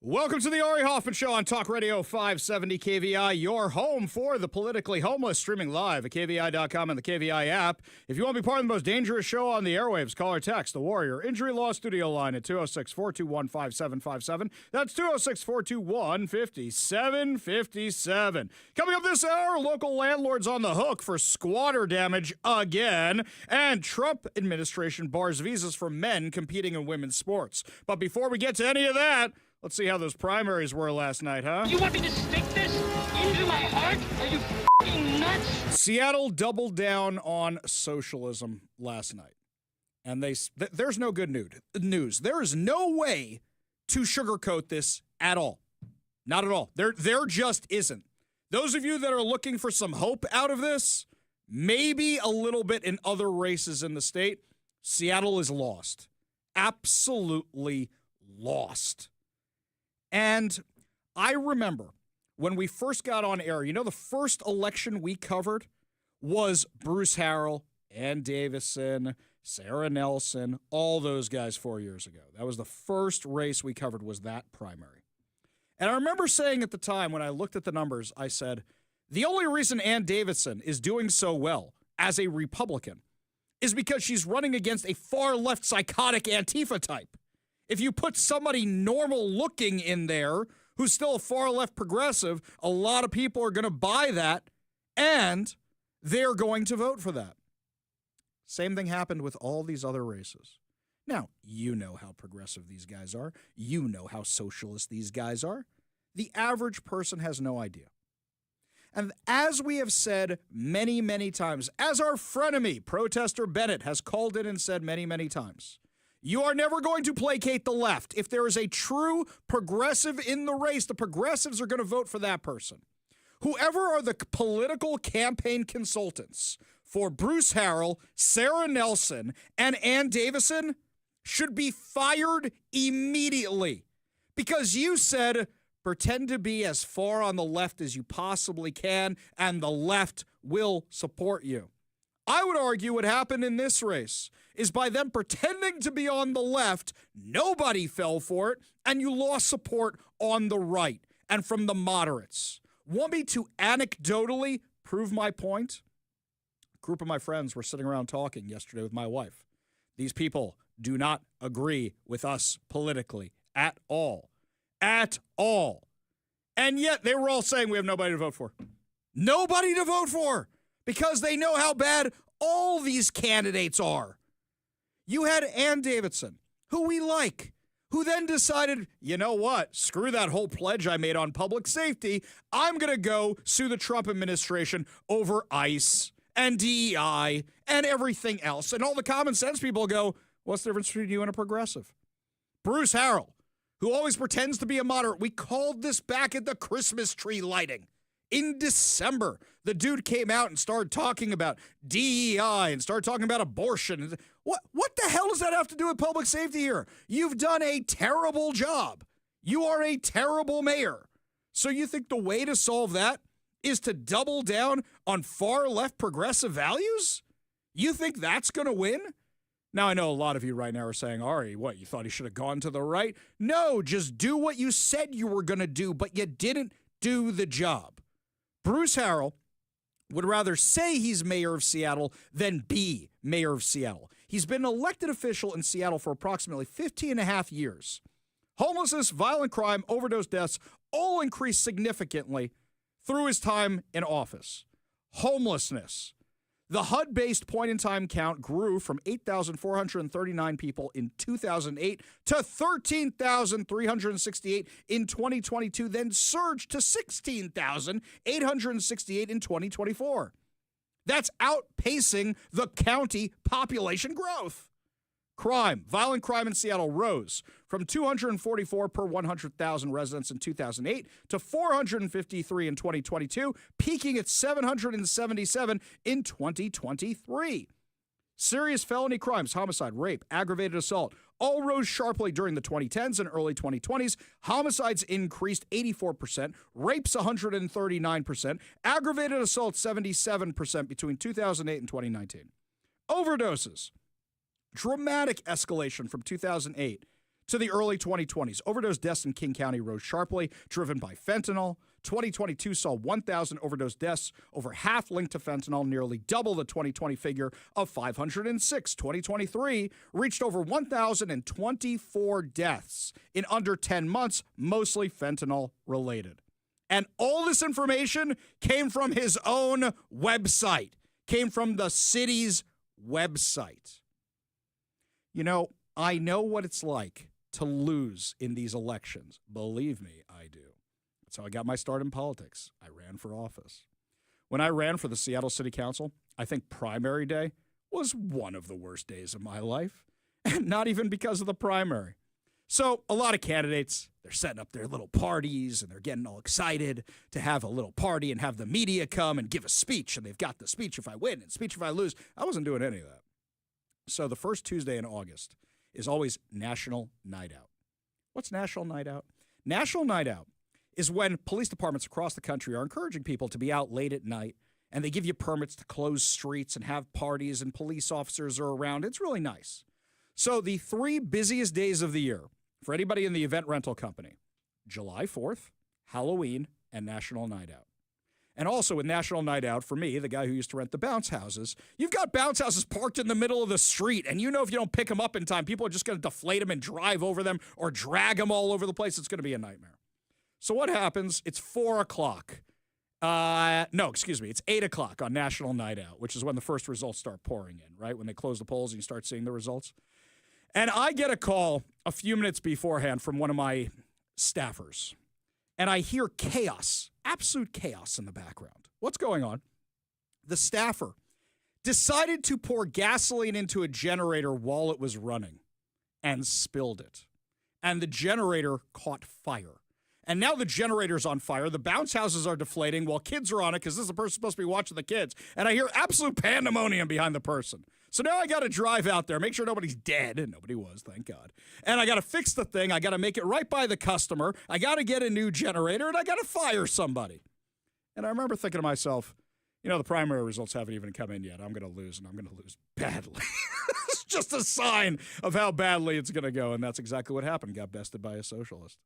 Welcome to the Ari Hoffman Show on Talk Radio 570 KVI, your home for the politically homeless, streaming live at KVI.com and the KVI app. If you want to be part of the most dangerous show on the airwaves, call or text the Warrior Injury Law Studio line at 206-421-5757. That's 206-421-5757. Coming up this hour, local landlords on the hook for squatter damage again, and Trump administration bars visas for men competing in women's sports. But before we get to any of that, let's see how those primaries were last night, huh? You want me to stick this into my heart? Are you f***ing nuts? Seattle doubled down on socialism last night. And there's no good news. There is no way to sugarcoat this at all. Not at all. There just isn't. Those of you that are looking for some hope out of this, maybe a little bit in other races in the state, Seattle is lost. Absolutely lost. And I remember when we first got on air, the first election we covered was Bruce Harrell, Ann Davison, Sarah Nelson, all those guys 4 years ago. That was the first race we covered, was that primary. And I remember saying at the time when I looked at the numbers, I said, the only reason Ann Davison is doing so well as a Republican is because she's running against a far-left psychotic Antifa type. If you put somebody normal looking in there who's still a far left progressive, a lot of people are going to buy that and they're going to vote for that. Same thing happened with all these other races. Now, you know how progressive these guys are. You know how socialist these guys are. The average person has no idea. And as we have said many, many times, as our frenemy, Protester Bennett, has called in and said many, many times, you are never going to placate the left. If there is a true progressive in the race, the progressives are going to vote for that person. Whoever are the political campaign consultants for Bruce Harrell, Sarah Nelson, and Ann Davison should be fired immediately. Because you said, pretend to be as far on the left as you possibly can, and the left will support you. I would argue what happened in this race is by them pretending to be on the left, nobody fell for it, and you lost support on the right and from the moderates. Want me to anecdotally prove my point? A group of my friends were sitting around talking yesterday with my wife. These people do not agree with us politically at all. At all. And yet they were all saying we have nobody to vote for. Nobody to vote for! Because they know how bad all these candidates are. You had Ann Davison, who we like, who then decided, you know what, screw that whole pledge I made on public safety. I'm going to go sue the Trump administration over ICE and DEI and everything else. And all the common sense people go, what's the difference between you and a progressive? Bruce Harrell, who always pretends to be a moderate. We called this back at the Christmas tree lighting. In December, the dude came out and started talking about DEI and started talking about abortion. What the hell does that have to do with public safety here? You've done a terrible job. You are a terrible mayor. So you think the way to solve that is to double down on far left progressive values? You think that's going to win? Now, I know a lot of you right now are saying, Ari, what, you thought he should have gone to the right? No, just do what you said you were going to do, but you didn't do the job. Bruce Harrell would rather say he's mayor of Seattle than be mayor of Seattle. He's been an elected official in Seattle for approximately 15 and a half years. Homelessness, violent crime, overdose deaths all increased significantly through his time in office. Homelessness. The HUD-based point-in-time count grew from 8,439 people in 2008 to 13,368 in 2022, then surged to 16,868 in 2024. That's outpacing the county population growth. Crime, violent crime in Seattle rose from 244 per 100,000 residents in 2008 to 453 in 2022, peaking at 777 in 2023. Serious felony crimes, homicide, rape, aggravated assault, all rose sharply during the 2010s and early 2020s. Homicides increased 84%, rapes 139%, aggravated assault 77% between 2008 and 2019. Overdoses. Dramatic escalation from 2008 to the early 2020s. Overdose deaths in King County rose sharply, driven by fentanyl. 2022 saw 1,000 overdose deaths, over half linked to fentanyl, nearly double the 2020 figure of 506. 2023 reached over 1,024 deaths in under 10 months, mostly fentanyl related. And all this information came from his own website, came from the city's website. You know, I know what it's like to lose in these elections. Believe me, I do. That's how I got my start in politics. I ran for office. When I ran for the Seattle City Council, I think primary day was one of the worst days of my life, and not even because of the primary. So a lot of candidates, they're setting up their little parties, and they're getting all excited to have a little party and have the media come and give a speech, and they've got the speech if I win and speech if I lose. I wasn't doing any of that. So the first Tuesday in August is always National Night Out. What's National Night Out? National Night Out is when police departments across the country are encouraging people to be out late at night, and they give you permits to close streets and have parties, and police officers are around. It's really nice. So the 3 busiest days of the year for anybody in the event rental company, July 4th, Halloween, and National Night Out. And also with National Night Out, for me, the guy who used to rent the bounce houses, you've got bounce houses parked in the middle of the street, and you know if you don't pick them up in time, people are just going to deflate them and drive over them or drag them all over the place. It's going to be a nightmare. So what happens? It's 4 o'clock. It's 8 o'clock on National Night Out, which is when the first results start pouring in, right? When they close the polls and you start seeing the results. And I get a call a few minutes beforehand from one of my staffers, and I hear chaos, absolute chaos in the background. What's going on? The staffer decided to pour gasoline into a generator while it was running and spilled it. And the generator caught fire. And now the generator's on fire. The bounce houses are deflating while kids are on it because this is the person supposed to be watching the kids. And I hear absolute pandemonium behind the person. So now I got to drive out there, make sure nobody's dead. And nobody was, thank God. And I got to fix the thing. I got to make it right by the customer. I got to get a new generator, and I got to fire somebody. And I remember thinking to myself, you know, the primary results haven't even come in yet. I'm going to lose, and I'm going to lose badly. It's just a sign of how badly it's going to go. And that's exactly what happened. Got bested by a socialist.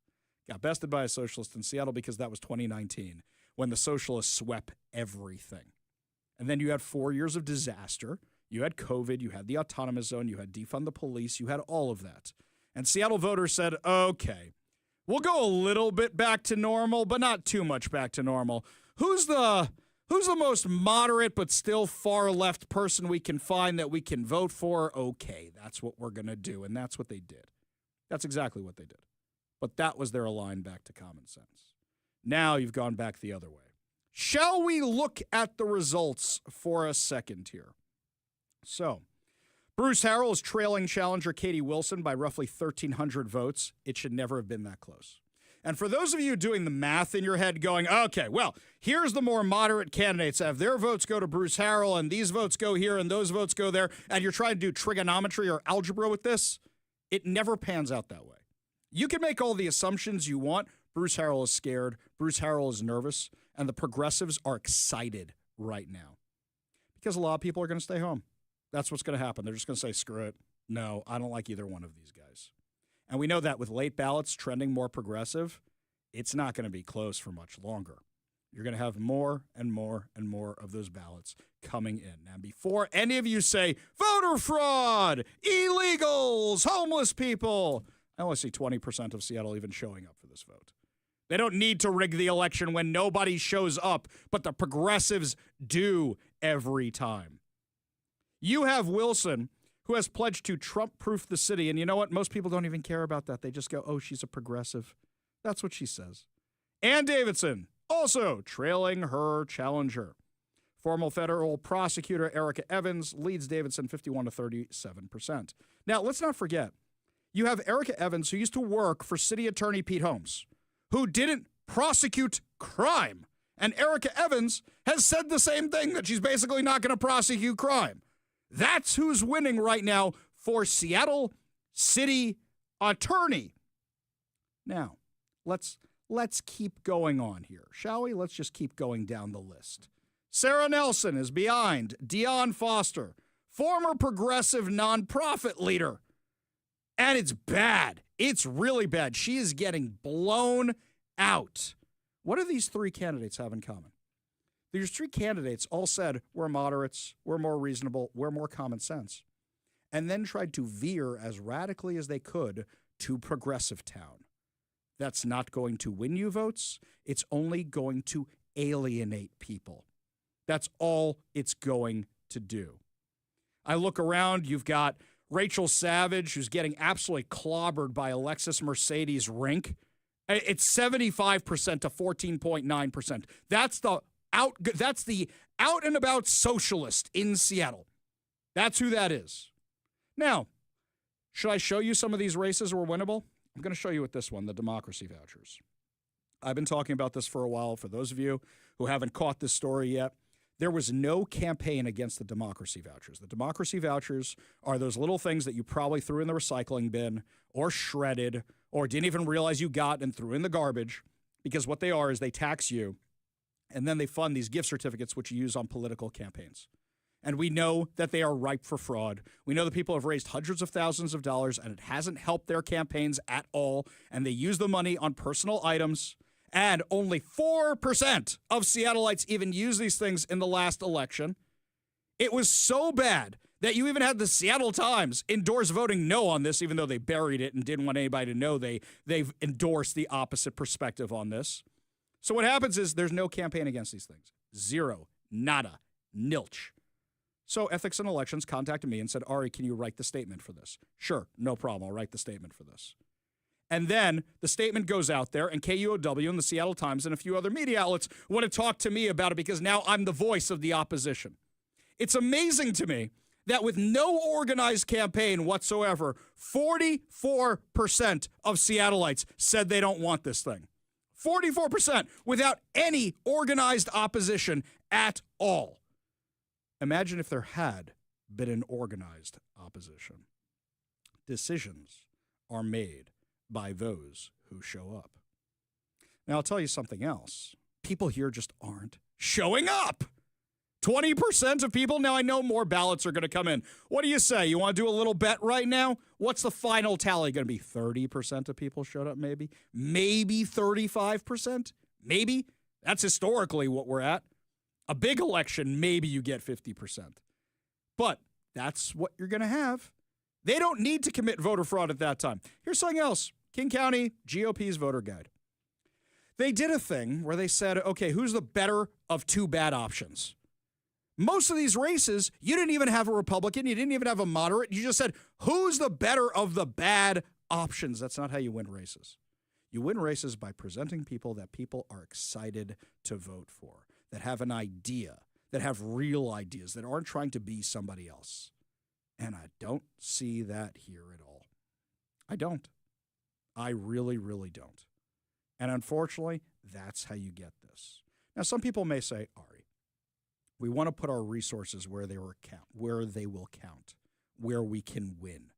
Got bested by a socialist in Seattle because that was 2019 when the socialists swept everything. And then you had 4 years of disaster. You had COVID. You had the autonomous zone. You had defund the police. You had all of that. And Seattle voters said, okay, we'll go a little bit back to normal, but not too much back to normal. Who's the most moderate but still far left person we can find that we can vote for? Okay, that's what we're going to do. And that's what they did. That's exactly what they did. But that was their line back to common sense. Now you've gone back the other way. Shall we look at the results for a second here? So, Bruce Harrell is trailing challenger Katie Wilson by roughly 1,300 votes. It should never have been that close. And for those of you doing the math in your head going, okay, well, here's the more moderate candidates. Have their votes go to Bruce Harrell, and these votes go here, and those votes go there, and you're trying to do trigonometry or algebra with this, it never pans out that way. You can make all the assumptions you want. Bruce Harrell is scared. Bruce Harrell is nervous. And the progressives are excited right now because a lot of people are going to stay home. That's what's going to happen. They're just going to say, screw it. No, I don't like either one of these guys. And we know that with late ballots trending more progressive, it's not going to be close for much longer. You're going to have more and more and more of those ballots coming in. Now, before any of you say, voter fraud, illegals, homeless people, I only see 20% of Seattle even showing up for this vote. They don't need to rig the election when nobody shows up, but the progressives do every time. You have Wilson, who has pledged to Trump-proof the city, and you know what? Most people don't even care about that. They just go, oh, she's a progressive. That's what she says. Ann Davidson, also trailing her challenger. Former federal prosecutor Erica Evans leads Davidson 51 to 37%. Now, let's not forget, you have Erica Evans, who used to work for City Attorney Pete Holmes, who didn't prosecute crime. And Erica Evans has said the same thing, that she's basically not going to prosecute crime. That's who's winning right now for Seattle City Attorney. Now, let's keep going on here, shall we? Let's just keep going down the list. Sarah Nelson is behind Dion Foster, former progressive nonprofit leader. And it's bad. It's really bad. She is getting blown out. What do these three candidates have in common? These three candidates all said, we're moderates, we're more reasonable, we're more common sense, and then tried to veer as radically as they could to progressive town. That's not going to win you votes. It's only going to alienate people. That's all it's going to do. I look around, you've got Rachel Savage, who's getting absolutely clobbered by Alexis Mercedes Rink. It's 75% to 14.9%. That's the out and about socialist in Seattle. That's who that is. Now, should I show you some of these races were winnable? I'm going to show you with this one, the democracy vouchers. I've been talking about this for a while. For those of you who haven't caught this story yet, there was no campaign against the democracy vouchers. The democracy vouchers are those little things that you probably threw in the recycling bin or shredded or didn't even realize you got and threw in the garbage, because what they are is they tax you, and then they fund these gift certificates, which you use on political campaigns. And we know that they are ripe for fraud. We know that people have raised hundreds of thousands of dollars, and it hasn't helped their campaigns at all, and they use the money on personal items. And only 4% of Seattleites even used these things in the last election. It was so bad that you even had the Seattle Times endorse voting no on this, even though they buried it and didn't want anybody to know they've endorsed the opposite perspective on this. So what happens is there's no campaign against these things. Zero. Nada. Nilch. So Ethics and Elections contacted me and said, Ari, can you write the statement for this? Sure, no problem. I'll write the statement for this. And then the statement goes out there, and KUOW and the Seattle Times and a few other media outlets want to talk to me about it because now I'm the voice of the opposition. It's amazing to me that with no organized campaign whatsoever, 44% of Seattleites said they don't want this thing. 44% without any organized opposition at all. Imagine if there had been an organized opposition. Decisions are made by those who show up. Now, I'll tell you something else. People here just aren't showing up. 20% of people. Now, I know more ballots are going to come in. What do you say? You want to do a little bet right now? What's the final tally going to be? 30% of people showed up, maybe? Maybe 35%? Maybe? That's historically what we're at. A big election, maybe you get 50%. But that's what you're going to have. They don't need to commit voter fraud at that time. Here's something else. King County GOP's voter guide. They did a thing where they said, okay, who's the better of two bad options? Most of these races, you didn't even have a Republican. You didn't even have a moderate. You just said, who's the better of the bad options? That's not how you win races. You win races by presenting people that people are excited to vote for, that have an idea, that have real ideas, that aren't trying to be somebody else. And I don't see that here at all. I don't. I really, really don't. And unfortunately, that's how you get this. Now, some people may say, Ari, we want to put our resources where they will count, where we can win.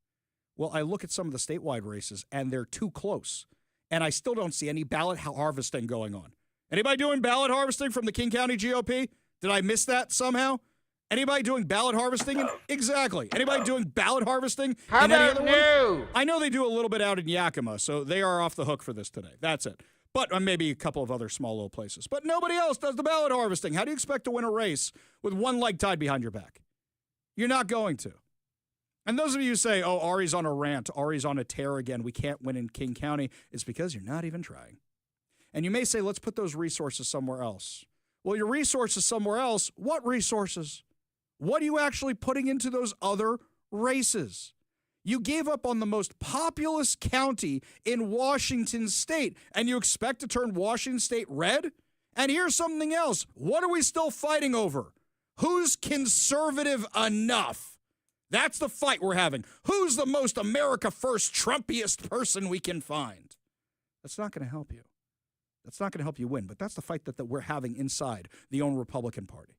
Well, I look at some of the statewide races, and they're too close. And I still don't see any ballot harvesting going on. Anybody doing ballot harvesting from the King County GOP? Did I miss that somehow? Anybody doing ballot harvesting? Exactly. Anybody doing ballot harvesting? How about no? I know they do a little bit out in Yakima, so they are off the hook for this today. That's it. But maybe a couple of other small little places. But nobody else does the ballot harvesting. How do you expect to win a race with one leg tied behind your back? You're not going to. And those of you who say, oh, Ari's on a rant, Ari's on a tear again, we can't win in King County, it's because you're not even trying. And you may say, let's put those resources somewhere else. Well, your resources somewhere else, what resources? What are you actually putting into those other races? You gave up on the most populous county in Washington State, and you expect to turn Washington State red? And here's something else. What are we still fighting over? Who's conservative enough? That's the fight we're having. Who's the most America First Trumpiest person we can find? That's not going to help you. That's not going to help you win, but that's the fight that we're having inside the own Republican Party.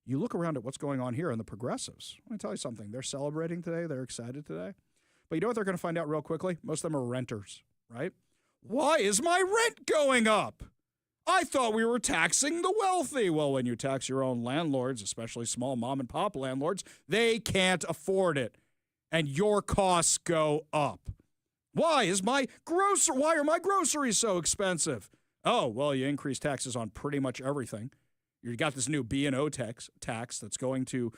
You look around at what's going on here in the progressives. Let me tell you something. They're celebrating today. They're excited today. But you know what they're going to find out real quickly? Most of them are renters, right? Why is my rent going up? I thought we were taxing the wealthy. Well, when you tax your own landlords, especially small mom and pop landlords, they can't afford it. and your costs go up. Why are my groceries so expensive? Oh, well, you increase taxes on pretty much everything. You got this new B&O tax that's going to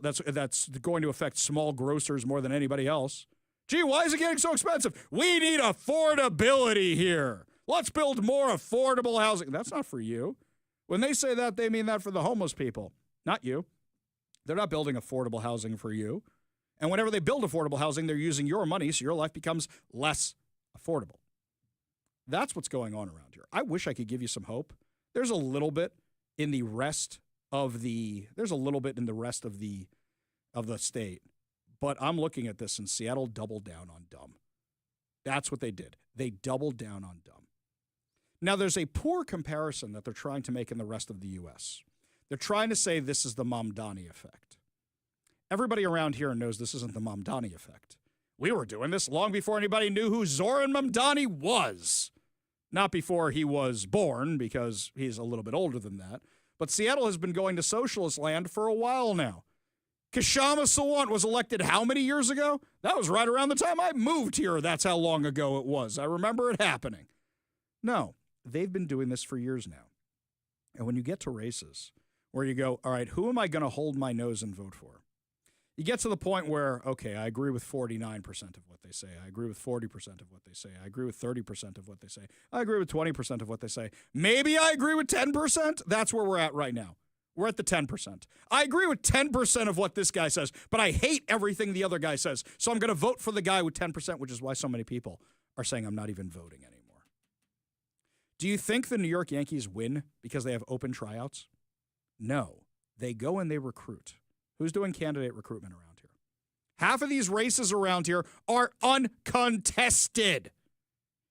that's going to affect small grocers more than anybody else. Gee, why is it getting so expensive? We need affordability here. Let's build more affordable housing. That's not for you. When they say that, they mean that for the homeless people, not you. They're not building affordable housing for you. And whenever they build affordable housing, they're using your money so your life becomes less affordable. That's what's going on around here. I wish I could give you some hope. There's a little bit in the rest of the state. But I'm looking at this, and Seattle doubled down on dumb. That's what they did. They doubled down on dumb. Now, there's a poor comparison that they're trying to make in the rest of the U.S. They're trying to say this is the Mamdani effect. Everybody around here knows this isn't the Mamdani effect. We were doing this long before anybody knew who Zoran Mamdani was. Not before he was born, because he's a little bit older than that. But Seattle has been going to socialist land for a while now. Kshama Sawant was elected how many years ago? That was right around the time I moved here. That's how long ago it was. I remember it happening. No, they've been doing this for years now. And when you get to races where you go, all right, who am I going to hold my nose and vote for? You get to the point where, okay, I agree with 49% of what they say. I agree with 40% of what they say. I agree with 30% of what they say. I agree with 20% of what they say. Maybe I agree with 10%. That's where we're at right now. We're at the 10%. I agree with 10% of what this guy says, but I hate everything the other guy says. So I'm going to vote for the guy with 10%, which is why so many people are saying I'm not even voting anymore. Do you think the New York Yankees win because they have open tryouts? No. They go and they recruit. Who's doing candidate recruitment around here? Half of these races around here are uncontested.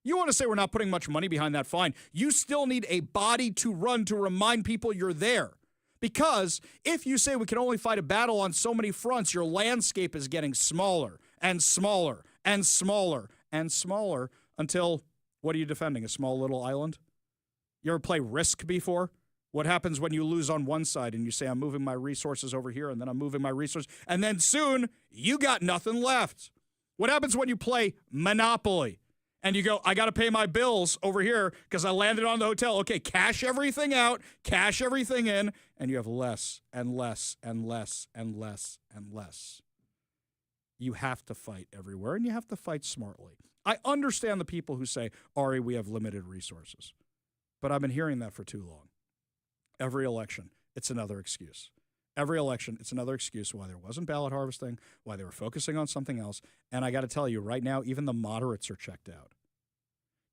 You want to say we're not putting much money behind that? Fine. You still need a body to run to remind people you're there. Because if you say we can only fight a battle on so many fronts, your landscape is getting smaller and smaller and smaller and smaller until, what are you defending, a small little island? You ever play Risk before? What happens when you lose on one side and you say, I'm moving my resources over here, and then I'm moving my resources, and then soon you got nothing left? What happens when you play Monopoly and you go, I got to pay my bills over here because I landed on the hotel? Okay, cash everything out, cash everything in, and you have less and less and less and less and less. You have to fight everywhere, and you have to fight smartly. I understand the people who say, Ari, we have limited resources. But I've been hearing that for too long. Every election, it's another excuse. Every election, it's another excuse why there wasn't ballot harvesting, why they were focusing on something else. And I got to tell you, right now, even the moderates are checked out.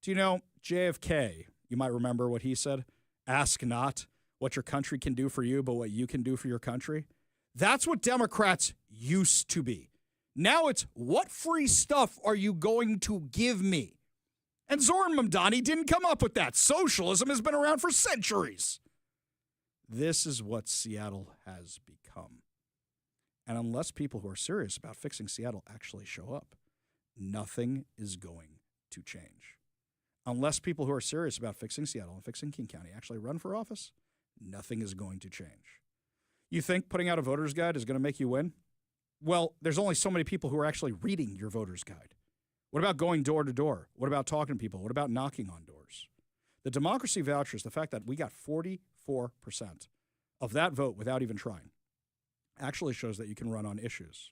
Do you know JFK, you might remember what he said? Ask not what your country can do for you, but what you can do for your country. That's what Democrats used to be. Now it's, what free stuff are you going to give me? And Zoran Mamdani didn't come up with that. Socialism has been around for centuries. This is what Seattle has become. And unless people who are serious about fixing Seattle actually show up, nothing is going to change. Unless people who are serious about fixing Seattle and fixing King County actually run for office, nothing is going to change. You think putting out a voter's guide is going to make you win? Well, there's only so many people who are actually reading your voter's guide. What about going door to door? What about talking to people? What about knocking on doors? The democracy vouchers, the fact that we got 44% of that vote without even trying, actually shows that you can run on issues.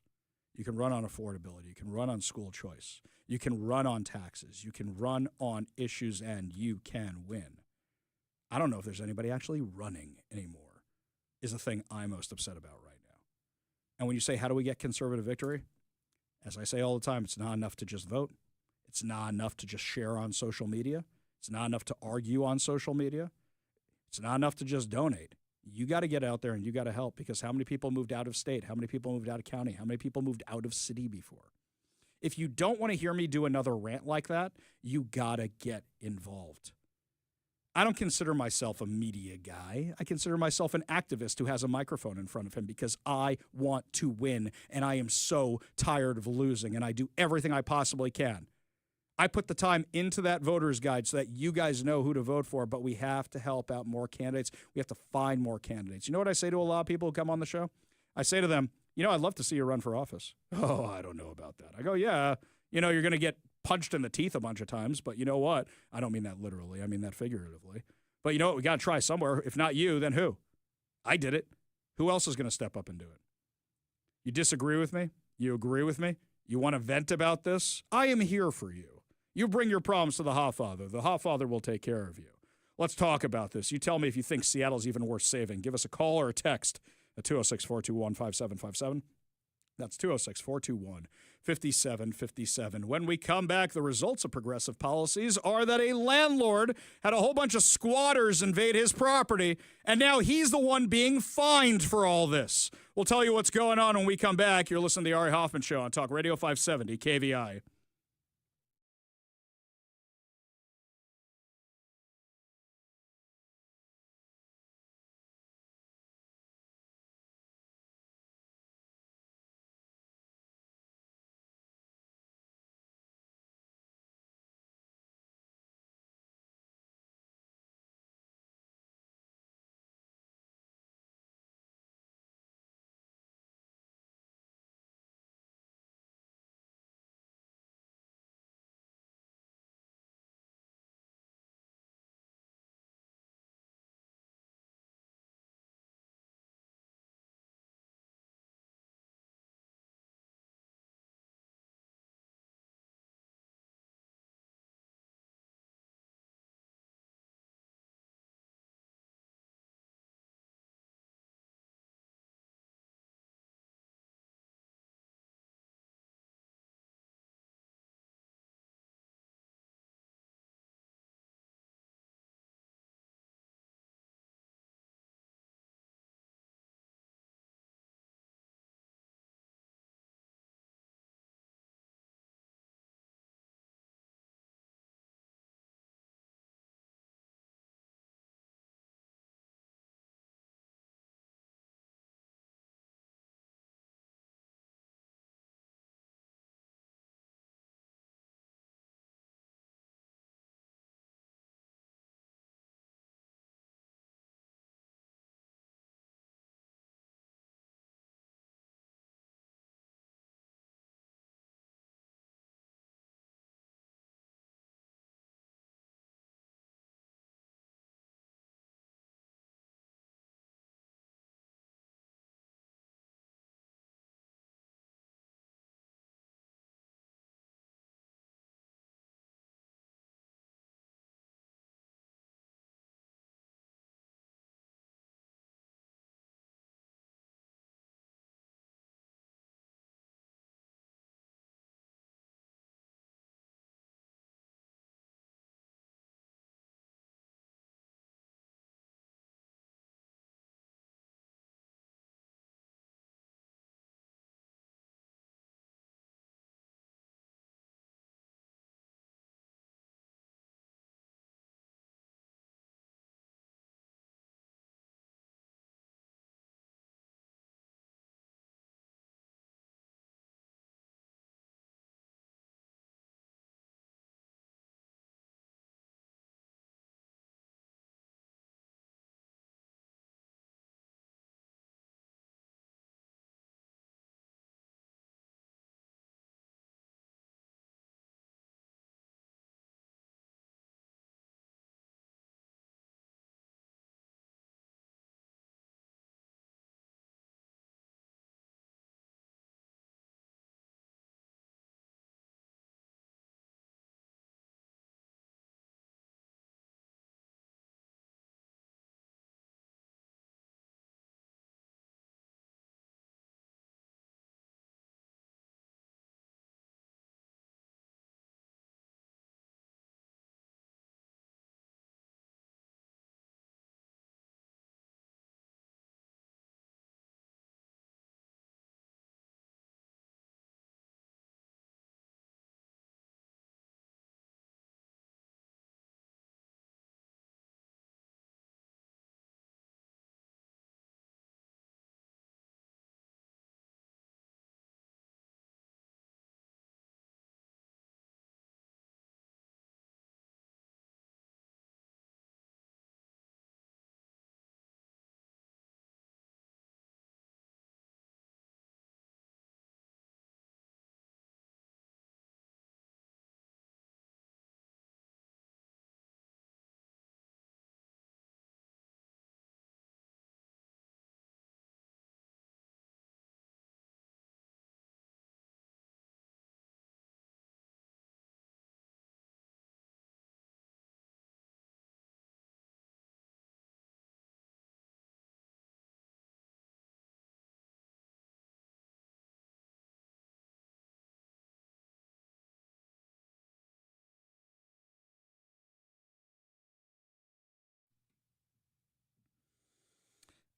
You can run on affordability. You can run on school choice. You can run on taxes. You can run on issues, and you can win. I don't know if there's anybody actually running anymore, is the thing I'm most upset about right now. And when you say, how do we get conservative victory? As I say all the time, it's not enough to just vote. It's not enough to just share on social media. It's not enough to argue on social media. It's not enough to just donate. You got to get out there and you got to help, because how many people moved out of state? How many people moved out of county? How many people moved out of city before? If you don't want to hear me do another rant like that, you got to get involved. I don't consider myself a media guy. I consider myself an activist who has a microphone in front of him because I want to win, and I am so tired of losing, and I do everything I possibly can. I put the time into that voter's guide so that you guys know who to vote for, but we have to help out more candidates. We have to find more candidates. You know what I say to a lot of people who come on the show? I say to them, I'd love to see you run for office. Oh, I don't know about that. I go, yeah, you're going to get punched in the teeth a bunch of times, but you know what? I don't mean that literally. I mean that figuratively. But you know what? We got to try somewhere. If not you, then who? I did it. Who else is going to step up and do it? You disagree with me? You agree with me? You want to vent about this? I am here for you. You bring your problems to the Hoffather. The Hoffather will take care of you. Let's talk about this. You tell me if you think Seattle's even worth saving. Give us a call or a text at 206-421-5757. That's 206-421-5757. When we come back, the results of progressive policies are that a landlord had a whole bunch of squatters invade his property, and now he's the one being fined for all this. We'll tell you what's going on when we come back. You're listening to the Ari Hoffman Show on Talk Radio 570 KVI.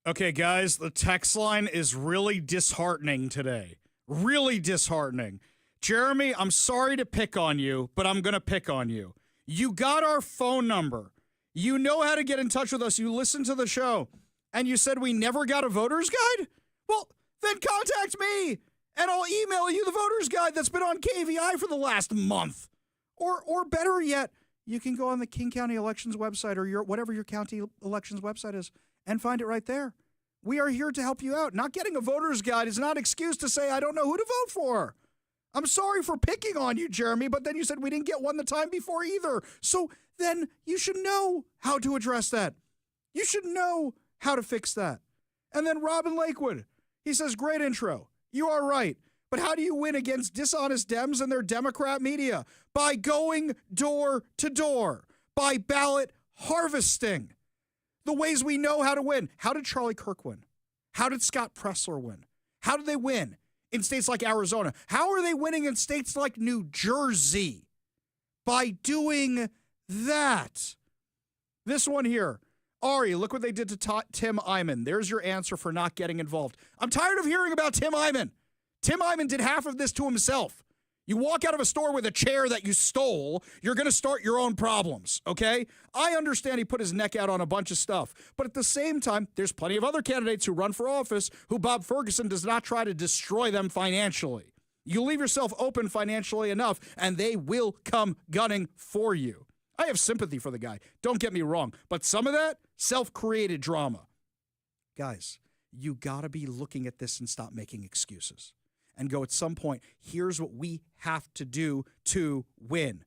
Okay, guys, the text line is really disheartening today. Really disheartening. Jeremy, I'm sorry to pick on you, but I'm going to pick on you. You got our phone number. You know how to get in touch with us. You listen to the show. And you said we never got a voter's guide? Well, then contact me, and I'll email you the voter's guide that's been on KVI for the last month. Or better yet, you can go on the King County Elections website or whatever your county elections website is and find it right there. We are here to help you out. Not getting a voter's guide is not an excuse to say I don't know who to vote for. I'm sorry for picking on you, Jeremy, but then you said we didn't get one the time before either. So then you should know how to address that. You should know how to fix that. And then Robin Lakewood, he says, great intro. You are right. But how do you win against dishonest Dems and their Democrat media? By going door to door, by ballot harvesting. The ways we know how to win. How did Charlie Kirk win? How did Scott Pressler win? How did they win in states like Arizona? How are they winning in states like New Jersey? By doing that. This one here. Ari, look what they did to Tim Eyman. There's your answer for not getting involved. I'm tired of hearing about Tim Eyman. Tim Eyman did half of this to himself. You walk out of a store with a chair that you stole, you're going to start your own problems, okay? I understand he put his neck out on a bunch of stuff, but at the same time, there's plenty of other candidates who run for office who Bob Ferguson does not try to destroy them financially. You leave yourself open financially enough, and they will come gunning for you. I have sympathy for the guy. Don't get me wrong, but some of that, self-created drama. Guys, you got to be looking at this and stop making excuses. And go at some point, here's what we have to do to win.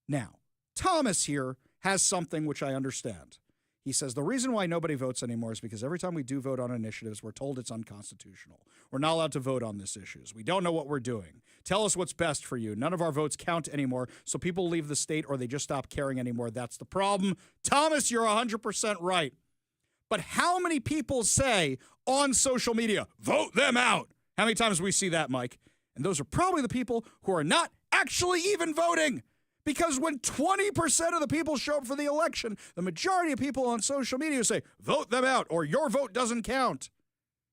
Now, Thomas here has something which I understand. He says, the reason why nobody votes anymore is because every time we do vote on initiatives, we're told it's unconstitutional. We're not allowed to vote on these issues. We don't know what we're doing. Tell us what's best for you. None of our votes count anymore, so people leave the state or they just stop caring anymore. That's the problem. Thomas, you're 100% right. But how many people say on social media, vote them out? How many times we see that, Mike? And those are probably the people who are not actually even voting. Because when 20% of the people show up for the election, the majority of people on social media say, vote them out or your vote doesn't count.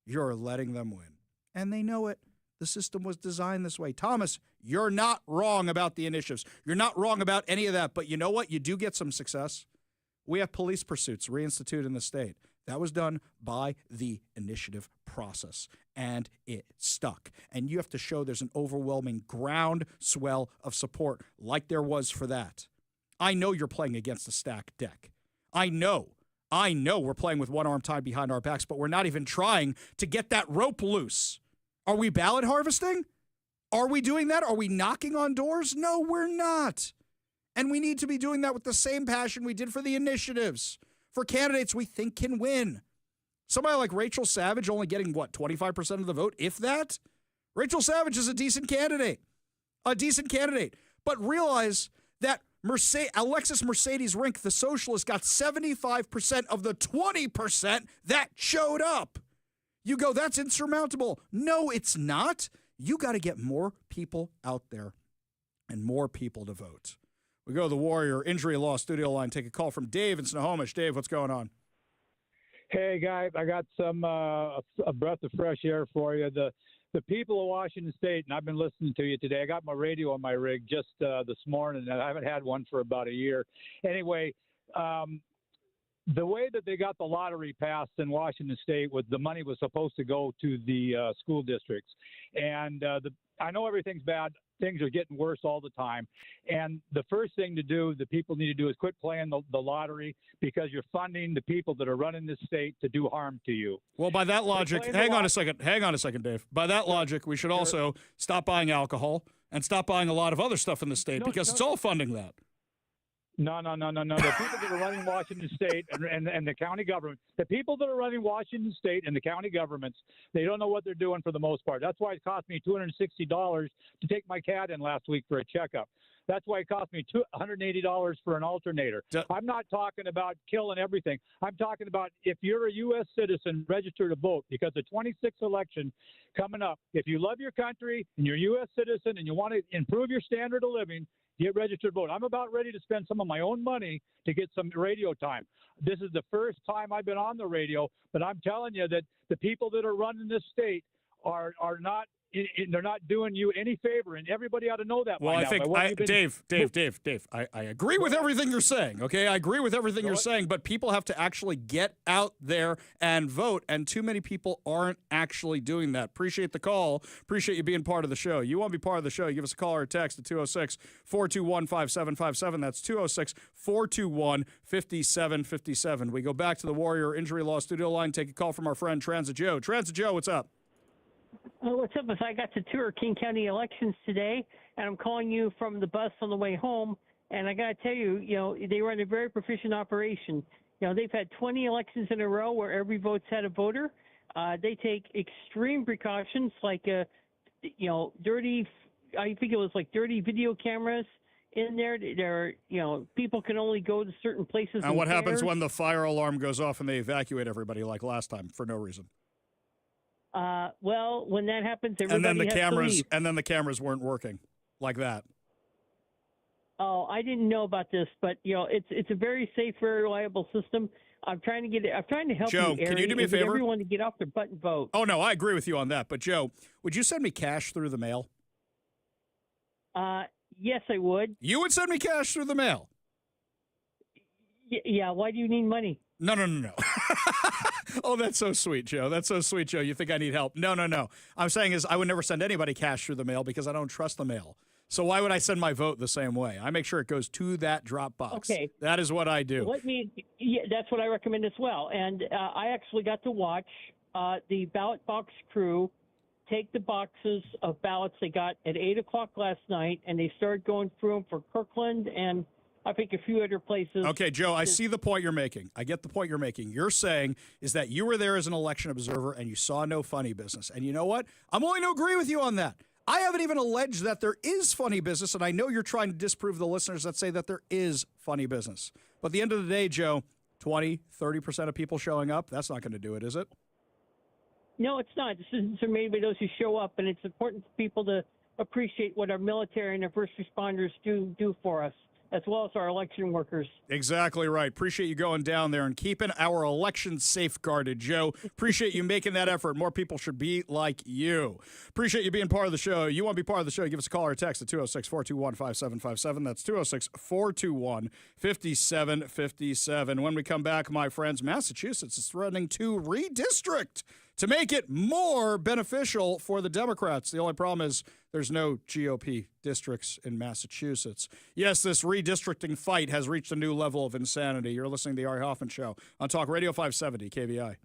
You're letting them win. And they know it. The system was designed this way. Thomas, you're not wrong about the initiatives. You're not wrong about any of that. But you know what? You do get some success. We have police pursuits reinstituted in the state. That was done by the initiative process, and it stuck. And you have to show there's an overwhelming groundswell of support like there was for that. I know you're playing against a stacked deck. I know we're playing with one arm tied behind our backs, but we're not even trying to get that rope loose. Are we ballot harvesting? Are we doing that? Are we knocking on doors? No, we're not. And we need to be doing that with the same passion we did for the initiatives, for candidates we think can win. Somebody like Rachel Savage only getting, 25% of the vote, if that? Rachel Savage is a decent candidate. But realize that Alexis Mercedes Rink, the socialist, got 75% of the 20% that showed up. You go, that's insurmountable. No, it's not. You got to get more people out there and more people to vote. We go to the Warrior Injury Law studio line. Take a call from Dave in Snohomish. Dave, what's going on? Hey, guys, I got some a breath of fresh air for you. The people of Washington State, and I've been listening to you today. I got my radio on my rig just this morning, and I haven't had one for about a year. Anyway, the way that they got the lottery passed in Washington State was the money was supposed to go to the school districts. And I know everything's bad. Things are getting worse all the time. And the first thing to do, the people need to do is quit playing the lottery because you're funding the people that are running this state to do harm to you. Well, by that logic, hang on a second, Dave. By that logic, we should also stop buying alcohol and stop buying a lot of other stuff in the state because it's all funding that. No. The people that are running Washington State and the county government, the people that are running Washington State and the county governments, they don't know what they're doing for the most part. That's why it cost me $260 to take my cat in last week for a checkup. That's why it cost me $180 for an alternator. I'm not talking about killing everything. I'm talking about if you're a U.S. citizen registered to vote, because the 26th election coming up, if you love your country and you're a U.S. citizen and you want to improve your standard of living, get registered to vote. I'm about ready to spend some of my own money to get some radio time. This is the first time I've been on the radio, but I'm telling you that the people that are running this state are not they're not doing you any favor, and everybody ought to know that. Well, by I now. think, Dave, I agree with everything you're saying, okay? I agree with everything you're saying, but people have to actually get out there and vote, and too many people aren't actually doing that. Appreciate the call. Appreciate you being part of the show. You want to be part of the show, give us a call or a text at 206-421-5757. That's 206-421-5757. We go back to the Warrior Injury Law studio line, take a call from our friend Transit Joe. Transit Joe, what's up? What's up? I got to tour King County elections today, and I'm calling you from the bus on the way home. And I got to tell you, they run a very proficient operation. They've had 20 elections in a row where every vote's had a voter. They take extreme precautions, like dirty. I think it was like dirty video cameras in there. People can only go to certain places. And what happens when the fire alarm goes off and they evacuate everybody like last time for no reason? Well, when that happens, everybody and then the has cameras to leave. and then the cameras weren't working like that. Oh, I didn't know about this, but it's a very safe, very reliable system. I'm trying to help Joe, you, can you do me a and get favor? everyone to get off their butt and vote. Oh no, I agree with you on that. But Joe, would you send me cash through the mail? Yes, I would. You would send me cash through the mail? Yeah. Why do you need money? No. Oh, that's so sweet, Joe. That's so sweet, Joe. You think I need help? No. I'm saying is I would never send anybody cash through the mail because I don't trust the mail. So why would I send my vote the same way? I make sure it goes to that drop box. Okay. That is what I do. That's what I recommend as well. And I actually got to watch the ballot box crew take the boxes of ballots they got at 8 o'clock last night, and they started going through them for Kirkland and I think a few other places. Okay, Joe, I see the point you're making. I get the point you're making. You're saying is that you were there as an election observer and you saw no funny business. And you know what? I'm willing to agree with you on that. I haven't even alleged that there is funny business, and I know you're trying to disprove the listeners that say that there is funny business. But at the end of the day, Joe, 20, 30% of people showing up, that's not going to do it, is it? No, it's not. Decisions are made by those who show up, and it's important for people to appreciate what our military and our first responders do for us, as well as our election workers. Exactly right. Appreciate you going down there and keeping our elections safeguarded, Joe. Appreciate you making that effort. More people should be like you. Appreciate you being part of the show. You want to be part of the show, give us a call or a text at 206-421-5757. That's 206-421-5757. When we come back, my friends, Massachusetts is threatening to redistrict to make it more beneficial for the Democrats. The only problem is there's no GOP districts in Massachusetts. Yes, this redistricting fight has reached a new level of insanity. You're listening to the Ari Hoffman Show on Talk Radio 570 KVI.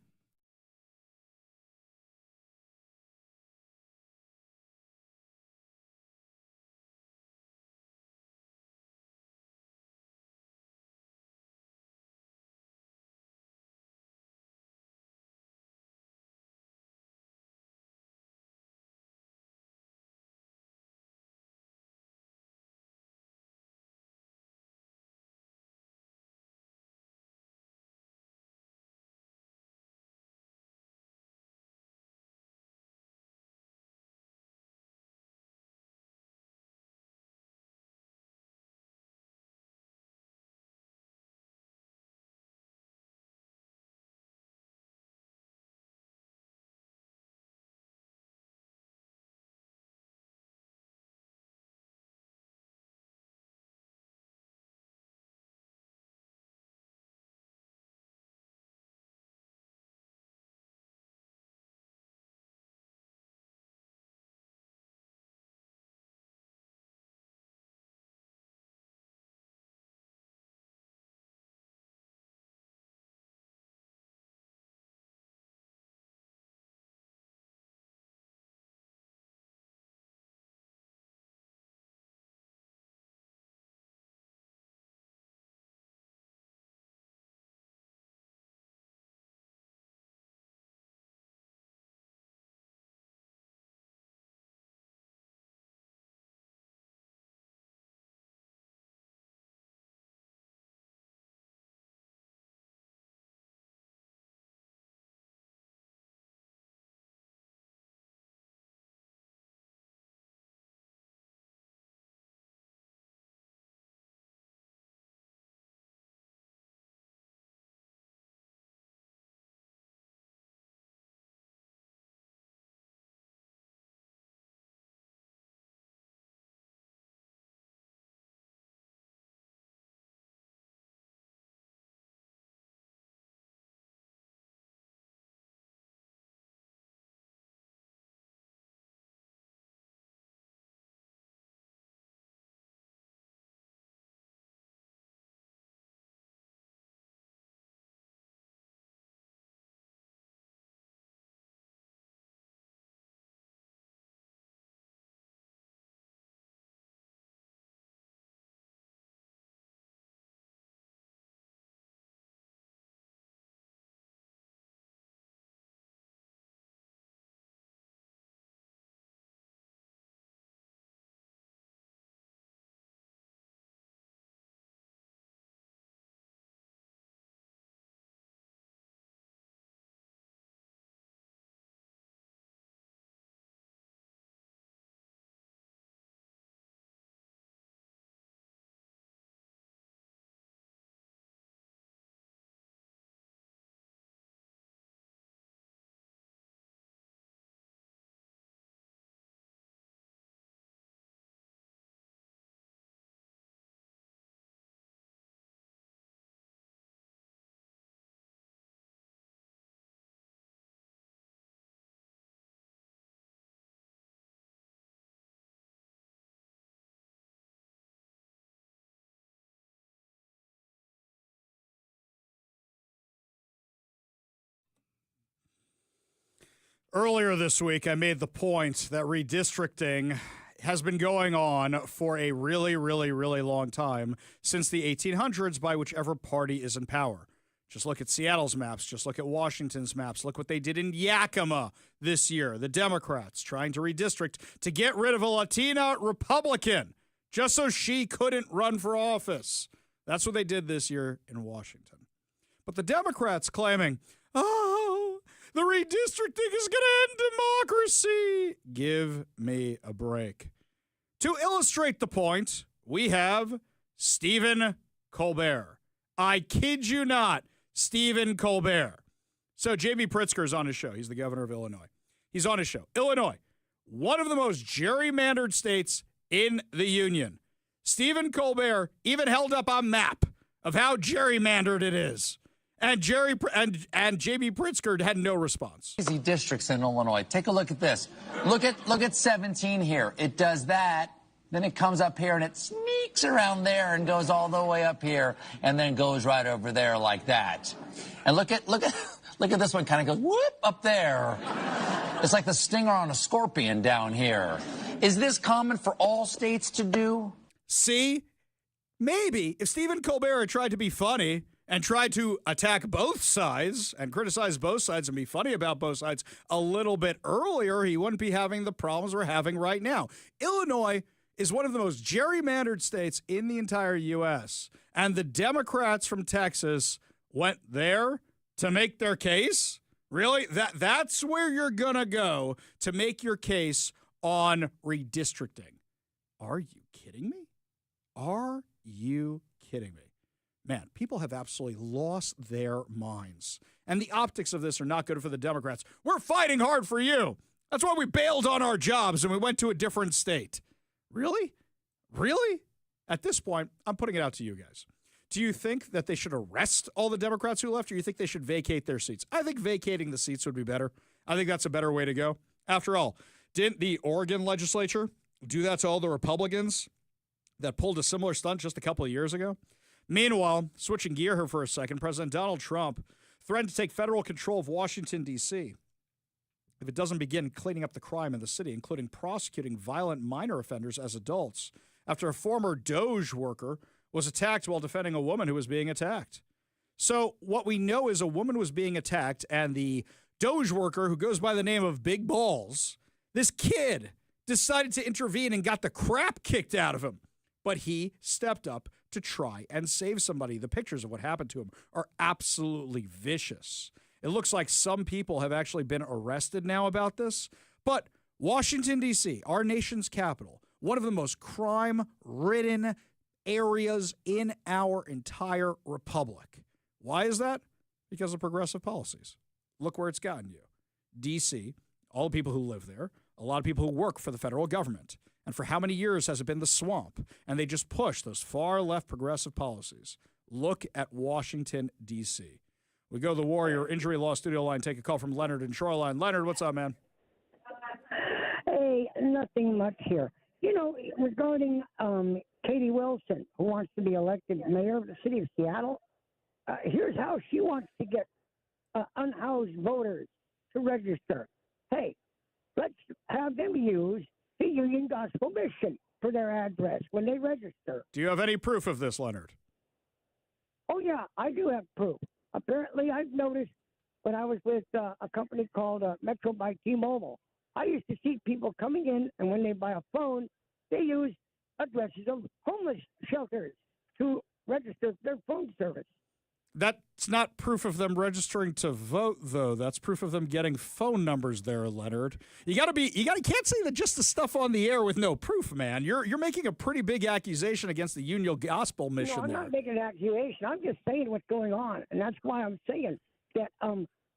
Earlier this week, I made the point that redistricting has been going on for a really, really, really long time, since the 1800s, by whichever party is in power. Just look at Seattle's maps. Just look at Washington's maps. Look what they did in Yakima this year. The Democrats trying to redistrict to get rid of a Latina Republican just so she couldn't run for office. That's what they did this year in Washington. But the Democrats claiming, oh, the redistricting is going to end democracy. Give me a break. To illustrate the point, we have Stephen Colbert. I kid you not, Stephen Colbert. So J.B. Pritzker is on his show. He's the governor of Illinois. He's on his show. Illinois, one of the most gerrymandered states in the Union. Stephen Colbert even held up a map of how gerrymandered it is. And J.B. Pritzker had no response. Easy districts in Illinois. Take a look at this. Look at 17 here. It does that. Then it comes up here and it sneaks around there and goes all the way up here and then goes right over there like that. And look at this one, kind of goes whoop up there. It's like the stinger on a scorpion down here. Is this common for all states to do? See, maybe if Stephen Colbert had tried to be funny and tried to attack both sides and criticize both sides and be funny about both sides a little bit earlier, he wouldn't be having the problems we're having right now. Illinois is one of the most gerrymandered states in the entire U.S., and the Democrats from Texas went there to make their case? Really? That's where you're going to go to make your case on redistricting. Are you kidding me? Are you kidding me? Man, people have absolutely lost their minds. And the optics of this are not good for the Democrats. We're fighting hard for you. That's why we bailed on our jobs and we went to a different state. Really? Really? At this point, I'm putting it out to you guys. Do you think that they should arrest all the Democrats who left, or do you think they should vacate their seats? I think vacating the seats would be better. I think that's a better way to go. After all, didn't the Oregon legislature do that to all the Republicans that pulled a similar stunt just a couple of years ago? Meanwhile, switching gear here for a second, President Donald Trump threatened to take federal control of Washington, D.C. if it doesn't begin cleaning up the crime in the city, including prosecuting violent minor offenders as adults, after a former Doge worker was attacked while defending a woman who was being attacked. So what we know is a woman was being attacked, and the Doge worker, who goes by the name of Big Balls, this kid decided to intervene and got the crap kicked out of him. But he stepped up to try and save somebody. The pictures of what happened to him are absolutely vicious. It looks like some people have actually been arrested now about this. But Washington, D.C., our nation's capital, one of the most crime-ridden areas in our entire republic. Why is that? Because of progressive policies. Look where it's gotten you. D.C., all the people who live there, a lot of people who work for the federal government. And for how many years has it been the swamp? And they just push those far-left progressive policies. Look at Washington, D.C. We go to the Warrior Injury Law Studio line, take a call from Leonard in Shoreline. Leonard, what's up, man? Hey, nothing much here. You know, regarding Katie Wilson, who wants to be elected mayor of the city of Seattle, here's how she wants to get unhoused voters to register. Hey, let's have them use the Union Gospel Mission for their address when they register. Do you have any proof of this, Leonard? Oh, yeah, I do have proof. Apparently, I've noticed when I was with a company called Metro by T-Mobile, I used to see people coming in, and when they buy a phone, they use addresses of homeless shelters to register their phone service. That's not proof of them registering to vote, though. That's proof of them getting phone numbers there, Leonard. You can't say that just the stuff on the air with no proof, man. You're making a pretty big accusation against the Union Gospel Mission. No, I'm there. not making an accusation. I'm just saying what's going on, and that's why I'm saying that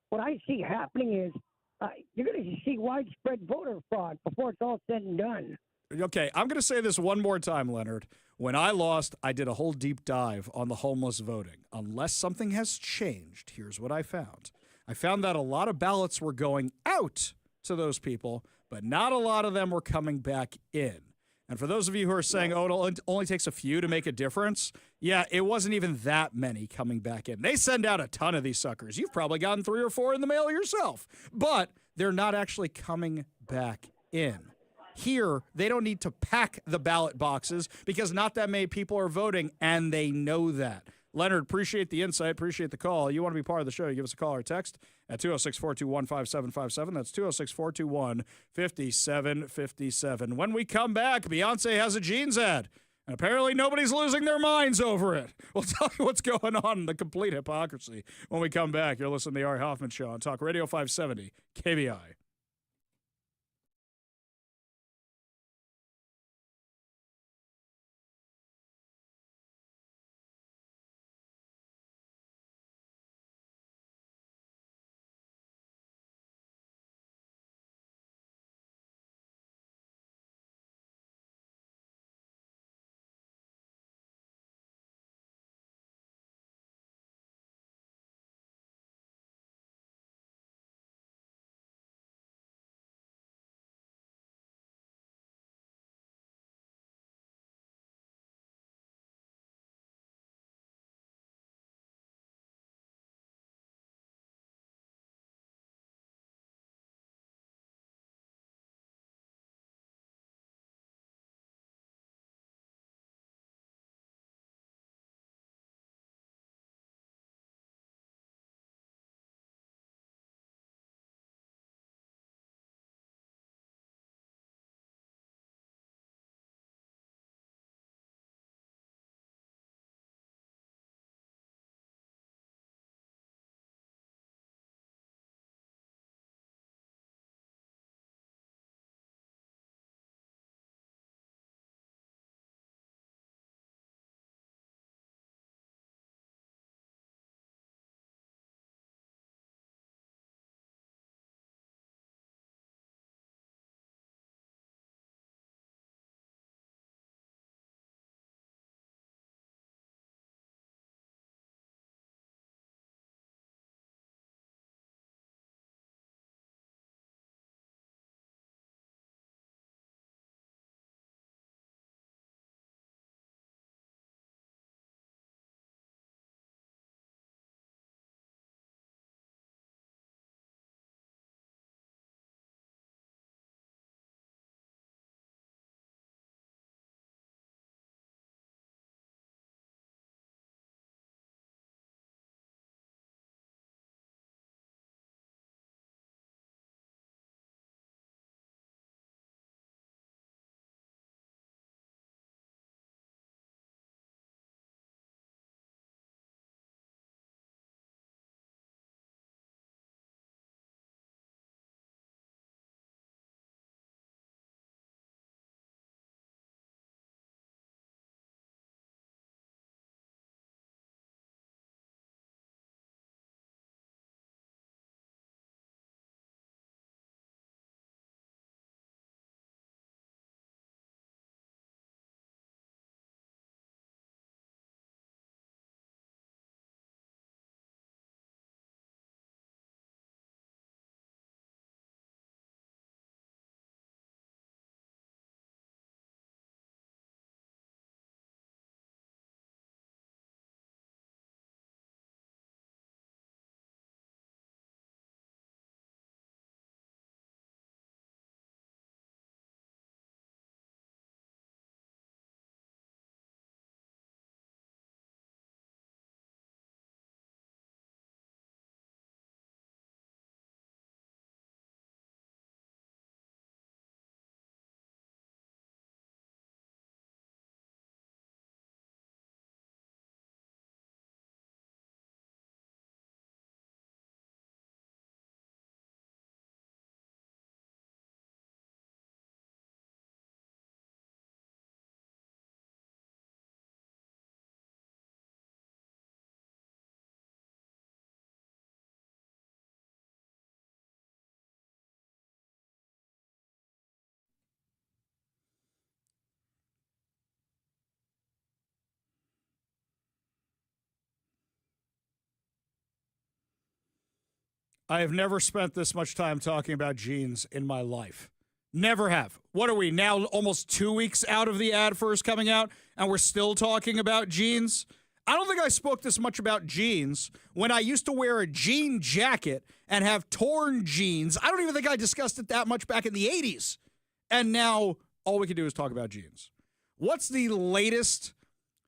what I see happening is you're going to see widespread voter fraud before it's all said and done. Okay, I'm going to say this one more time, Leonard. When I lost, I did a whole deep dive on the homeless voting. Unless something has changed, here's what I found. I found that a lot of ballots were going out to those people, but not a lot of them were coming back in. And for those of you who are saying, oh, it only takes a few to make a difference, yeah, it wasn't even that many coming back in. They send out a ton of these suckers. You've probably gotten 3 or 4 in the mail yourself. But they're not actually coming back in. Here, they don't need to pack the ballot boxes because not that many people are voting, and they know that. Leonard, appreciate the insight, appreciate the call. You want to be part of the show, you give us a call or text at 206-421-5757. That's 206-421-5757. When we come back, Beyonce has a jeans ad, and apparently nobody's losing their minds over it. We'll tell you what's going on in the complete hypocrisy when we come back. You're listening to the Ari Hoffman Show on Talk Radio 570 KBI. I have never spent this much time talking about jeans in my life. Never have. What are we now, almost 2 weeks out of the ad first coming out, and we're still talking about jeans? I don't think I spoke this much about jeans when I used to wear a jean jacket and have torn jeans. I don't even think I discussed it that much back in the 80s. And now all we can do is talk about jeans. What's the latest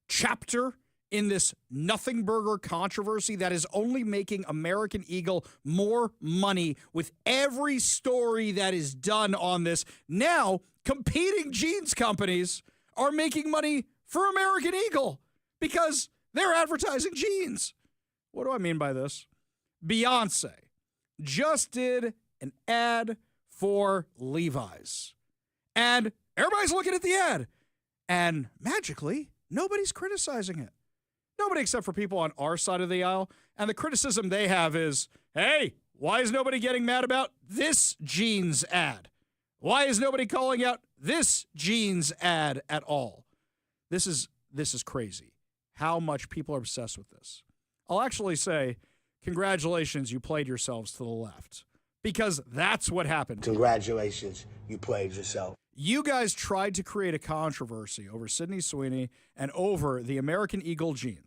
chapter in this nothing burger controversy that is only making American Eagle more money with every story that is done on this? Now, competing jeans companies are making money for American Eagle because they're advertising jeans. What do I mean by this? Beyonce just did an ad for Levi's. And everybody's looking at the ad. And magically, nobody's criticizing it. Nobody except for people on our side of the aisle. And the criticism they have is, hey, why is nobody getting mad about this jeans ad? Why is nobody calling out this jeans ad at all? This is crazy. How much people are obsessed with this. I'll actually say, congratulations, you played yourselves to the left. Because that's what happened. Congratulations, you played yourself. You guys tried to create a controversy over Sydney Sweeney and over the American Eagle jeans.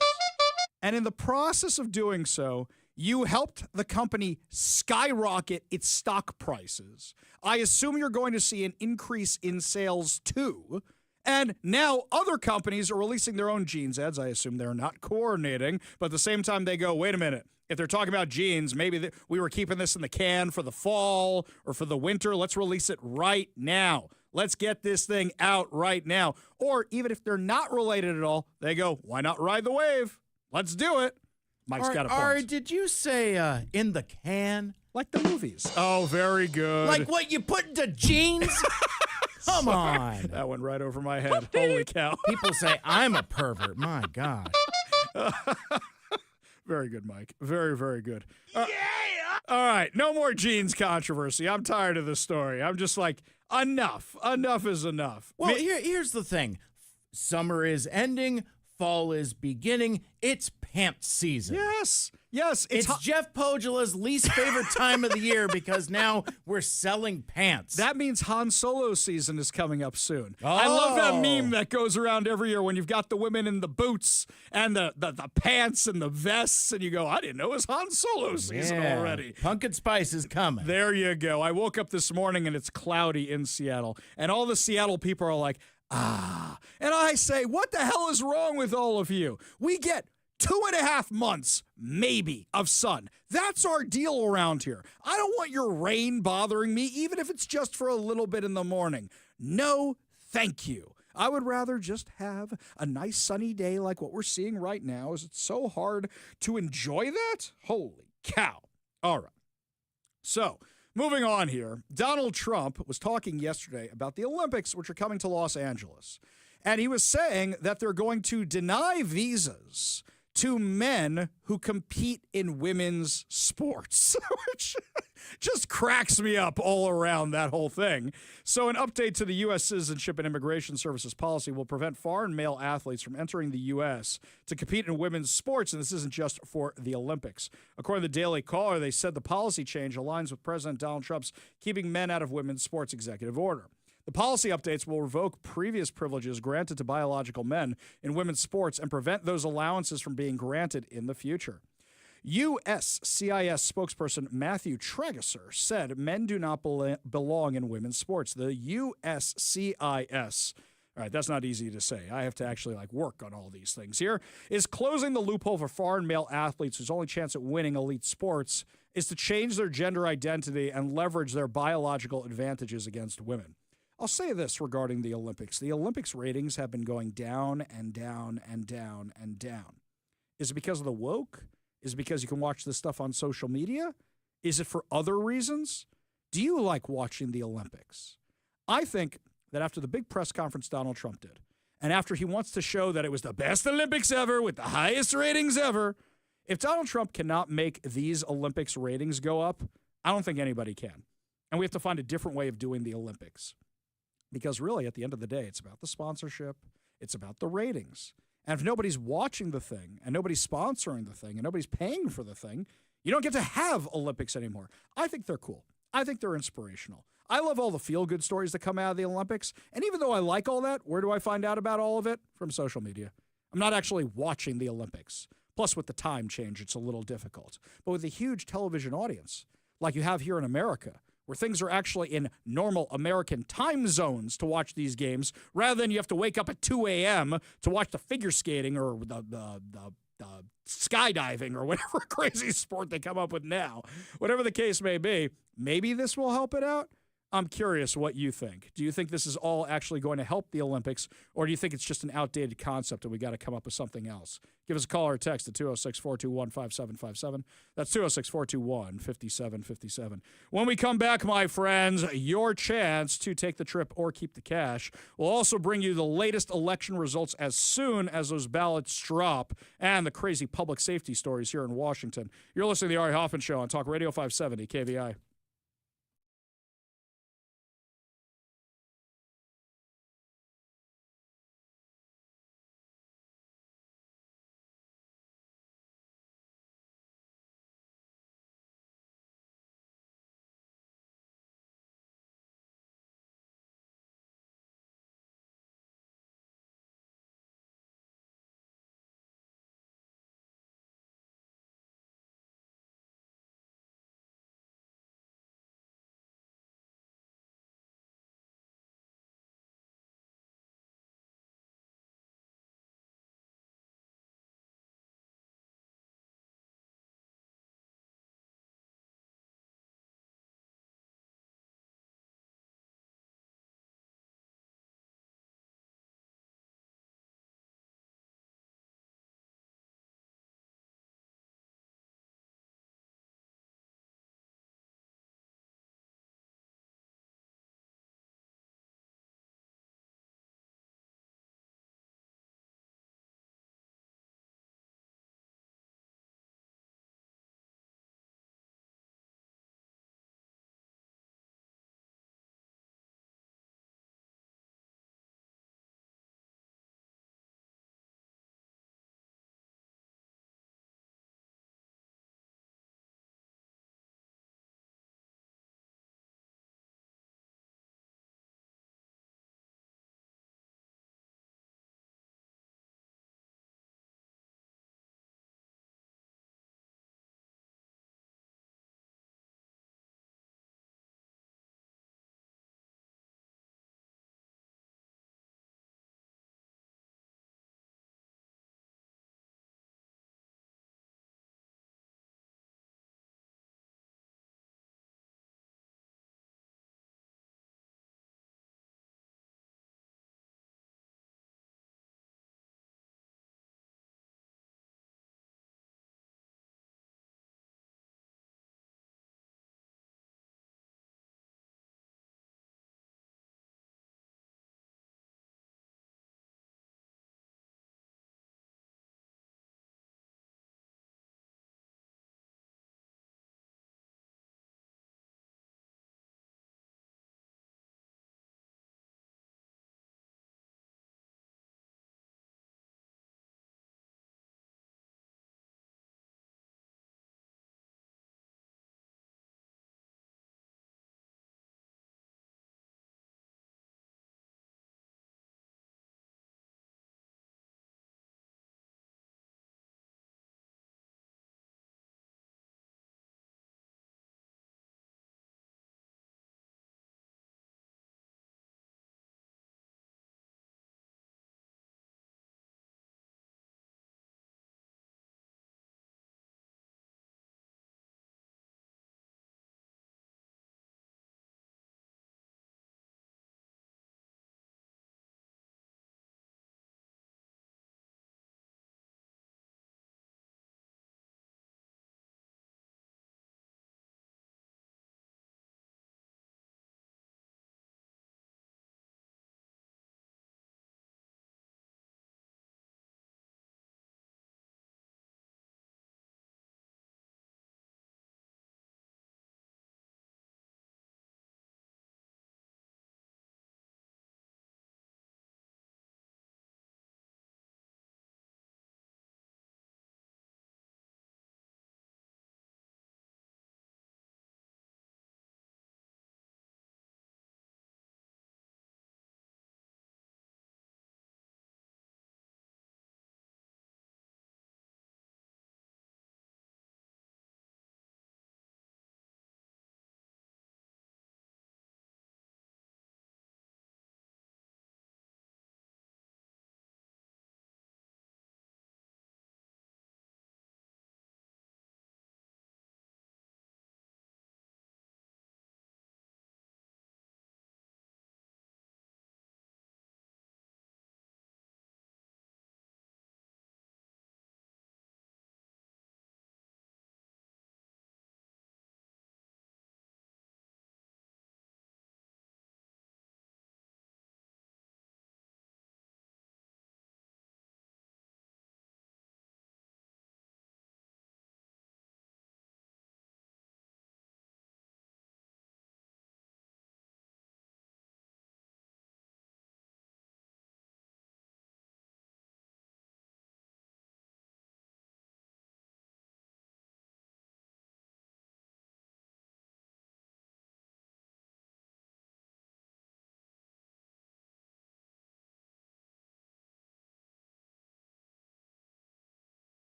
And in the process of doing so, you helped the company skyrocket its stock prices. I assume you're going to see an increase in sales too. And now other companies are releasing their own jeans ads. I assume they're not coordinating, but at the same time they go, wait a minute. If they're talking about jeans, maybe we were keeping this in the can for the fall or for the winter. Let's release it right now. Let's get this thing out right now. Or even if they're not related at all, they go, why not ride the wave? Let's do it. Mike's got a point. Ari, did you say in the can? Like the movies. Oh, very good. Like what you put into jeans? Come on. That went right over my head. Holy cow. People say I'm a pervert. My God. Very good, Mike. Very, very good. Yeah! All right. No more jeans controversy. I'm tired of this story. I'm just like, enough. Enough is enough. Well, here's the thing. Summer is ending. Fall is beginning. It's pants season. Yes. Yes. It's Jeff Pogela's least favorite time of the year because now we're selling pants. That means Han Solo season is coming up soon. Oh. I love that meme that goes around every year when you've got the women in the boots and the pants and the vests, and you go, I didn't know it was Han Solo season already. Pumpkin spice is coming. There you go. I woke up this morning and it's cloudy in Seattle, and all the Seattle people are like, ah. And I say, what the hell is wrong with all of you? We get 2.5 months, maybe, of sun. That's our deal around here. I don't want your rain bothering me, even if it's just for a little bit in the morning. No, thank you. I would rather just have a nice sunny day like what we're seeing right now. Is it so hard to enjoy that? Holy cow. All right. So, moving on here, Donald Trump was talking yesterday about the Olympics, which are coming to Los Angeles. And he was saying that they're going to deny visas to men who compete in women's sports, which just cracks me up all around that whole thing. So an update to the U.S. Citizenship and Immigration Services policy will prevent foreign male athletes from entering the U.S. to compete in women's sports, and this isn't just for the Olympics. According to the Daily Caller, they said the policy change aligns with President Donald Trump's keeping men out of women's sports executive order. The policy updates will revoke previous privileges granted to biological men in women's sports and prevent those allowances from being granted in the future. USCIS spokesperson Matthew Trageser said men do not belong in women's sports. The USCIS, all right, that's not easy to say. I have to actually work on all these things here, is closing the loophole for foreign male athletes whose only chance at winning elite sports is to change their gender identity and leverage their biological advantages against women. I'll say this regarding the Olympics. The Olympics ratings have been going down and down and down and down. Is it because of the woke? Is it because you can watch this stuff on social media? Is it for other reasons? Do you like watching the Olympics? I think that after the big press conference Donald Trump did, and after he wants to show that it was the best Olympics ever with the highest ratings ever, if Donald Trump cannot make these Olympics ratings go up, I don't think anybody can. And we have to find a different way of doing the Olympics. Because really, at the end of the day, it's about the sponsorship. It's about the ratings. And if nobody's watching the thing, and nobody's sponsoring the thing, and nobody's paying for the thing, you don't get to have Olympics anymore. I think they're cool. I think they're inspirational. I love all the feel-good stories that come out of the Olympics. And even though I like all that, where do I find out about all of it? From social media. I'm not actually watching the Olympics. Plus, with the time change, it's a little difficult. But with a huge television audience, like you have here in America, where things are actually in normal American time zones to watch these games, rather than you have to wake up at 2 a.m. to watch the figure skating or the skydiving or whatever crazy sport they come up with now. Whatever the case may be, maybe this will help it out. I'm curious what you think. Do you think this is all actually going to help the Olympics, or do you think it's just an outdated concept and we got to come up with something else? Give us a call or a text at 206-421-5757. That's 206-421-5757. When we come back, my friends, your chance to take the trip or keep the cash. We'll also bring you the latest election results as soon as those ballots drop and the crazy public safety stories here in Washington. You're listening to the Ari Hoffman Show on Talk Radio 570 KVI.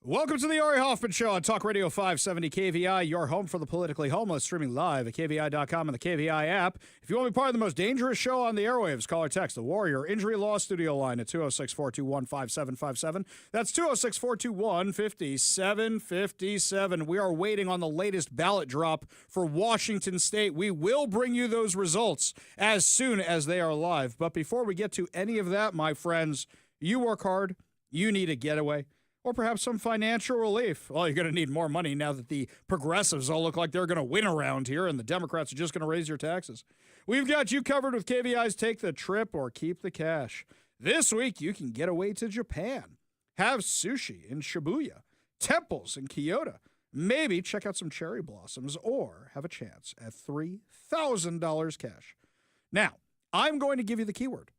Welcome to the Ari Hoffman Show on Talk Radio 570 KVI, your home for the politically homeless, streaming live at KVI.com and the KVI app. If you want to be part of the most dangerous show on the airwaves, call or text the Warrior Injury Law Studio line at 206-421-5757. That's 206-421-5757. We are waiting on the latest ballot drop for Washington State. We will bring you those results as soon as they are live. But before we get to any of that, my friends, you work hard, you need a getaway, or perhaps some financial relief. Well, you're going to need more money now that the progressives all look like they're going to win around here and the Democrats are just going to raise your taxes. We've got you covered with KVI's Take the Trip or Keep the Cash. This week, you can get away to Japan, have sushi in Shibuya, temples in Kyoto, maybe check out some cherry blossoms, or have a chance at $3,000 cash. Now, I'm going to give you the keyword,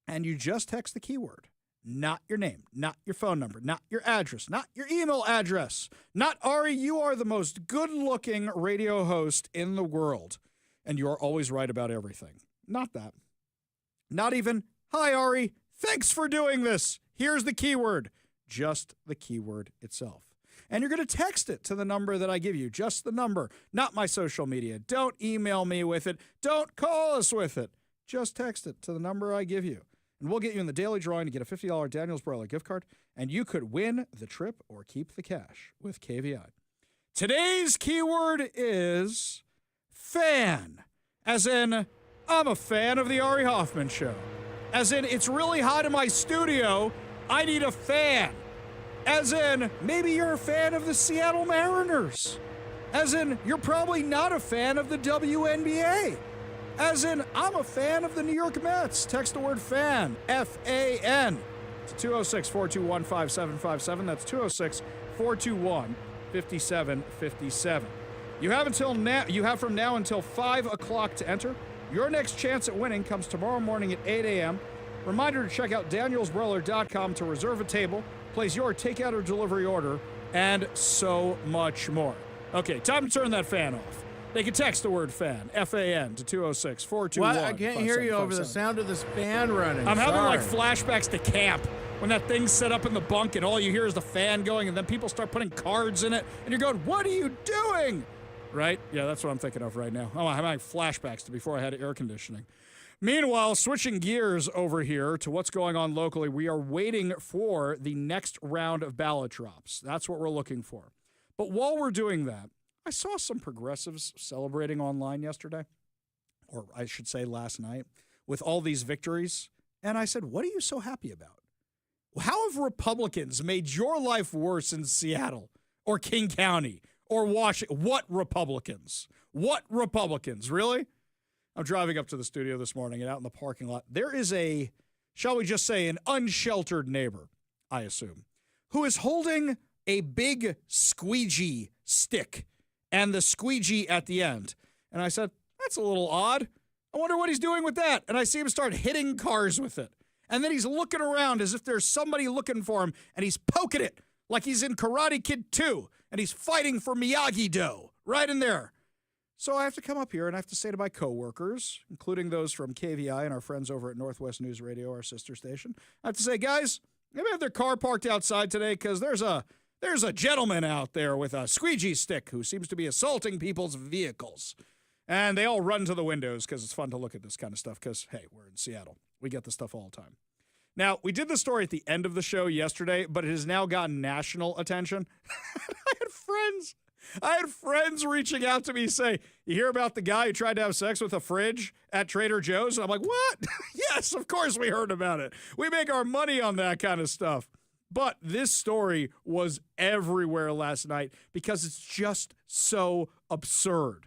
and you just text the keyword. Not your name, not your phone number, not your address, not your email address. Not Ari, you are the most good-looking radio host in the world, and you are always right about everything. Not that. Not even, hi, Ari, thanks for doing this. Here's the keyword. Just the keyword itself. And you're going to text it to the number that I give you, just the number, not my social media. Don't email me with it. Don't call us with it. Just text it to the number I give you. And we'll get you in the daily drawing to get a $50 Daniels Broiler gift card, and you could win the trip or keep the cash with KVI. Today's keyword is fan, as in I'm a fan of the Ari Hoffman Show, as in it's really hot in my studio, I need a fan, as in maybe you're a fan of the Seattle Mariners, as in you're probably not a fan of the WNBA. As in, I'm a fan of the New York Mets. Text the word fan, F-A-N, to 206-421-5757. That's 206-421-5757. You have from now until 5 o'clock to enter. Your next chance at winning comes tomorrow morning at 8 a.m. Reminder to check out danielsbroiler.com to reserve a table, place your takeout or delivery order, and so much more. Okay, time to turn that fan off. They can text the word fan, F-A-N, to 206-421-5757. What? I can't hear you over the sound of this fan running. I'm having like flashbacks to camp when that thing's set up in the bunk and all you hear is the fan going and then people start putting cards in it and you're going, what are you doing? Right? Yeah, that's what I'm thinking of right now. I'm having flashbacks to before I had air conditioning. Meanwhile, switching gears over here to what's going on locally, we are waiting for the next round of ballot drops. That's what we're looking for. But while we're doing that, I saw some progressives celebrating online yesterday, or I should say last night, with all these victories. And I said, what are you so happy about? How have Republicans made your life worse in Seattle or King County or Washington? What Republicans? What Republicans? Really? I'm driving up to the studio this morning and out in the parking lot. There is a, shall we just say, an unsheltered neighbor, I assume, who is holding a big squeegee stick and the squeegee at the end. And I said, that's a little odd. I wonder what he's doing with that. And I see him start hitting cars with it. And then he's looking around as if there's somebody looking for him, and he's poking it like he's in Karate Kid 2, and he's fighting for Miyagi-Do right in there. So I have to come up here and I have to say to my coworkers, including those from KVI and our friends over at Northwest News Radio, our sister station, I have to say, guys, maybe have their car parked outside today because there's a gentleman out there with a squeegee stick who seems to be assaulting people's vehicles. And they all run to the windows because it's fun to look at this kind of stuff because, hey, we're in Seattle. We get this stuff all the time. Now, we did the story at the end of the show yesterday, but it has now gotten national attention. I had friends reaching out to me say, you hear about the guy who tried to have sex with a fridge at Trader Joe's? And I'm like, what? Yes, of course we heard about it. We make our money on that kind of stuff. But this story was everywhere last night because it's just so absurd.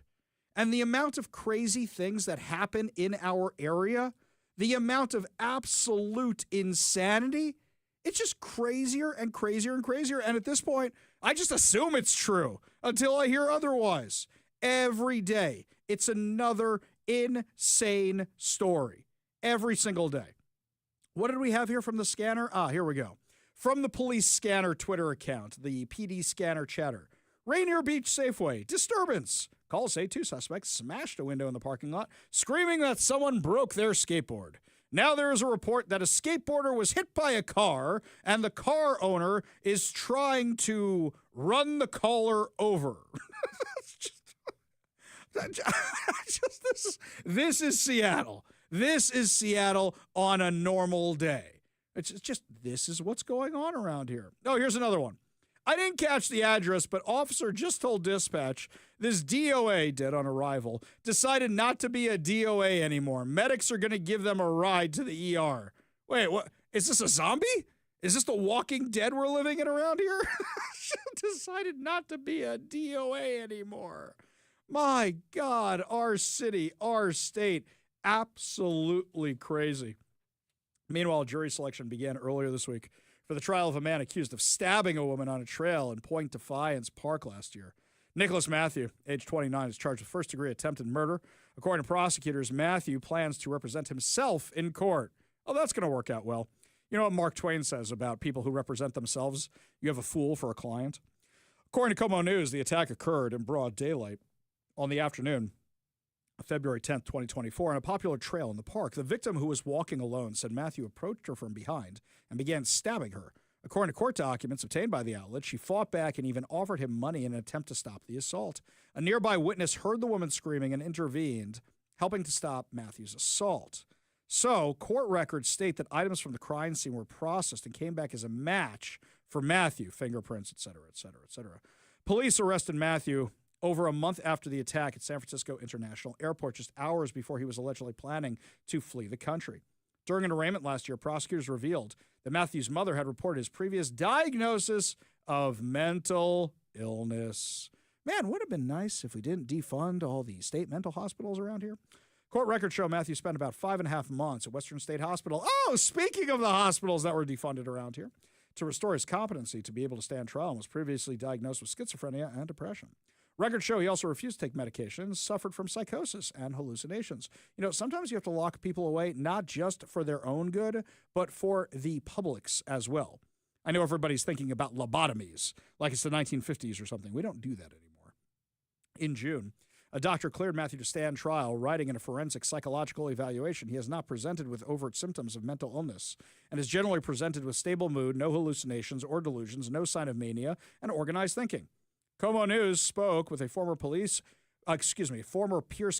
And the amount of crazy things that happen in our area, the amount of absolute insanity, it's just crazier and crazier and crazier. And at this point, I just assume it's true until I hear otherwise. Every day, it's another insane story. Every single day. What did we have here from the scanner? Here we go. From the police scanner Twitter account, the PD scanner chatter. Rainier Beach Safeway, disturbance. Calls say 2 suspects smashed a window in the parking lot, screaming that someone broke their skateboard. Now there is a report that a skateboarder was hit by a car, and the car owner is trying to run the caller over. This is Seattle. This is Seattle on a normal day. It's just, this is what's going on around here. Oh, here's another one. I didn't catch the address, but officer just told dispatch this DOA, dead on arrival, decided not to be a DOA anymore. Medics are going to give them a ride to the ER. Wait, what? Is this a zombie? Is this the Walking Dead we're living in around here? Decided not to be a DOA anymore. My God, our city, our state, absolutely crazy. Meanwhile, jury selection began earlier this week for the trial of a man accused of stabbing a woman on a trail in Point Defiance Park last year. Nicholas Matthew, age 29, is charged with first-degree attempted murder. According to prosecutors, Matthew plans to represent himself in court. Oh, that's going to work out well. You know what Mark Twain says about people who represent themselves? You have a fool for a client. According to Como News, the attack occurred in broad daylight on the afternoon of February 10th, 2024, on a popular trail in the park. The victim, who was walking alone, said Matthew approached her from behind and began stabbing her. According to court documents obtained by the outlet, she fought back and even offered him money in an attempt to stop the assault. A nearby witness heard the woman screaming and intervened, helping to stop Matthew's assault. So, court records state that items from the crime scene were processed and came back as a match for Matthew, fingerprints, et cetera, et cetera, et cetera. Police arrested Matthew over a month after the attack at San Francisco International Airport, just hours before he was allegedly planning to flee the country. During an arraignment last year, prosecutors revealed that Matthew's mother had reported his previous diagnosis of mental illness. Man, would have been nice if we didn't defund all the state mental hospitals around here. Court records show Matthew spent about 5.5 months at Western State Hospital. Oh, speaking of the hospitals that were defunded around here, to restore his competency to be able to stand trial, and was previously diagnosed with schizophrenia and depression. Records show he also refused to take medications, suffered from psychosis and hallucinations. You know, sometimes you have to lock people away, not just for their own good, but for the public's as well. I know everybody's thinking about lobotomies, like it's the 1950s or something. We don't do that anymore. In June, a doctor cleared Matthew to stand trial, writing in a forensic psychological evaluation he has not presented with overt symptoms of mental illness and is generally presented with stable mood, no hallucinations or delusions, no sign of mania, and organized thinking. Como News spoke with a former Pierce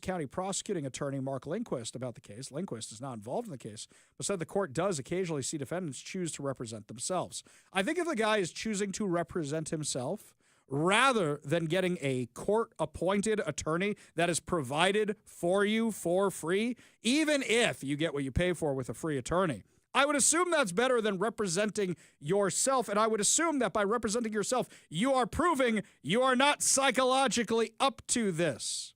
County prosecuting attorney, Mark Lindquist, about the case. Lindquist is not involved in the case, but said the court does occasionally see defendants choose to represent themselves. I think if the guy is choosing to represent himself, rather than getting a court-appointed attorney that is provided for you for free, even if you get what you pay for with a free attorney, I would assume that's better than representing yourself, and I would assume that by representing yourself, you are proving you are not psychologically up to this.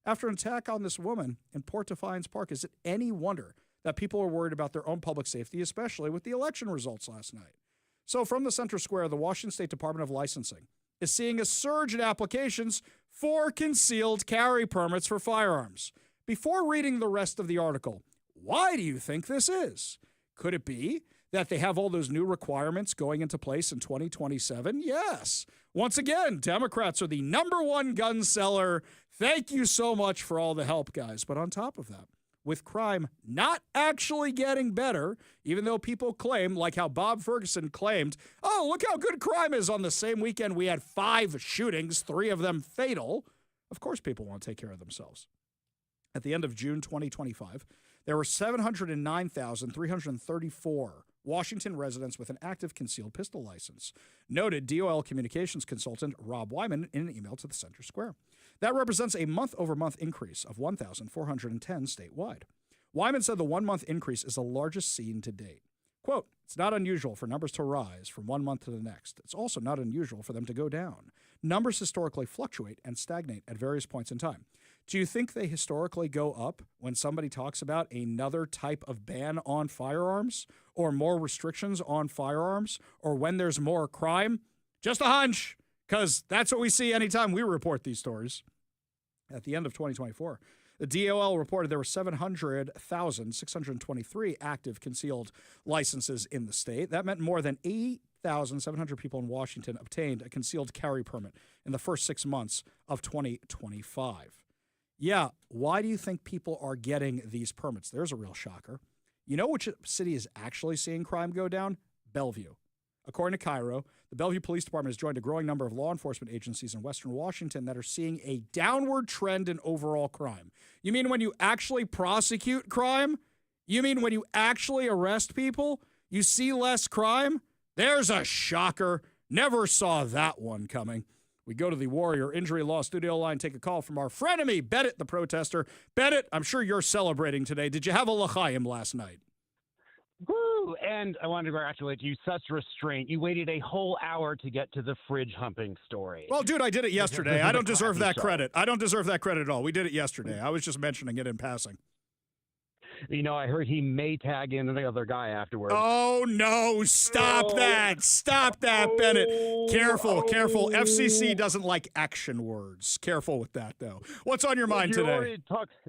After an attack on this woman in Port Defiance Park, is it any wonder that people are worried about their own public safety, especially with the election results last night? So from the center square, the Washington State Department of Licensing is seeing a surge in applications for concealed carry permits for firearms. Before reading the rest of the article, why do you think this is? Could it be that they have all those new requirements going into place in 2027? Yes. Once again, Democrats are the #1 gun seller. Thank you so much for all the help, guys. But on top of that, with crime not actually getting better, even though people claim, like how Bob Ferguson claimed, oh, look how good crime is on the same weekend we had 5 shootings, 3 of them fatal. Of course people want to take care of themselves. At the end of June 2025, there were 709,334 Washington residents with an active concealed pistol license, noted DOL communications consultant Rob Wyman in an email to the Center Square. That represents a month-over-month increase of 1,410 statewide. Wyman said the one-month increase is the largest seen to date. Quote, it's not unusual for numbers to rise from one month to the next. It's also not unusual for them to go down. Numbers historically fluctuate and stagnate at various points in time. Do you think they historically go up when somebody talks about another type of ban on firearms or more restrictions on firearms or when there's more crime? Just a hunch, because that's what we see anytime we report these stories. At the end of 2024, the DOL reported there were 700,623 active concealed licenses in the state. That meant more than 8,700 people in Washington obtained a concealed carry permit in the first 6 months of 2025. Yeah, why do you think people are getting these permits? There's a real shocker. You know which city is actually seeing crime go down? Bellevue. According to Cairo, the Bellevue Police Department has joined a growing number of law enforcement agencies in Western Washington that are seeing a downward trend in overall crime. You mean when you actually prosecute crime? You mean when you actually arrest people, you see less crime? There's a shocker. Never saw that one coming. We go to the Warrior Injury Law studio line, take a call from our frenemy, Bennett the protester. Bennett, I'm sure you're celebrating today. Did you have a l'chaim last night? Woo! And I wanted to congratulate you. Such restraint. You waited a whole hour to get to the fridge humping story. Well, dude, I did it yesterday. I don't deserve that credit. I don't deserve that credit at all. We did it yesterday. I was just mentioning it in passing. You know, I heard he may tag in the other guy afterwards. Oh, no. Stop that. Stop that, Bennett. Careful, careful. FCC doesn't like action words. Careful with that, though. What's on your mind today?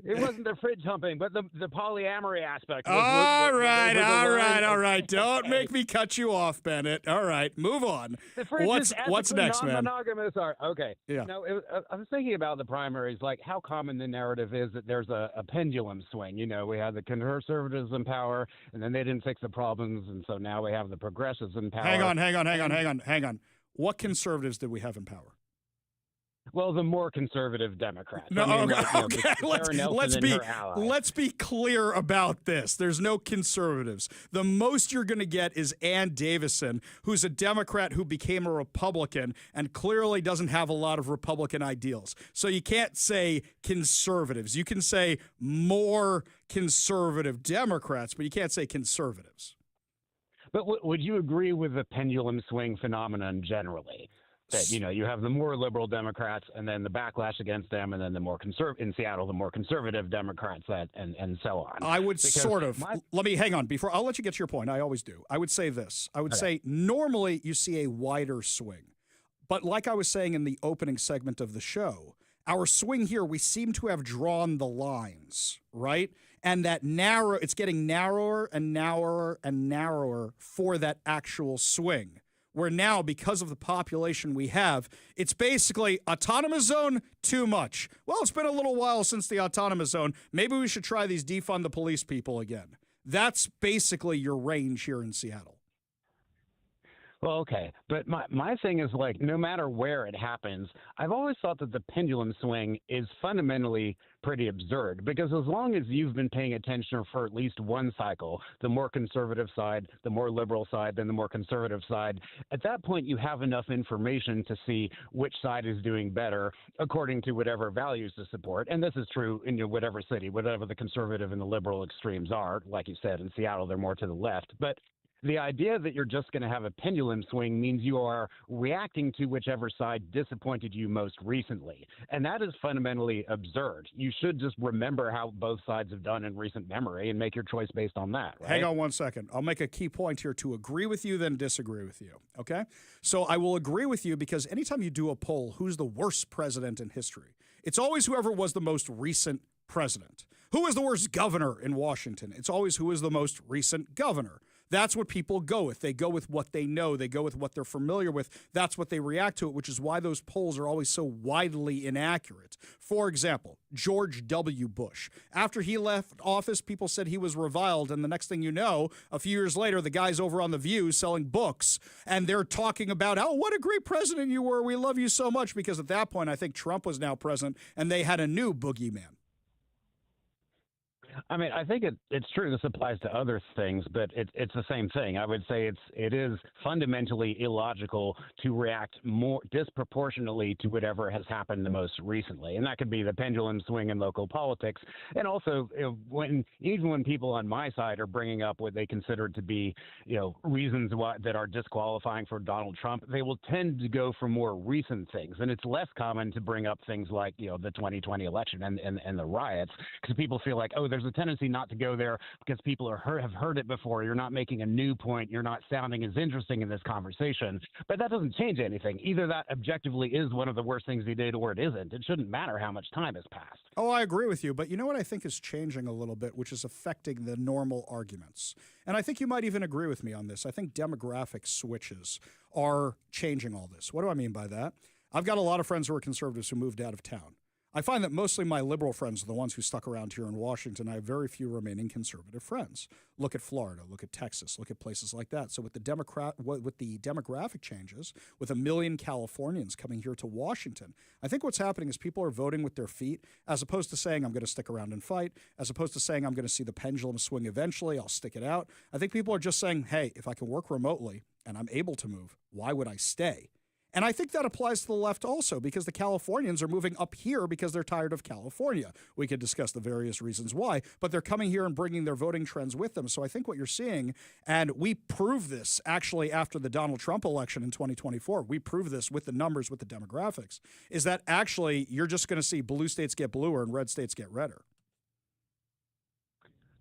It wasn't the fridge humping, but the polyamory aspect. All right. Don't make me cut you off, Bennett. All right, move on. What's next, man? Non-monogamous are okay. Yeah. No, I was thinking about the primaries, like how common the narrative is that there's a pendulum swing. You know, we had the conservatives in power, and then they didn't fix the problems, and so now we have the progressives in power. Hang on. What conservatives did we have in power? Well, the more conservative Democrats. No, okay. Let's be clear about this. There's no conservatives. The most you're going to get is Ann Davison, who's a Democrat who became a Republican and clearly doesn't have a lot of Republican ideals. So you can't say conservatives. You can say more conservative Democrats, but you can't say conservatives. But would you agree with the pendulum swing phenomenon generally? That, you know, you have the more liberal Democrats and then the backlash against them, and then the more in Seattle, the more conservative Democrats and so on. I would let me hang on before I'll let you get to your point. I always do. I would say this. I would say normally you see a wider swing, but like I was saying in the opening segment of the show, our swing here, we seem to have drawn the lines, right? And that it's getting narrower and narrower and narrower for that actual swing. Where now, because of the population we have, it's basically autonomous zone, too much. Well, it's been a little while since the autonomous zone. Maybe we should try these defund the police people again. That's basically your range here in Seattle. Well, okay. But my thing is, like, no matter where it happens, I've always thought that the pendulum swing is fundamentally pretty absurd, because as long as you've been paying attention for at least one cycle, the more conservative side, the more liberal side, then the more conservative side, at that point you have enough information to see which side is doing better according to whatever values to support. And this is true in whatever city, whatever the conservative and the liberal extremes are. Like you said, in Seattle, they're more to the left. But the idea that you're just going to have a pendulum swing means you are reacting to whichever side disappointed you most recently. And that is fundamentally absurd. You should just remember how both sides have done in recent memory and make your choice based on that. Right? Hang on one second. I'll make a key point here to agree with you, then disagree with you. Okay? So I will agree with you because anytime you do a poll, who's the worst president in history? It's always whoever was the most recent president. Who is the worst governor in Washington? It's always who is the most recent governor. That's what people go with. They go with what they know. They go with what they're familiar with. That's what they react to it, which is why those polls are always so widely inaccurate. For example, George W. Bush. After he left office, people said he was reviled, and the next thing you know, a few years later, the guy's over on The View selling books, and they're talking about, oh, what a great president you were. We love you so much, because at that point, I think Trump was now president, and they had a new boogeyman. I mean, I think it's true. This applies to other things, but it's the same thing. I would say it is fundamentally illogical to react more disproportionately to whatever has happened the most recently, and that could be the pendulum swing in local politics. And also, even when people on my side are bringing up what they consider to be, reasons that are disqualifying for Donald Trump, they will tend to go for more recent things, and it's less common to bring up things like the 2020 election and the riots, because people feel like, oh, there's a tendency not to go there because people have heard it before. You're not making a new point. You're not sounding as interesting in this conversation. But that doesn't change anything. Either that objectively is one of the worst things he did, or it isn't. It shouldn't matter how much time has passed. Oh, I agree with you. But you know what I think is changing a little bit, which is affecting the normal arguments. And I think you might even agree with me on this. I think demographic switches are changing all this. What do I mean by that? I've got a lot of friends who are conservatives who moved out of town. I find that mostly my liberal friends are the ones who stuck around here in Washington. I have very few remaining conservative friends. Look at Florida, look at Texas, look at places like that. So with the demographic changes, with 1 million Californians coming here to Washington, I think what's happening is people are voting with their feet, as opposed to saying, I'm going to stick around and fight, as opposed to saying, I'm going to see the pendulum swing eventually, I'll stick it out. I think people are just saying, hey, if I can work remotely and I'm able to move, why would I stay? And I think that applies to the left also, because the Californians are moving up here because they're tired of California. We could discuss the various reasons why, but they're coming here and bringing their voting trends with them. So I think what you're seeing, and we prove this actually after the Donald Trump election in 2024, we prove this with the numbers, with the demographics, is that actually you're just going to see blue states get bluer and red states get redder.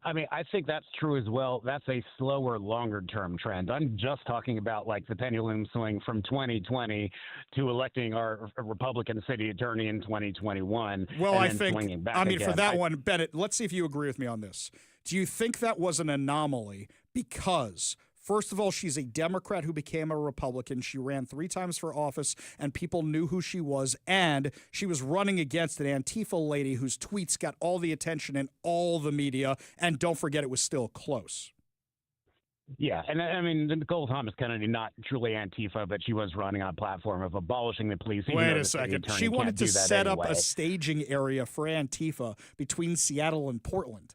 I mean, I think that's true as well. That's a slower, longer-term trend. I'm just talking about like the pendulum swing from 2020 to electing our Republican city attorney in 2021. Well, and I then think, swinging back I mean, again. for that one, Bennett, let's see if you agree with me on this. Do you think that was an anomaly because, first of all, she's a Democrat who became a Republican. She ran 3 times for office, and people knew who she was. And she was running against an Antifa lady whose tweets got all the attention in all the media. And don't forget, it was still close. Yeah, and I mean, Nicole Thomas Kennedy, not truly Antifa, but she was running on a platform of abolishing the police. Wait a second. She wanted to set up a staging area for Antifa between Seattle and Portland.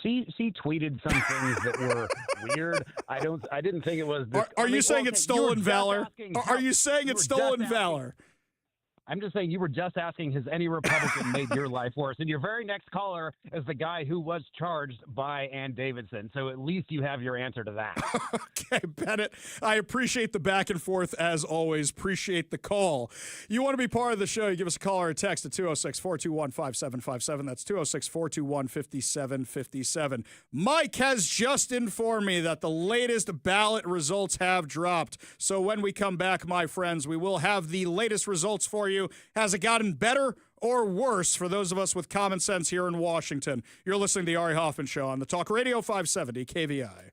She tweeted some things that were weird. I didn't think it was. Are you saying it's stolen valor? Are you saying it's stolen valor? I'm just saying you were just asking, has any Republican made your life worse? And your very next caller is the guy who was charged by Ann Davidson. So at least you have your answer to that. Okay, Bennett, I appreciate the back and forth as always. Appreciate the call. You want to be part of the show, you give us a call or a text at 206-421-5757. That's 206-421-5757. Mike has just informed me that the latest ballot results have dropped. So when we come back, my friends, we will have the latest results for you. Has it gotten better or worse for those of us with common sense here in Washington? You're listening to the Ari Hoffman Show on the Talk Radio 570 KVI.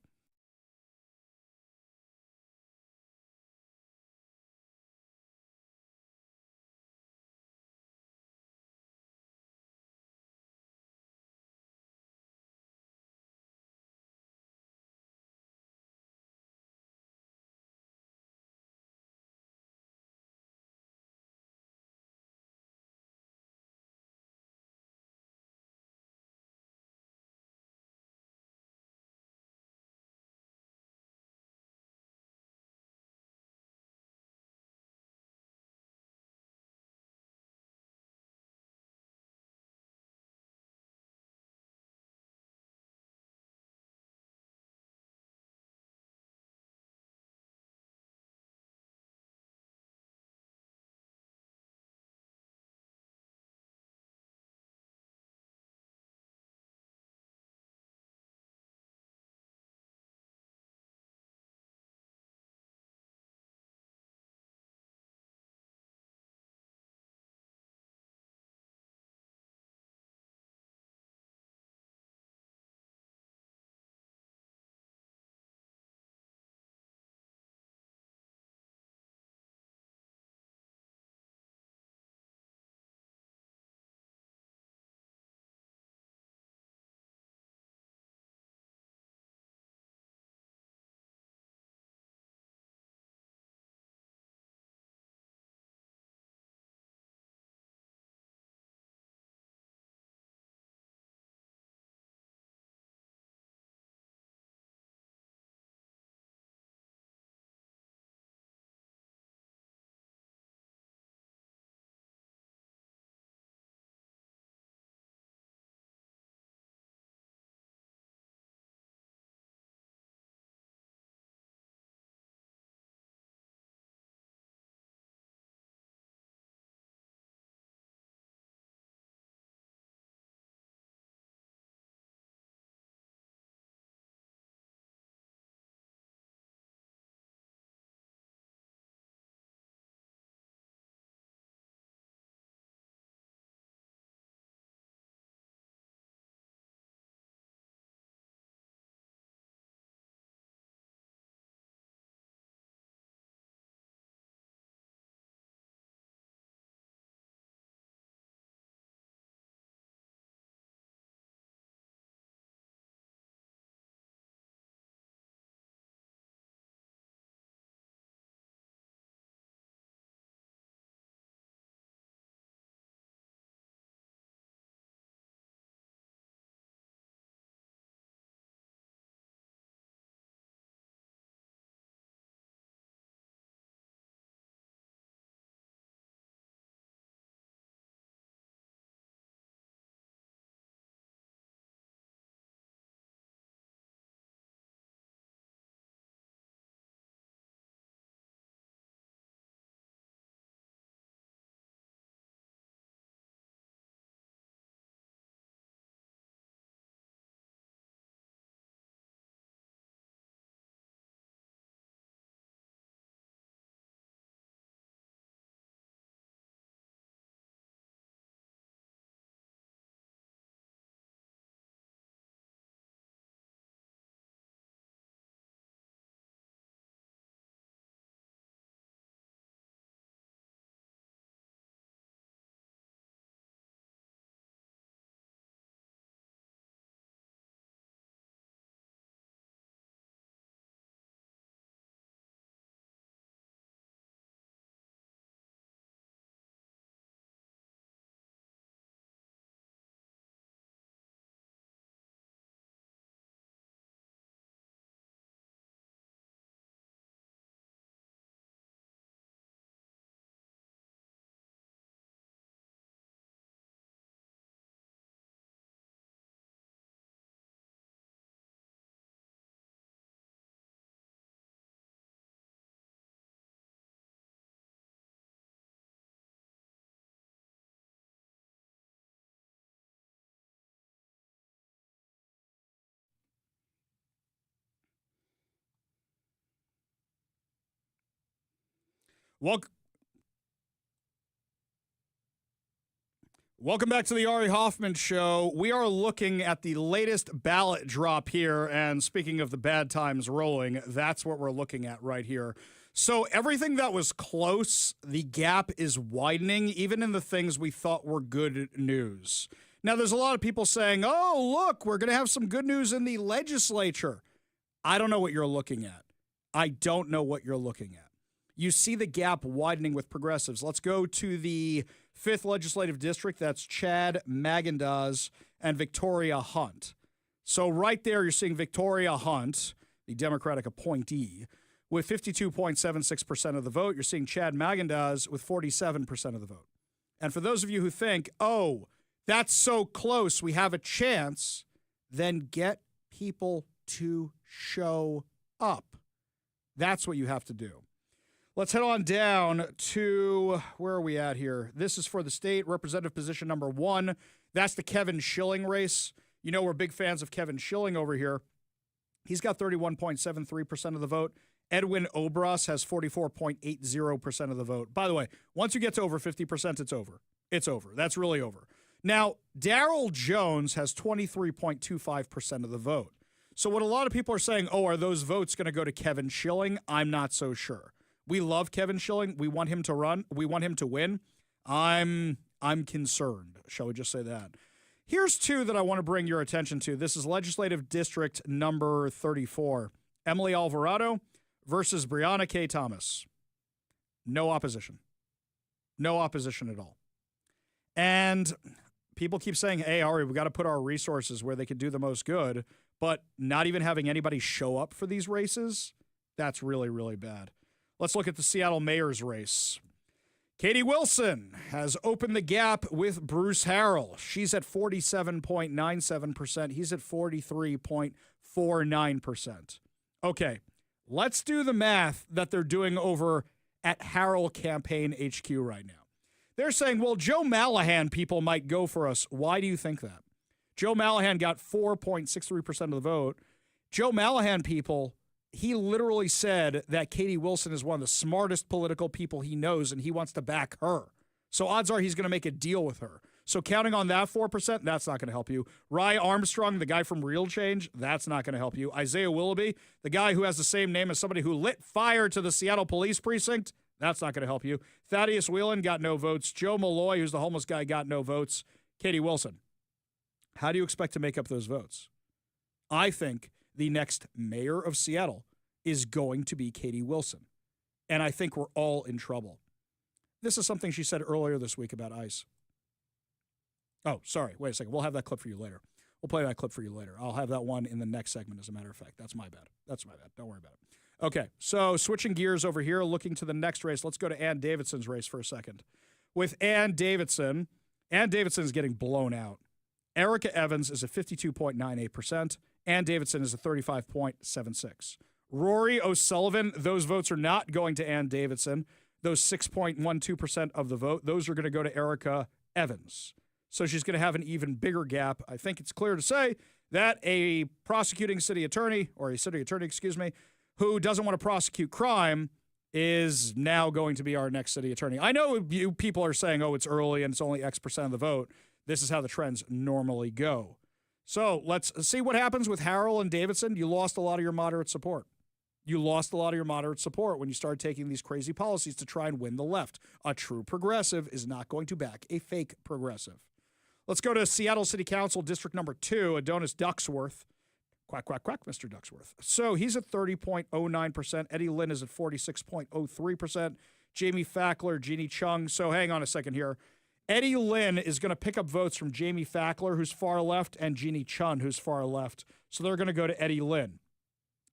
Welcome back to the Ari Hoffman Show. We are looking at the latest ballot drop here, and speaking of the bad times rolling, that's what we're looking at right here. So everything that was close, the gap is widening, even in the things we thought were good news. Now, there's a lot of people saying, oh, look, we're going to have some good news in the legislature. I don't know what you're looking at. I don't know what you're looking at. You see the gap widening with progressives. Let's go to the 5th Legislative District. That's Chad Magandaz and Victoria Hunt. So right there, you're seeing Victoria Hunt, the Democratic appointee, with 52.76% of the vote. You're seeing Chad Magandaz with 47% of the vote. And for those of you who think, oh, that's so close, we have a chance, then get people to show up. That's what you have to do. Let's head on down to, where are we at here? This is for the state representative position number 1. That's the Kevin Schilling race. You know we're big fans of Kevin Schilling over here. He's got 31.73% of the vote. Edwin Obras has 44.80% of the vote. By the way, once you get to over 50%, it's over. It's over. That's really over. Now, Darrell Jones has 23.25% of the vote. So what a lot of people are saying, oh, are those votes going to go to Kevin Schilling? I'm not so sure. We love Kevin Schilling. We want him to run. We want him to win. I'm concerned. Shall we just say that? Here's 2 that I want to bring your attention to. This is Legislative District number 34. Emily Alvarado versus Breonna K. Thomas. No opposition. No opposition at all. And people keep saying, hey, Ari, we got to put our resources where they can do the most good, but not even having anybody show up for these races, that's really, really bad. Let's look at the Seattle mayor's race. Katie Wilson has opened the gap with Bruce Harrell. She's at 47.97%. He's at 43.49%. Okay, let's do the math that they're doing over at Harrell Campaign HQ right now. They're saying, well, Joe Mallahan people might go for us. Why do you think that? Joe Mallahan got 4.63% of the vote. Joe Mallahan people, he literally said that Katie Wilson is one of the smartest political people he knows, and he wants to back her. So odds are he's going to make a deal with her. So counting on that 4%, that's not going to help you. Rye Armstrong, the guy from Real Change, that's not going to help you. Isaiah Willoughby, the guy who has the same name as somebody who lit fire to the Seattle police precinct, that's not going to help you. Thaddeus Whelan got no votes. Joe Malloy, who's the homeless guy, got no votes. Katie Wilson, how do you expect to make up those votes? I think the next mayor of Seattle is going to be Katie Wilson. And I think we're all in trouble. This is something she said earlier this week about ICE. Oh, sorry. Wait a second. We'll have that clip for you later. We'll play that clip for you later. I'll have that one in the next segment, as a matter of fact. That's my bad. That's my bad. Don't worry about it. Okay, so switching gears over here, looking to the next race. Let's go to Ann Davidson's race for a second. With Ann Davidson is getting blown out. Erica Evans is at 52.98%. Ann Davidson is at 35.76%. Rory O'Sullivan, those votes are not going to Ann Davidson. Those 6.12% of the vote, those are going to go to Erica Evans. So she's going to have an even bigger gap. I think it's clear to say that a prosecuting city attorney, or a city attorney, who doesn't want to prosecute crime is now going to be our next city attorney. I know you people are saying, oh, it's early and it's only X% of the vote. This is how the trends normally go. So let's see what happens with Harrell and Davidson. You lost a lot of your moderate support. You lost a lot of your moderate support when you started taking these crazy policies to try and win the left. A true progressive is not going to back a fake progressive. Let's go to Seattle City Council District number 2, Adonis Ducksworth. Quack, quack, quack, Mr. Ducksworth. So he's at 30.09%. Eddie Lynn is at 46.03%. Jamie Fackler, Jeannie Chung. So hang on a second here. Eddie Lynn is going to pick up votes from Jamie Fackler, who's far left, and Jeannie Chun, who's far left. So they're going to go to Eddie Lynn.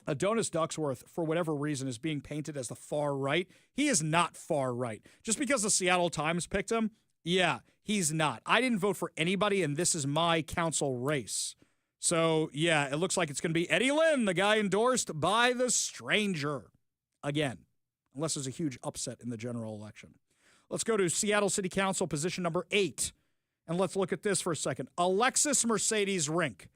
Adonis Ducksworth, for whatever reason, is being painted as the far right. He is not far right. Just because the Seattle Times picked him, yeah, he's not. I didn't vote for anybody, and this is my council race. So, yeah, it looks like it's going to be Eddie Lynn, the guy endorsed by the stranger. Again, unless there's a huge upset in the general election. Let's go to Seattle City Council position number 8. And let's look at this for a second. Alexis Mercedes Rink,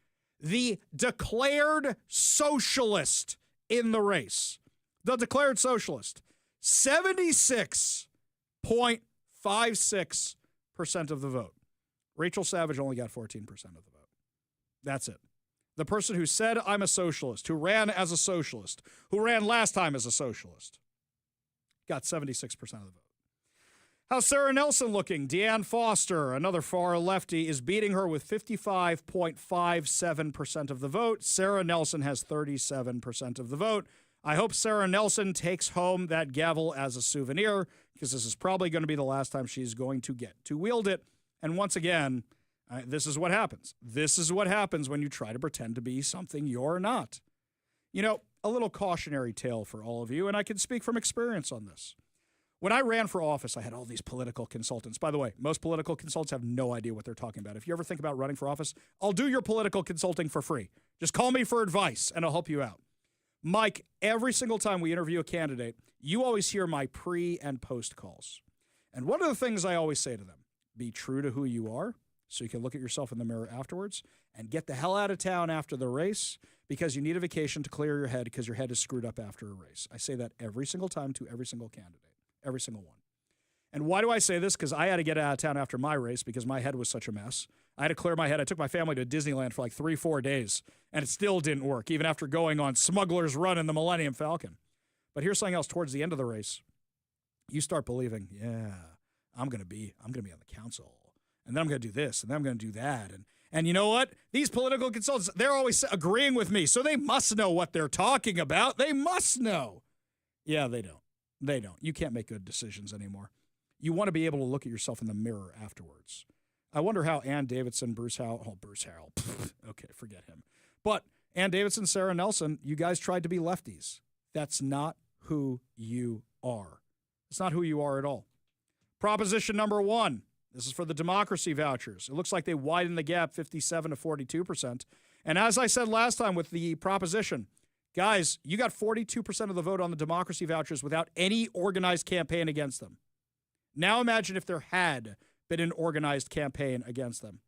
the declared socialist in the race. The declared socialist. 76.56% of the vote. Rachel Savage only got 14% of the vote. That's it. The person who said, I'm a socialist, who ran as a socialist, who ran last time as a socialist, got 76% of the vote. How's Sarah Nelson looking? Deanne Foster, another far lefty, is beating her with 55.57% of the vote. Sarah Nelson has 37% of the vote. I hope Sarah Nelson takes home that gavel as a souvenir, because this is probably going to be the last time she's going to get to wield it. And once again, this is what happens. This is what happens when you try to pretend to be something you're not. You know, a little cautionary tale for all of you, and I can speak from experience on this. When I ran for office, I had all these political consultants. By the way, most political consultants have no idea what they're talking about. If you ever think about running for office, I'll do your political consulting for free. Just call me for advice, and I'll help you out. Mike, every single time we interview a candidate, you always hear my pre- and post calls. And one of the things I always say to them, be true to who you are so you can look at yourself in the mirror afterwards, and get the hell out of town after the race because you need a vacation to clear your head because your head is screwed up after a race. I say that every single time to every single candidate. Every single one. And why do I say this? Because I had to get out of town after my race because my head was such a mess. I had to clear my head. I took my family to Disneyland for like 3-4 days, and it still didn't work, even after going on Smuggler's Run in the Millennium Falcon. But here's something else. Towards the end of the race, you start believing, yeah, I'm gonna be on the council, and then I'm gonna do this, and then I'm gonna do that, and you know what? These political consultants, they're always agreeing with me, so they must know what they're talking about. They must know. Yeah, they don't. They don't. You can't make good decisions anymore. You want to be able to look at yourself in the mirror afterwards. I wonder how Ann Davidson, Bruce Harrell, okay, forget him. But Ann Davidson, Sarah Nelson, you guys tried to be lefties. That's not who you are. It's not who you are at all. Proposition number 1. This is for the democracy vouchers. It looks like they widened the gap 57 to 42%. And as I said last time with the proposition, guys, you got 42% of the vote on the democracy vouchers without any organized campaign against them. Now imagine if there had been an organized campaign against them.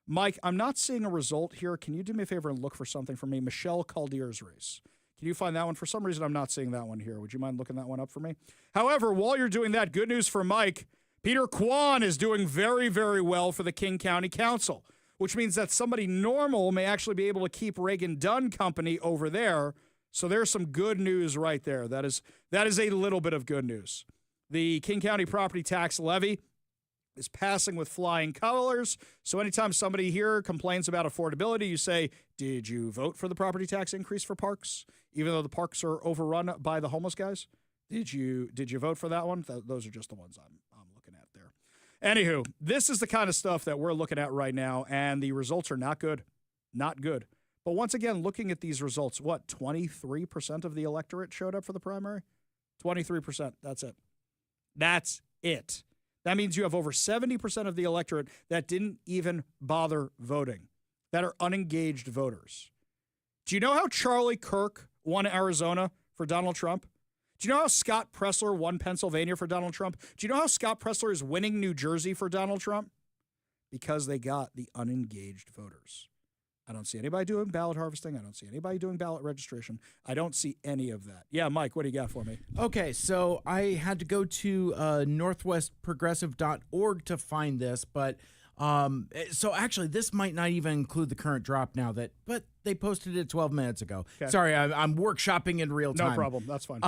Mike, I'm not seeing a result here. Can you do me a favor and look for something for me? Michelle Caldier's race. Can you find that one? For some reason, I'm not seeing that one here. Would you mind looking that one up for me? However, while you're doing that, good news for Mike. Peter Kwan is doing very, very well for the King County Council, which means that somebody normal may actually be able to keep Reagan Dunn company over there. So there's some good news right there. That is a little bit of good news. The King County property tax levy is passing with flying colors. So anytime somebody here complains about affordability, you say, did you vote for the property tax increase for parks? Even though the parks are overrun by the homeless guys? Did you vote for that one? Those are just the ones I'm looking at there. Anywho, this is the kind of stuff that we're looking at right now, and the results are not good. Not good. But once again, looking at these results, 23% of the electorate showed up for the primary? 23%. That's it. That's it. That means you have over 70% of the electorate that didn't even bother voting, that are unengaged voters. Do you know how Charlie Kirk won Arizona for Donald Trump? Do you know how Scott Presler won Pennsylvania for Donald Trump? Do you know how Scott Presler is winning New Jersey for Donald Trump? Because they got the unengaged voters. I don't see anybody doing ballot harvesting. I don't see anybody doing ballot registration. I don't see any of that. Yeah, Mike, what do you got for me? Okay, so I had to go to northwestprogressive.org to find this, but so actually this might not even include the current drop now, but they posted it 12 minutes ago. Okay. Sorry, I'm workshopping in real time. No problem. That's fine.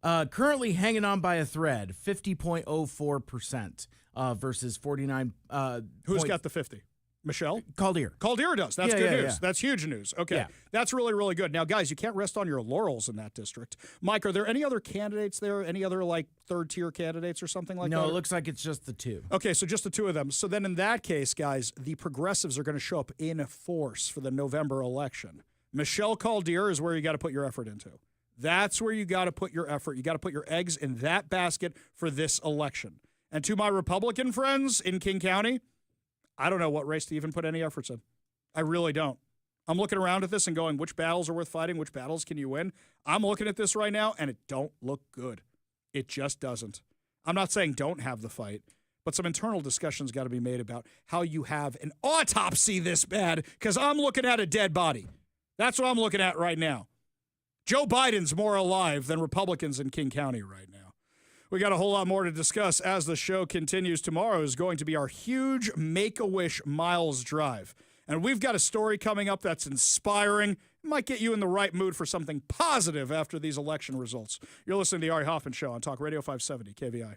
Currently hanging on by a thread, 50.04% versus 49. Who's got the 50? Michelle? Caldier does. That's good news. Yeah. That's huge news. Okay. That's really, really good. Now, guys, you can't rest on your laurels in that district. Mike, are there any other candidates there? Any other, third-tier candidates or something like that? No, it looks like it's just the two. Okay, so just the two of them. So then in that case, guys, the progressives are going to show up in force for the November election. Michelle Caldier is where you got to put your effort into. That's where you got to put your effort. You got to put your eggs in that basket for this election. And to my Republican friends in King County, I don't know what race to even put any efforts in. I really don't. I'm looking around at this and going, which battles are worth fighting? Which battles can you win? I'm looking at this right now, and it don't look good. It just doesn't. I'm not saying don't have the fight, but some internal discussions got to be made about how you have an autopsy this bad, because I'm looking at a dead body. That's what I'm looking at right now. Joe Biden's more alive than Republicans in King County right now. We got a whole lot more to discuss as the show continues. Tomorrow is going to be our huge Make-A-Wish Miles Drive. And we've got a story coming up that's inspiring. It might get you in the right mood for something positive after these election results. You're listening to the Ari Hoffman Show on Talk Radio 570 KVI.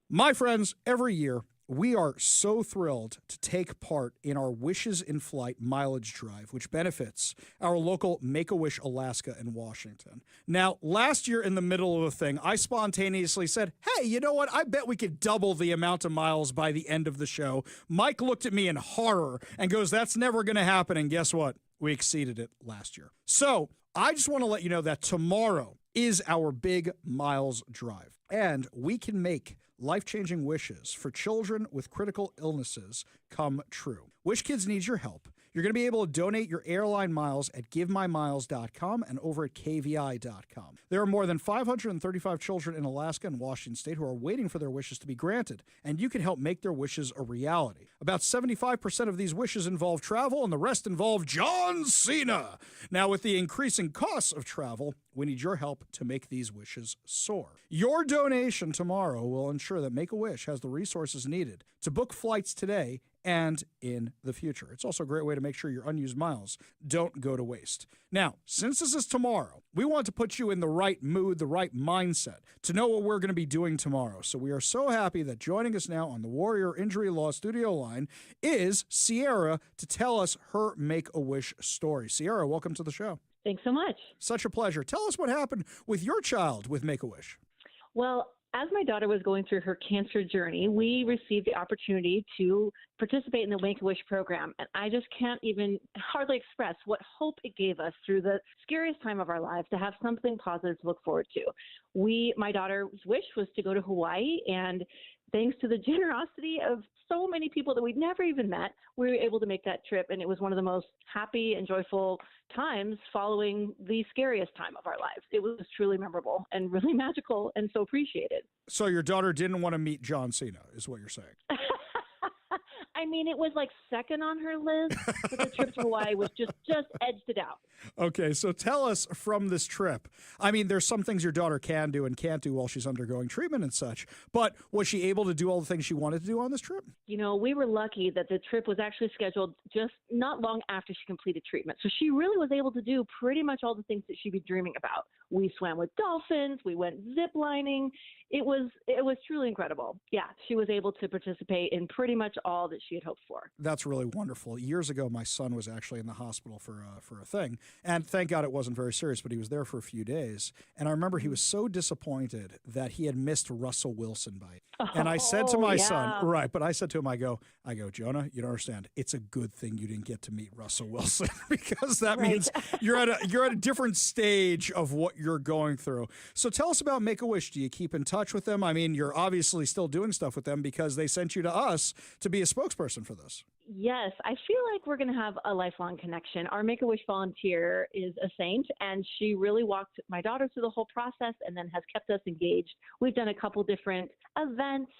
My friends, every year, we are so thrilled to take part in our Wishes in Flight mileage drive, which benefits our local Make-A-Wish Alaska and Washington. Now, last year in the middle of a thing, I spontaneously said, hey, you know what? I bet we could double the amount of miles by the end of the show. Mike looked at me in horror and goes, that's never going to happen. And guess what? We exceeded it last year. So I just want to let you know that tomorrow is our big miles drive, and we can make life-changing wishes for children with critical illnesses come true. Wish Kids needs your help. You're going to be able to donate your airline miles at givemymiles.com and over at kvi.com. There are more than 535 children in Alaska and Washington State who are waiting for their wishes to be granted, and you can help make their wishes a reality. About 75% of these wishes involve travel, and the rest involve John Cena. Now, with the increasing costs of travel, we need your help to make these wishes soar. Your donation tomorrow will ensure that Make-A-Wish has the resources needed to book flights today and in the future. It's also a great way to make sure your unused miles don't go to waste. Now, since this is tomorrow, we want to put you in the right mood, the right mindset to know what we're going to be doing tomorrow. So we are so happy that joining us now on the Warrior Injury Law studio line is Sierra to tell us her Make-A-Wish story. Sierra, welcome to the show. Thanks so much. Such a pleasure. Tell us what happened with your child with Make-A-Wish. Well, as my daughter was going through her cancer journey, we received the opportunity to participate in the Make-A-Wish program. And I just can't even hardly express what hope it gave us through the scariest time of our lives to have something positive to look forward to. My daughter's wish was to go to Hawaii, and thanks to the generosity of so many people that we'd never even met, we were able to make that trip. And it was one of the most happy and joyful times following the scariest time of our lives. It was truly memorable and really magical and so appreciated. So your daughter didn't want to meet John Cena, is what you're saying. I mean, it was like second on her list, but the trip to Hawaii was just edged it out. Okay, so tell us from this trip. I mean, there's some things your daughter can do and can't do while she's undergoing treatment and such, but was she able to do all the things she wanted to do on this trip? You know, we were lucky that the trip was actually scheduled just not long after she completed treatment. So she really was able to do pretty much all the things that she'd be dreaming about. We swam with dolphins, we went zip lining. It was truly incredible. Yeah, she was able to participate in pretty much all that she had hoped for. That's really wonderful. Years ago, my son was actually in the hospital for a thing, and thank God it wasn't very serious, but he was there for a few days. And I remember he was so disappointed that he had missed Russell Wilson by it. And I said to my son, right, but I said to him, I go, Jonah, you don't understand. It's a good thing you didn't get to meet Russell Wilson because that means you're at a different stage of what you're going through. So tell us about Make-A-Wish. Do you keep in touch with them? I mean, you're obviously still doing stuff with them because they sent you to us to be a spokesperson for this. Yes, I feel like we're going to have a lifelong connection. Our Make-A-Wish volunteer is a saint, and she really walked my daughter through the whole process and then has kept us engaged. We've done a couple different events.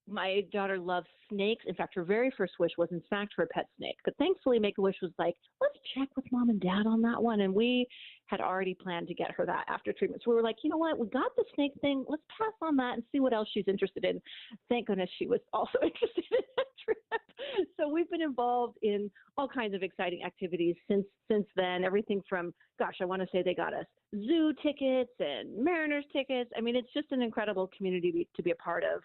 My daughter loves snakes. In fact, her very first wish was, in fact, for a pet snake. But thankfully, Make-A-Wish was like, let's check with mom and dad on that one. And we had already planned to get her that after treatment. So we were like, you know what? We got the snake thing. Let's pass on that and see what else she's interested in. Thank goodness she was also interested in that trip. So we've been involved in all kinds of exciting activities since then. Everything from, gosh, I want to say they got us zoo tickets and Mariners tickets. I mean, it's just an incredible community to be a part of.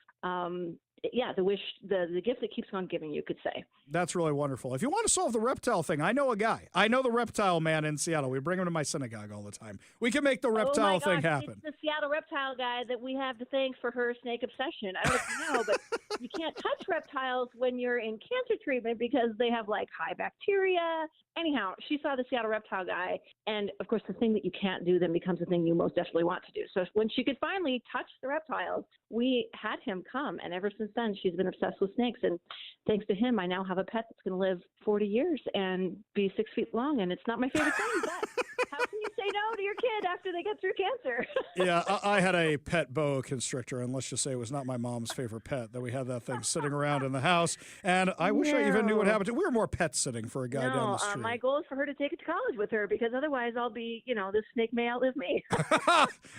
The gift that keeps on giving, you could say. That's really wonderful. If you want to solve the reptile thing, I know a guy. I know the reptile man in Seattle. We bring him to my synagogue all the time. We can make the reptile thing happen. It's the Seattle reptile guy that we have to thank for her snake obsession. I don't know if you know, but you can't touch reptiles when you're in cancer treatment because they have like high bacteria. Anyhow, she saw the Seattle reptile guy, and of course, the thing that you can't do then becomes the thing you most definitely want to do. So when she could finally touch the reptiles, we had him come, and ever since then, she's been obsessed with snakes. And thanks to him, I now have a pet that's going to live 40 years and be 6 feet long, and it's not my favorite thing, but how can you say no to your kid after they get through cancer? Yeah, I had a pet boa constrictor, and let's just say it was not my mom's favorite pet, that we had that thing sitting around in the house, and I wish I even knew what happened to it. We were more pet sitting for a guy down the street. My goal is for her to take it to college with her, because otherwise I'll be, this snake may outlive me.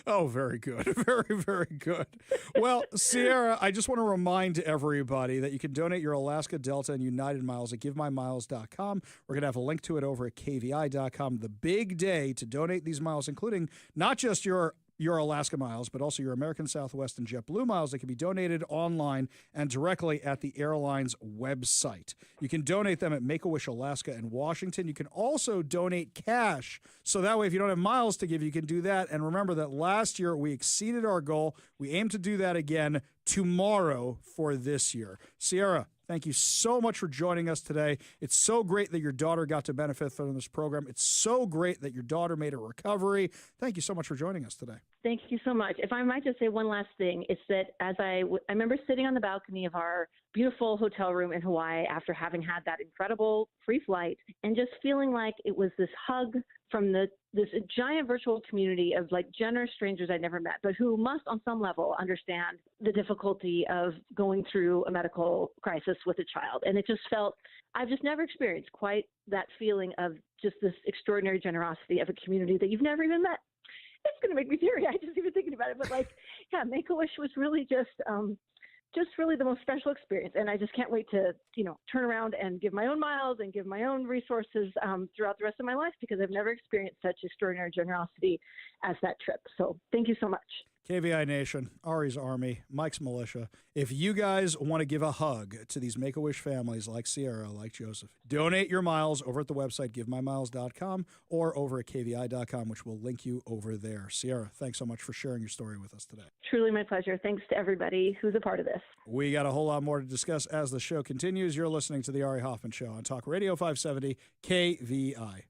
Oh, very good. Very, very good. Well, Sierra, I just want to remind everybody that you can donate your Alaska, Delta, and United miles at givemymiles.com. We're going to have a link to it over at kvi.com. The big day to donate these miles, including not just your Alaska miles, but also your American Southwest and JetBlue miles that can be donated online and directly at the airline's website. You can donate them at Make-A-Wish Alaska and Washington. You can also donate cash. So that way, if you don't have miles to give, you can do that. And remember that last year we exceeded our goal. We aim to do that again tomorrow for this year. Sierra, Thank you so much for joining us today. It's so great that your daughter got to benefit from this program. It's so great that your daughter made a recovery. Thank you so much for joining us today. Thank you so much. If I might just say one last thing, it's that I remember sitting on the balcony of our beautiful hotel room in Hawaii after having had that incredible free flight and just feeling like it was this hug from this giant virtual community of like generous strangers I'd never met, but who must on some level understand the difficulty of going through a medical crisis with a child. And it just felt, I've just never experienced quite that feeling of just this extraordinary generosity of a community that you've never even met. It's going to make me teary-eyed just even thinking about it. But like, yeah, Make-A-Wish was really just really the most special experience. And I just can't wait to, turn around and give my own miles and give my own resources throughout the rest of my life, because I've never experienced such extraordinary generosity as that trip. So thank you so much. KVI Nation, Ari's Army, Mike's Militia. If you guys want to give a hug to these Make-A-Wish families like Sierra, like Joseph, donate your miles over at the website, givemymiles.com, or over at kvi.com, which will link you over there. Sierra, thanks so much for sharing your story with us today. Truly my pleasure. Thanks to everybody who's a part of this. We got a whole lot more to discuss as the show continues. You're listening to the Ari Hoffman Show on Talk Radio 570 KVI.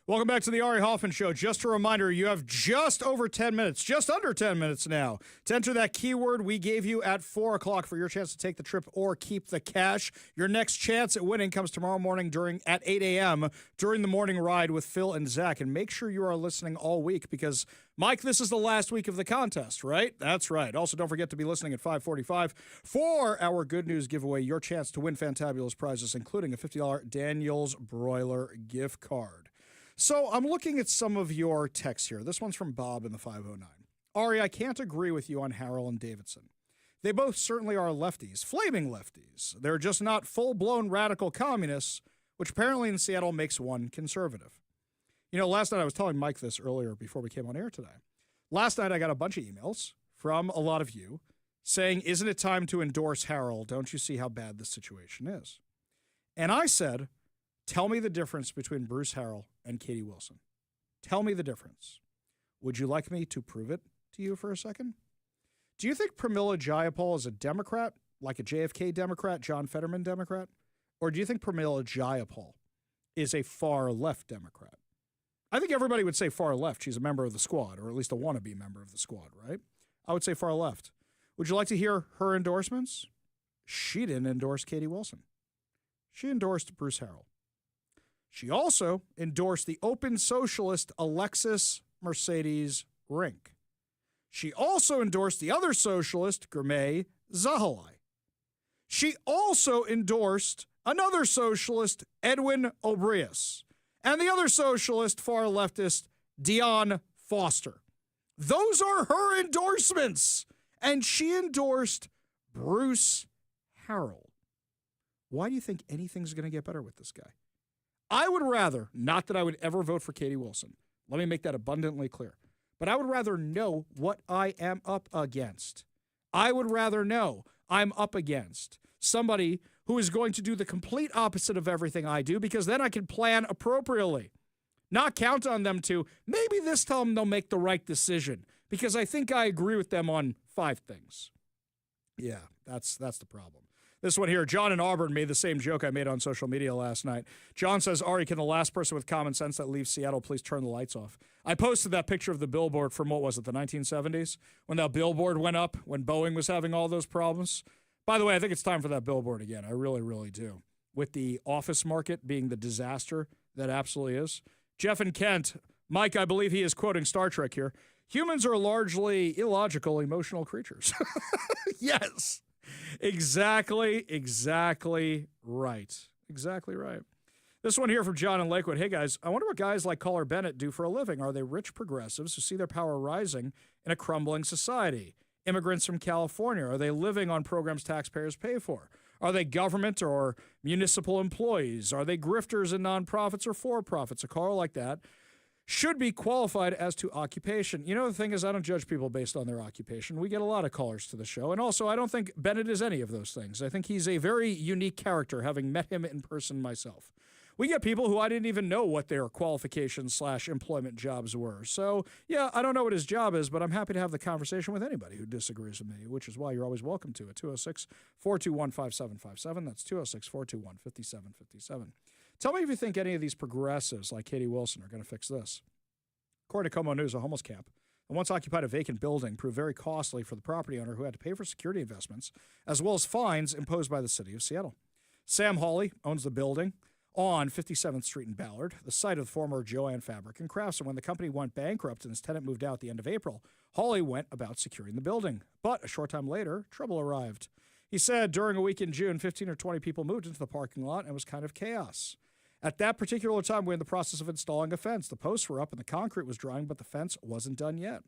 Welcome back to the Ari Hoffman Show. Just a reminder, you have just over 10 minutes, just under 10 minutes now, to enter that keyword we gave you at 4 o'clock for your chance to take the trip or keep the cash. Your next chance at winning comes tomorrow morning at 8 a.m. during the morning ride with Phil and Zach. And make sure you are listening all week because, Mike, this is the last week of the contest, right? That's right. Also, don't forget to be listening at 5:45 for our Good News giveaway, your chance to win fantabulous prizes, including a $50 Daniel's Broiler gift card. So I'm looking at some of your texts here. This one's from Bob in the 509. Ari, I can't agree with you on Harrell and Davidson. They both certainly are lefties, flaming lefties. They're just not full-blown radical communists, which apparently in Seattle makes one conservative. You know, last night I was telling Mike this earlier before we came on air today. Last night I got a bunch of emails from a lot of you saying, isn't it time to endorse Harrell? Don't you see how bad this situation is? And I said, tell me the difference between Bruce Harrell and Katie Wilson. Tell me the difference. Would you like me to prove it to you for a second? Do you think Pramila Jayapal is a Democrat, like a JFK Democrat, John Fetterman Democrat? Or do you think Pramila Jayapal is a far-left Democrat? I think everybody would say far-left. She's a member of the squad, or at least a wannabe member of the squad, right? I would say far-left. Would you like to hear her endorsements? She didn't endorse Katie Wilson. She endorsed Bruce Harrell. She also endorsed the open socialist Alexis Mercedes Rink. She also endorsed the other socialist, Gurmay Zahalai. She also endorsed another socialist, Edwin Obrius, and the other socialist, far leftist, Dion Foster. Those are her endorsements. And she endorsed Bruce Harrell. Why do you think anything's going to get better with this guy? I would rather, not that I would ever vote for Katie Wilson. Let me make that abundantly clear. But I would rather know what I am up against. I would rather know I'm up against somebody who is going to do the complete opposite of everything I do, because then I can plan appropriately. Not count on them to, maybe this time they'll make the right decision, because I think I agree with them on 5 things. Yeah, that's the problem. This one here, John in Auburn made the same joke I made on social media last night. John says, Ari, can the last person with common sense that leaves Seattle please turn the lights off? I posted that picture of the billboard from, what was it, the 1970s? When that billboard went up, when Boeing was having all those problems. By the way, I think it's time for that billboard again. I really, really do. With the office market being the disaster that absolutely is. Jeff and Kent, Mike, I believe he is quoting Star Trek here. Humans are largely illogical, emotional creatures. Yes. Exactly right. Exactly right. This one here from John in Lakewood. Hey, guys, I wonder what guys like Caller Bennett do for a living. Are they rich progressives who see their power rising in a crumbling society? Immigrants from California, are they living on programs taxpayers pay for? Are they government or municipal employees? Are they grifters in nonprofits or for-profits? A caller like that should be qualified as to occupation. You know, the thing is, I don't judge people based on their occupation. We get a lot of callers to the show. And also, I don't think Bennett is any of those things. I think he's a very unique character, having met him in person myself. We get people who I didn't even know what their qualifications/employment jobs were. So, yeah, I don't know what his job is, but I'm happy to have the conversation with anybody who disagrees with me, which is why you're always welcome to it. 206-421-5757. That's 206-421-5757. Tell me if you think any of these progressives like Katie Wilson are going to fix this. According to Como News, a homeless camp that once occupied a vacant building proved very costly for the property owner who had to pay for security investments, as well as fines imposed by the city of Seattle. Sam Hawley owns the building on 57th Street in Ballard, the site of the former Joann Fabric and Crafts. And when the company went bankrupt and his tenant moved out at the end of April, Hawley went about securing the building. But a short time later, trouble arrived. He said during a week in June, 15 or 20 people moved into the parking lot and it was kind of chaos. At that particular time, we were in the process of installing a fence. The posts were up and the concrete was drying, but the fence wasn't done yet.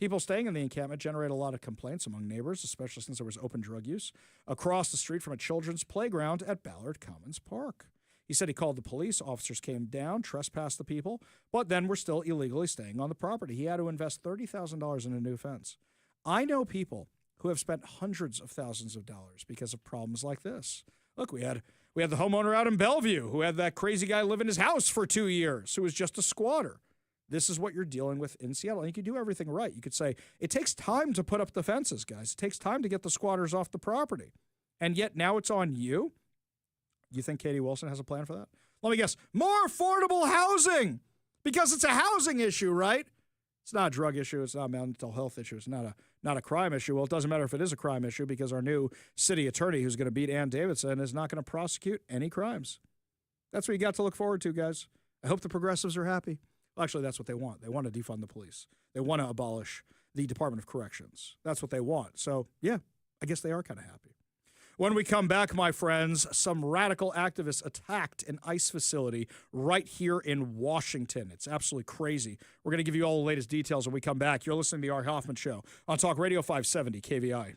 People staying in the encampment generated a lot of complaints among neighbors, especially since there was open drug use across the street from a children's playground at Ballard Commons Park. He said he called the police. Officers came down, trespassed the people, but then were still illegally staying on the property. He had to invest $30,000 in a new fence. I know people who have spent hundreds of thousands of dollars because of problems like this. Look, we had the homeowner out in Bellevue who had that crazy guy live in his house for 2 years who was just a squatter. This is what you're dealing with in Seattle. And you can do everything right. You could say, it takes time to put up the fences, guys. It takes time to get the squatters off the property. And yet now it's on you? You think Katie Wilson has a plan for that? Let me guess. More affordable housing. Because it's a housing issue, right? It's not a drug issue. It's not a mental health issue. It's not a crime issue. Well, it doesn't matter if it is a crime issue because our new city attorney who's going to beat Ann Davidson is not going to prosecute any crimes. That's what you got to look forward to, guys. I hope the progressives are happy. Well, actually, that's what they want. They want to defund the police. They want to abolish the Department of Corrections. That's what they want. So, yeah, I guess they are kind of happy. When we come back, my friends, some radical activists attacked an ICE facility right here in Washington. It's absolutely crazy. We're going to give you all the latest details when we come back. You're listening to the Ari Hoffman Show on Talk Radio 570 KVI.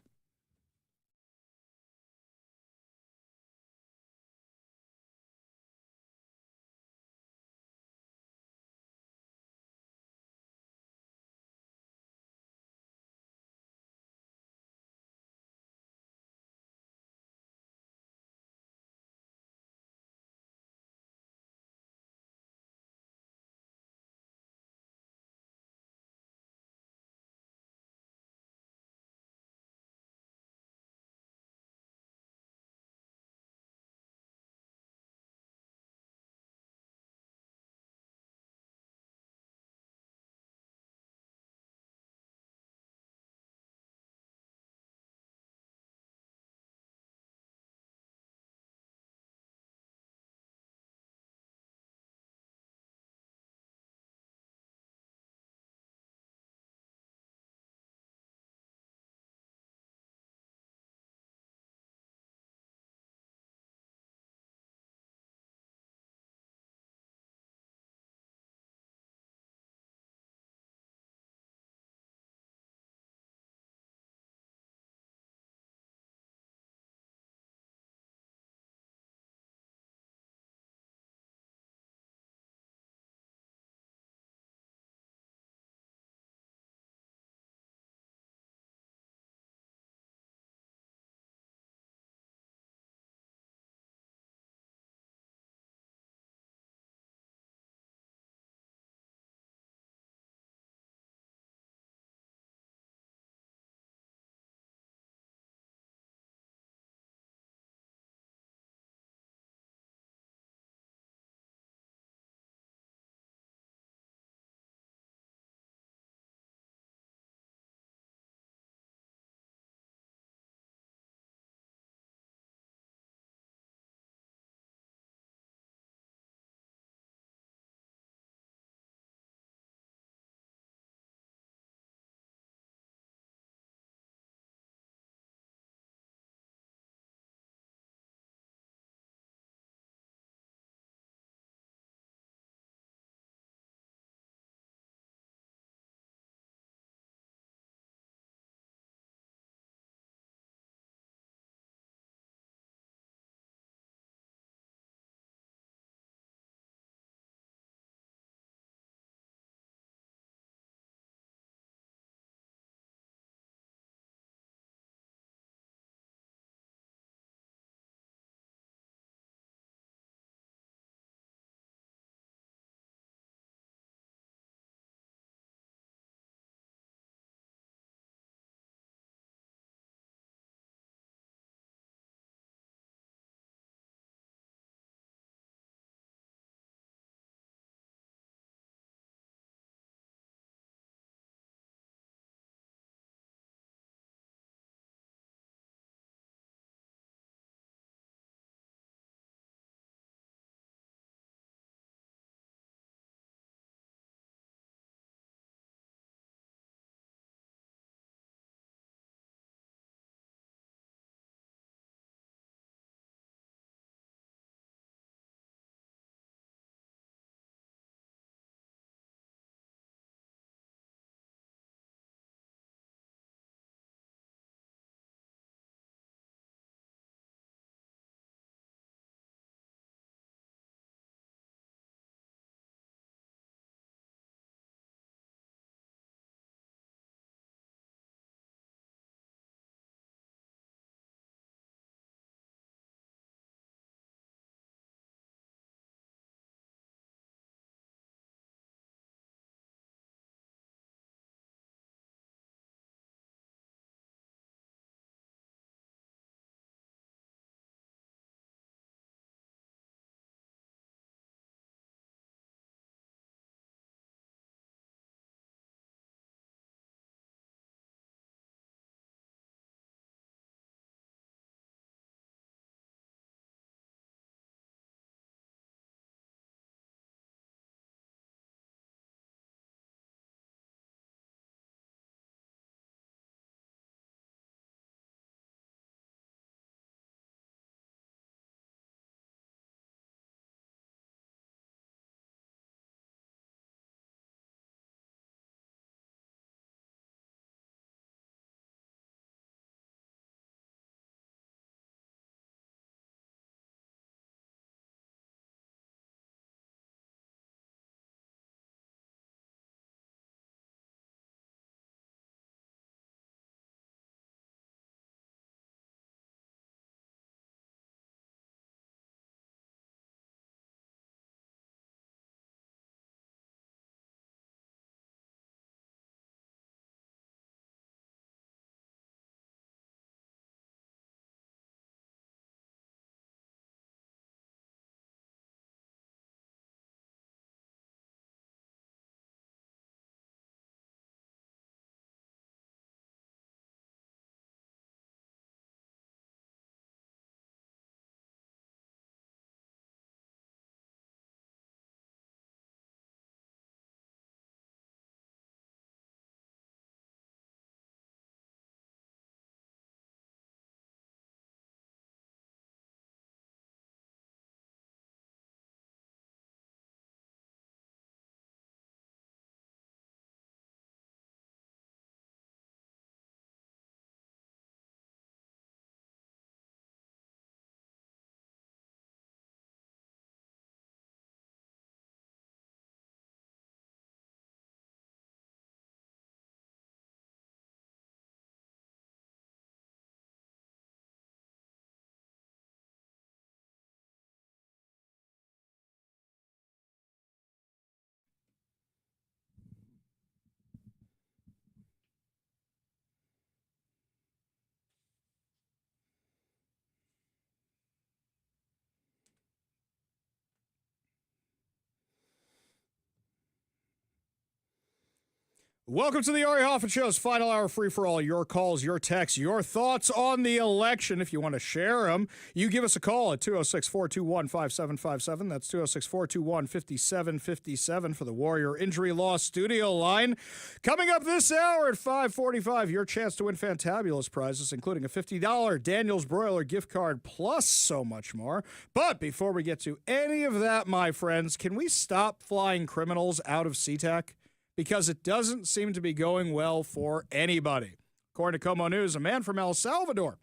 Welcome to the Ari Hoffman Show's final hour free for all. Your calls, your texts, your thoughts on the election. If you want to share them, you give us a call at 206-421-5757. That's 206-421-5757 for the Warrior Injury Law studio line. Coming up this hour at 5:45, your chance to win fantabulous prizes, including a $50 Daniel's Broiler gift card, plus so much more. But before we get to any of that, my friends, can we stop flying criminals out of SeaTac? Because it doesn't seem to be going well for anybody. According to Como News, a man from El Salvador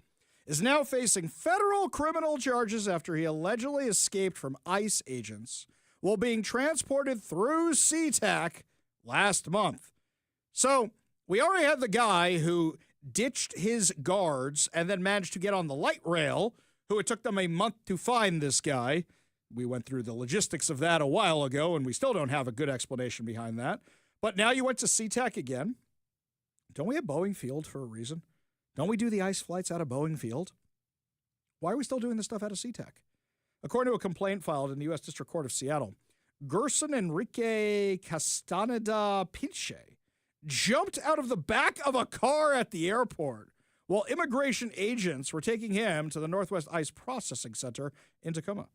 is now facing federal criminal charges after he allegedly escaped from ICE agents while being transported through SeaTac last month. So we already had the guy who ditched his guards and then managed to get on the light rail, who it took them a month to find this guy. We went through the logistics of that a while ago, and we still don't have a good explanation behind that. But now you went to SeaTac again. Don't we have Boeing Field for a reason? Don't we do the ICE flights out of Boeing Field? Why are we still doing this stuff out of SeaTac? According to a complaint filed in the U.S. District Court of Seattle, Gerson Enrique Castaneda Pinche jumped out of the back of a car at the airport while immigration agents were taking him to the Northwest ICE Processing Center in Tacoma.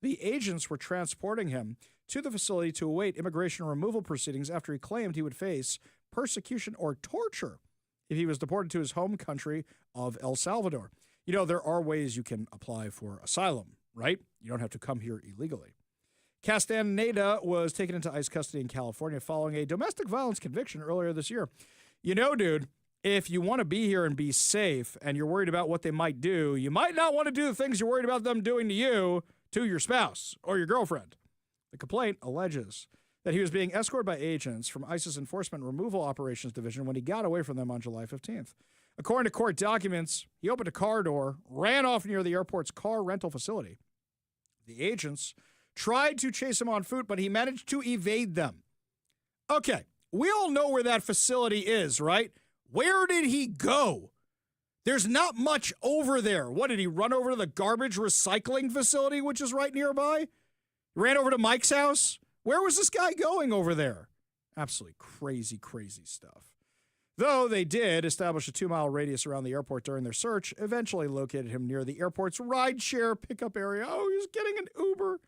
The agents were transporting him to the facility to await immigration removal proceedings after he claimed he would face persecution or torture if he was deported to his home country of El Salvador. You know, there are ways you can apply for asylum, right? You don't have to come here illegally. Castaneda was taken into ICE custody in California following a domestic violence conviction earlier this year. You know, dude, if you want to be here and be safe and you're worried about what they might do, you might not want to do the things you're worried about them doing to you, to your spouse or your girlfriend. The complaint alleges that he was being escorted by agents from ICE's Enforcement Removal Operations Division when he got away from them on July 15th. According to court documents, he opened a car door, ran off near the airport's car rental facility. The agents tried to chase him on foot, but he managed to evade them. Okay, we all know where that facility is, right? Where did he go? There's not much over there. What, did he run over to the garbage recycling facility, which is right nearby? Ran over to Mike's house? Where was this guy going over there? Absolutely crazy, crazy stuff. Though they did establish a 2-mile radius around the airport during their search, eventually located him near the airport's rideshare pickup area. Oh, he was getting an Uber.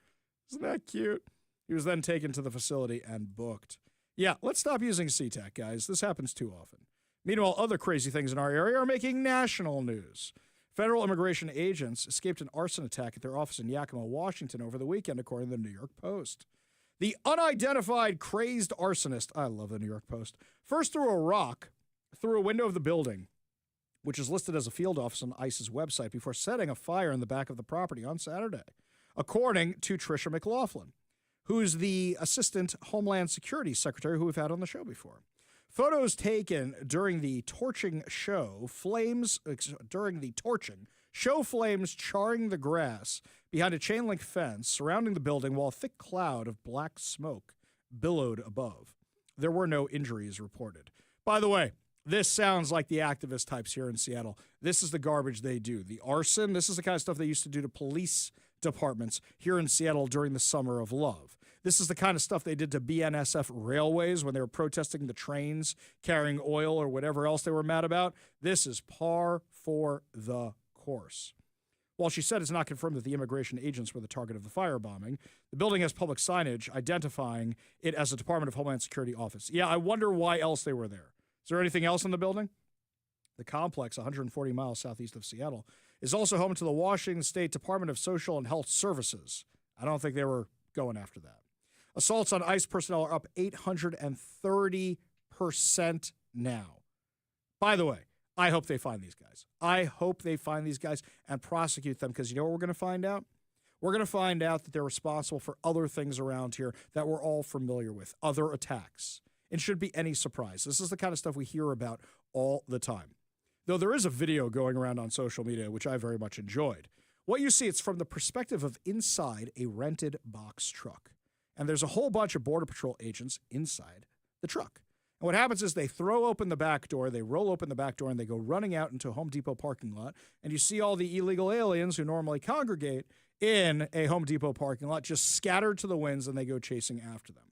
Isn't that cute? He was then taken to the facility and booked. Yeah, let's stop using SeaTac, guys. This happens too often. Meanwhile, other crazy things in our area are making national news. Federal immigration agents escaped an arson attack at their office in Yakima, Washington over the weekend, according to the New York Post. The unidentified crazed arsonist, I love the New York Post, first threw a rock through a window of the building, which is listed as a field office on ICE's website, before setting a fire in the back of the property on Saturday, according to Tricia McLaughlin, who's the Assistant Homeland Security Secretary who we've had on the show before. Photos taken during the torching show flames charring the grass behind a chain link fence surrounding the building, while a thick cloud of black smoke billowed above. There were no injuries reported. By the way, this sounds like the activist types here in Seattle. This is the garbage they do. The arson, this is the kind of stuff they used to do to police departments here in Seattle during the Summer of Love. This is the kind of stuff they did to BNSF railways when they were protesting the trains carrying oil or whatever else they were mad about. This is par for the course. While she said it's not confirmed that the immigration agents were the target of the firebombing, the building has public signage identifying it as a Department of Homeland Security office. Yeah, I wonder why else they were there. Is there anything else in the building? The complex, 140 miles southeast of Seattle, is also home to the Washington State Department of Social and Health Services. I don't think they were going after that. Assaults on ICE personnel are up 830% now. By the way, I hope they find these guys. I hope they find these guys and prosecute them, because you know what we're going to find out? We're going to find out that they're responsible for other things around here that we're all familiar with, other attacks. It shouldn't be any surprise. This is the kind of stuff we hear about all the time. Though there is a video going around on social media, which I very much enjoyed. What you see, it's from the perspective of inside a rented box truck. And there's a whole bunch of Border Patrol agents inside the truck. And what happens is they throw open the back door, they roll open the back door, and they go running out into a Home Depot parking lot. And you see all the illegal aliens who normally congregate in a Home Depot parking lot just scattered to the winds, and they go chasing after them.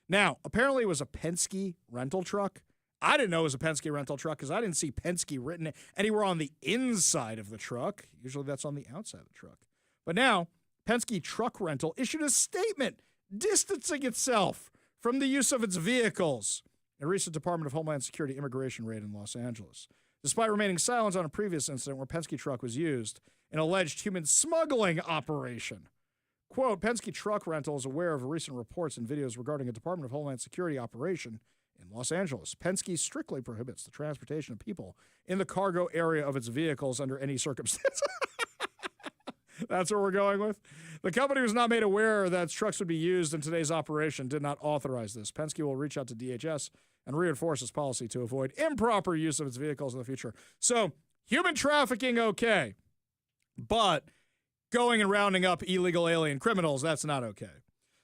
Now, apparently it was a Penske rental truck. I didn't know it was a Penske rental truck because I didn't see Penske written anywhere on the inside of the truck. Usually that's on the outside of the truck. But now, Penske Truck Rental issued a statement distancing itself from the use of its vehicles in a recent Department of Homeland Security immigration raid in Los Angeles, despite remaining silent on a previous incident where Penske truck was used in an alleged human smuggling operation. Quote, Penske Truck Rental is aware of recent reports and videos regarding a Department of Homeland Security operation in Los Angeles. Penske strictly prohibits the transportation of people in the cargo area of its vehicles under any circumstance. That's what we're going with. The company was not made aware that its trucks would be used in today's operation, did not authorize this. Penske will reach out to DHS and reinforce its policy to avoid improper use of its vehicles in the future. So, human trafficking, okay. But going and rounding up illegal alien criminals, that's not okay.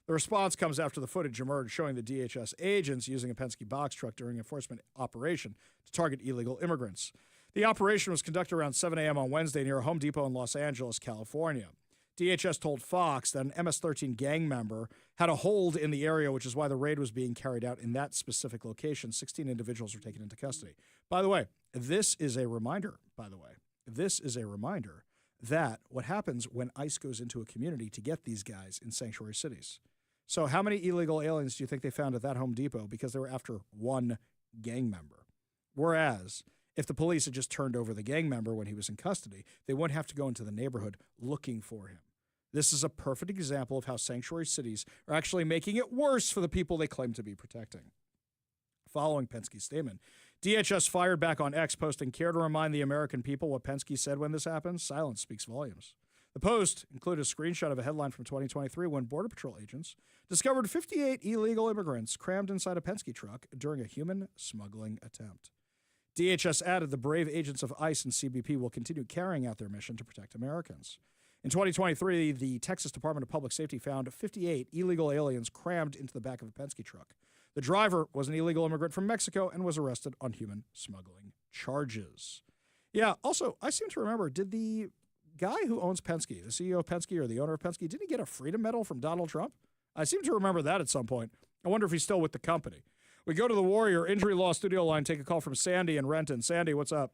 The response comes after the footage emerged showing the DHS agents using a Penske box truck during an enforcement operation to target illegal immigrants. The operation was conducted around 7 a.m. on Wednesday near a Home Depot in Los Angeles, California. DHS told Fox that an MS-13 gang member had a hold in the area, which is why the raid was being carried out in that specific location. 16 individuals were taken into custody. By the way, this is a reminder, that what happens when ICE goes into a community to get these guys in sanctuary cities. So how many illegal aliens do you think they found at that Home Depot because they were after one gang member? Whereas if the police had just turned over the gang member when he was in custody, they wouldn't have to go into the neighborhood looking for him. This is a perfect example of how sanctuary cities are actually making it worse for the people they claim to be protecting. Following Penske's statement, DHS fired back on X, posting, care to remind the American people what Penske said when this happened? Silence speaks volumes. The post included a screenshot of a headline from 2023 when Border Patrol agents discovered 58 illegal immigrants crammed inside a Penske truck during a human smuggling attempt. DHS added the brave agents of ICE and CBP will continue carrying out their mission to protect Americans. In 2023, the Texas Department of Public Safety found 58 illegal aliens crammed into the back of a Penske truck. The driver was an illegal immigrant from Mexico and was arrested on human smuggling charges. Yeah, also, I seem to remember, did the guy who owns Penske, the CEO of Penske or the owner of Penske, didn't he get a Freedom Medal from Donald Trump? I seem to remember that at some point. I wonder if he's still with the company. We go to the Warrior Injury Law Studio line, take a call from Sandy in Renton. Sandy, what's up?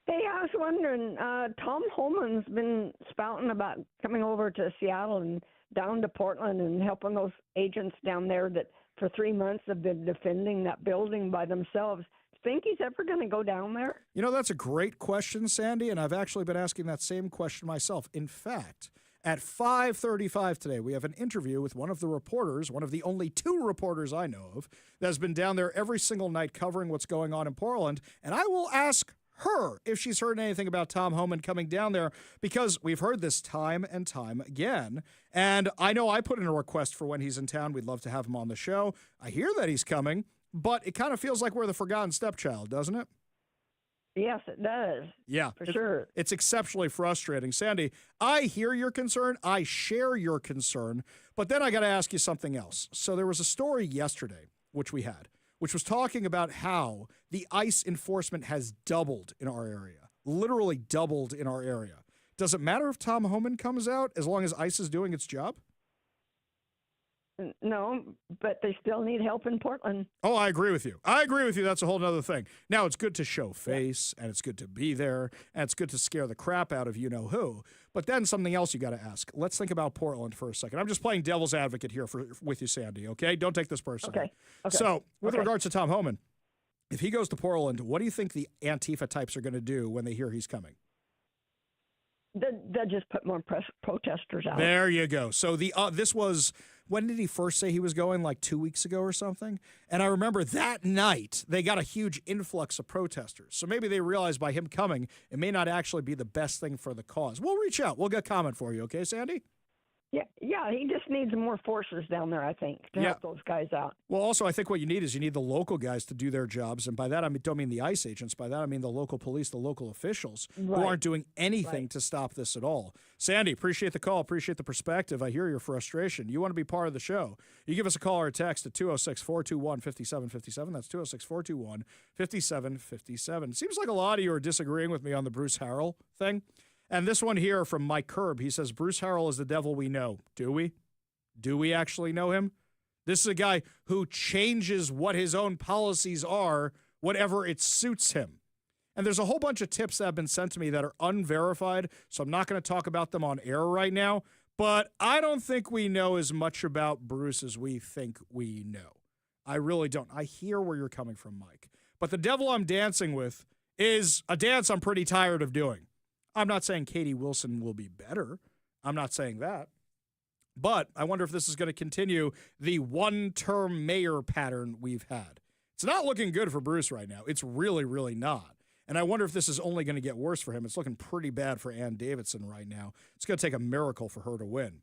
Hey, I was wondering, Tom Holman's been spouting about coming over to Seattle and down to Portland and helping those agents down there that for 3 months have been defending that building by themselves. Think he's ever going to go down there? You know, that's a great question, Sandy, and I've actually been asking that same question myself. In fact, at 5:35 today, we have an interview with one of the reporters, one of the only 2 reporters I know of, that has been down there every single night covering what's going on in Portland, and I will ask her if she's heard anything about Tom Homan coming down there, because we've heard this time and time again, and I know I put in a request for when he's in town. We'd love to have him on the show. I hear that he's coming, but it kind of feels like we're the forgotten stepchild, doesn't it? Yes, it does. Yeah, for sure. It's exceptionally frustrating. Sandy, I hear your concern. I share your concern. But then I got to ask you something else. So there was a story yesterday, which was talking about how the ICE enforcement has doubled in our area, literally doubled in our area. Does it matter if Tom Homan comes out as long as ICE is doing its job? No, but they still need help in Portland. Oh, I agree with you. That's a whole other thing. Now, it's good to show face, and it's good to be there, and it's good to scare the crap out of you-know-who. But then something else you got to ask. Let's think about Portland for a second. I'm just playing devil's advocate here with you, Sandy, okay? Don't take this personally. Okay. So, with regards to Tom Homan, if he goes to Portland, what do you think the Antifa types are going to do when they hear he's coming? They'll just put more protesters out. There you go. So this was, when did he first say he was going? Like 2 weeks ago or something? And I remember that night they got a huge influx of protesters. So maybe they realized by him coming, it may not actually be the best thing for the cause. We'll reach out. We'll get comment for you. Okay, Sandy? Yeah, he just needs more forces down there, I think, to help those guys out. Well, also, I think what you need is you need the local guys to do their jobs. And by that, I don't mean the ICE agents. By that, I mean the local police, the local officials who aren't doing anything to stop this at all. Sandy, appreciate the call. Appreciate the perspective. I hear your frustration. You want to be part of the show. You give us a call or a text at 206-421-5757. That's 206-421-5757. It seems like a lot of you are disagreeing with me on the Bruce Harrell thing. And this one here from Mike Kerb, he says, Bruce Harrell is the devil we know. Do we? Do we actually know him? This is a guy who changes what his own policies are, whatever it suits him. And there's a whole bunch of tips that have been sent to me that are unverified, so I'm not going to talk about them on air right now. But I don't think we know as much about Bruce as we think we know. I really don't. I hear where you're coming from, Mike. But the devil I'm dancing with is a dance I'm pretty tired of doing. I'm not saying Katie Wilson will be better. I'm not saying that. But I wonder if this is going to continue the one-term mayor pattern we've had. It's not looking good for Bruce right now. It's really, really not. And I wonder if this is only going to get worse for him. It's looking pretty bad for Ann Davidson right now. It's going to take a miracle for her to win.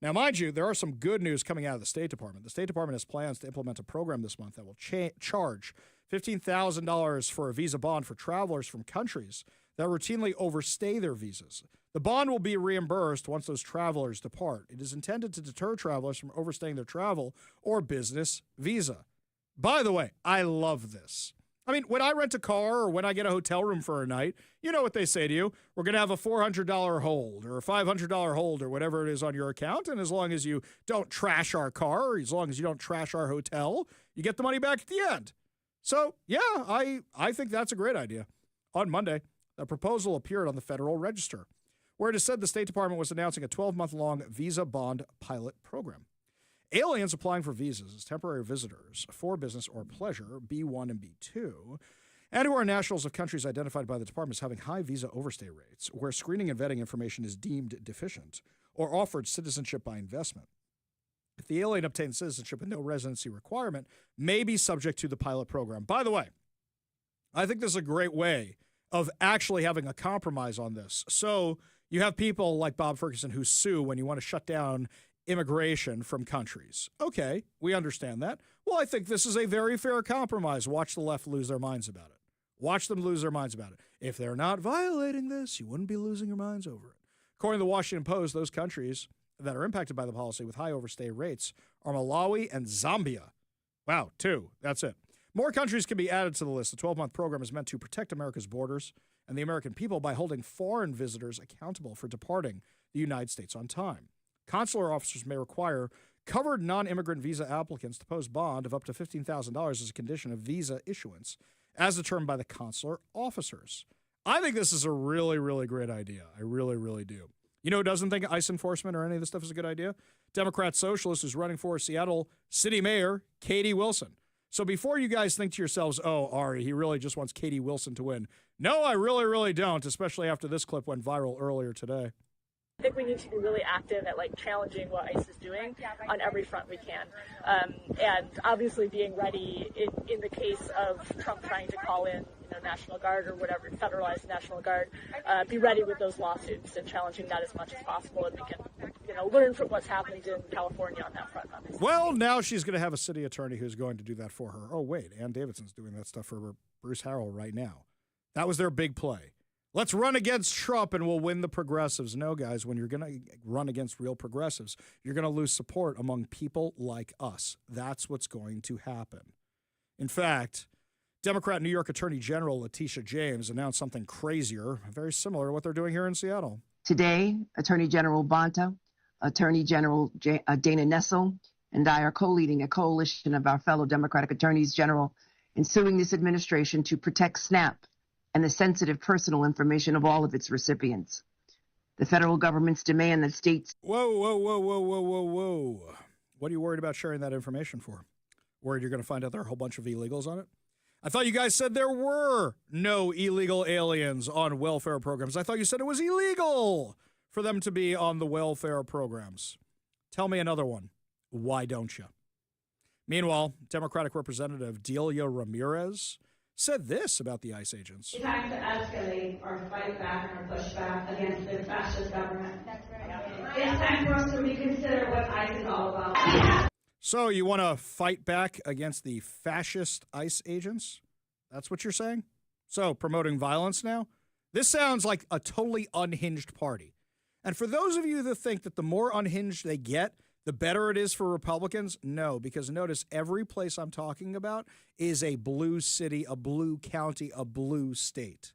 Now, mind you, there are some good news coming out of the State Department. The State Department has plans to implement a program this month that will charge $15,000 for a visa bond for travelers from countries that routinely overstay their visas. The bond will be reimbursed once those travelers depart. It is intended to deter travelers from overstaying their travel or business visa. By the way, I love this. I mean, when I rent a car or when I get a hotel room for a night, you know what they say to you. We're going to have a $400 hold or a $500 hold or whatever it is on your account. And as long as you don't trash our car, or as long as you don't trash our hotel, you get the money back at the end. So, yeah, I think that's a great idea. On Monday, a proposal appeared on the Federal Register, where it is said the State Department was announcing a 12-month-long visa bond pilot program. Aliens applying for visas as temporary visitors for business or pleasure, B1 and B2, and who are nationals of countries identified by the department as having high visa overstay rates, where screening and vetting information is deemed deficient, or offered citizenship by investment. If the alien obtains citizenship with no residency requirement, may be subject to the pilot program. By the way, I think this is a great way of actually having a compromise on this. So you have people like Bob Ferguson who sue when you want to shut down immigration from countries. Okay, we understand that. Well, I think this is a very fair compromise. Watch the left lose their minds about it. Watch them lose their minds about it. If they're not violating this, you wouldn't be losing your minds over it. According to the Washington Post, those countries that are impacted by the policy with high overstay rates are Malawi and Zambia. Wow, 2. That's it. More countries can be added to the list. The 12-month program is meant to protect America's borders and the American people by holding foreign visitors accountable for departing the United States on time. Consular officers may require covered non-immigrant visa applicants to post bond of up to $15,000 as a condition of visa issuance, as determined by the consular officers. I think this is a really, really great idea. I really, really do. You know who doesn't think ICE enforcement or any of this stuff is a good idea? Democrat socialist who's running for Seattle City Mayor, Katie Wilson. So before you guys think to yourselves, oh, Ari, he really just wants Katie Wilson to win. No, I really, really don't, especially after this clip went viral earlier today. I think we need to be really active at challenging what ICE is doing on every front we can, and obviously being ready in the case of Trump trying to call in National Guard or whatever, federalized National Guard, be ready with those lawsuits and challenging that as much as possible, and we can learn from what's happened in California on that front. Obviously. Well, now she's going to have a city attorney who's going to do that for her. Oh wait, Ann Davidson's doing that stuff for Bruce Harrell right now. That was their big play. Let's run against Trump and we'll win the progressives. No, guys, when you're going to run against real progressives, you're going to lose support among people like us. That's what's going to happen. In fact, Democrat New York Attorney General Letitia James announced something crazier, very similar to what they're doing here in Seattle. Today, Attorney General Bonta, Attorney General Dana Nessel, and I are co-leading a coalition of our fellow Democratic attorneys general in suing this administration to protect SNAP and the sensitive personal information of all of its recipients. The federal government's demand that states... Whoa. What are you worried about sharing that information for? Worried you're going to find out there are a whole bunch of illegals on it? I thought you guys said there were no illegal aliens on welfare programs. I thought you said it was illegal for them to be on the welfare programs. Tell me another one. Why don't you? Meanwhile, Democratic Representative Delia Ramirez said this about the ICE agents. It's time to escalate or fight back or push back against the fascist government. That's right. It's time for us to reconsider what ICE is all about. So you want to fight back against the fascist ICE agents? That's what you're saying? So promoting violence now? This sounds like a totally unhinged party. And for those of you that think that the more unhinged they get, the better it is for Republicans, no, because notice every place I'm talking about is a blue city, a blue county, a blue state.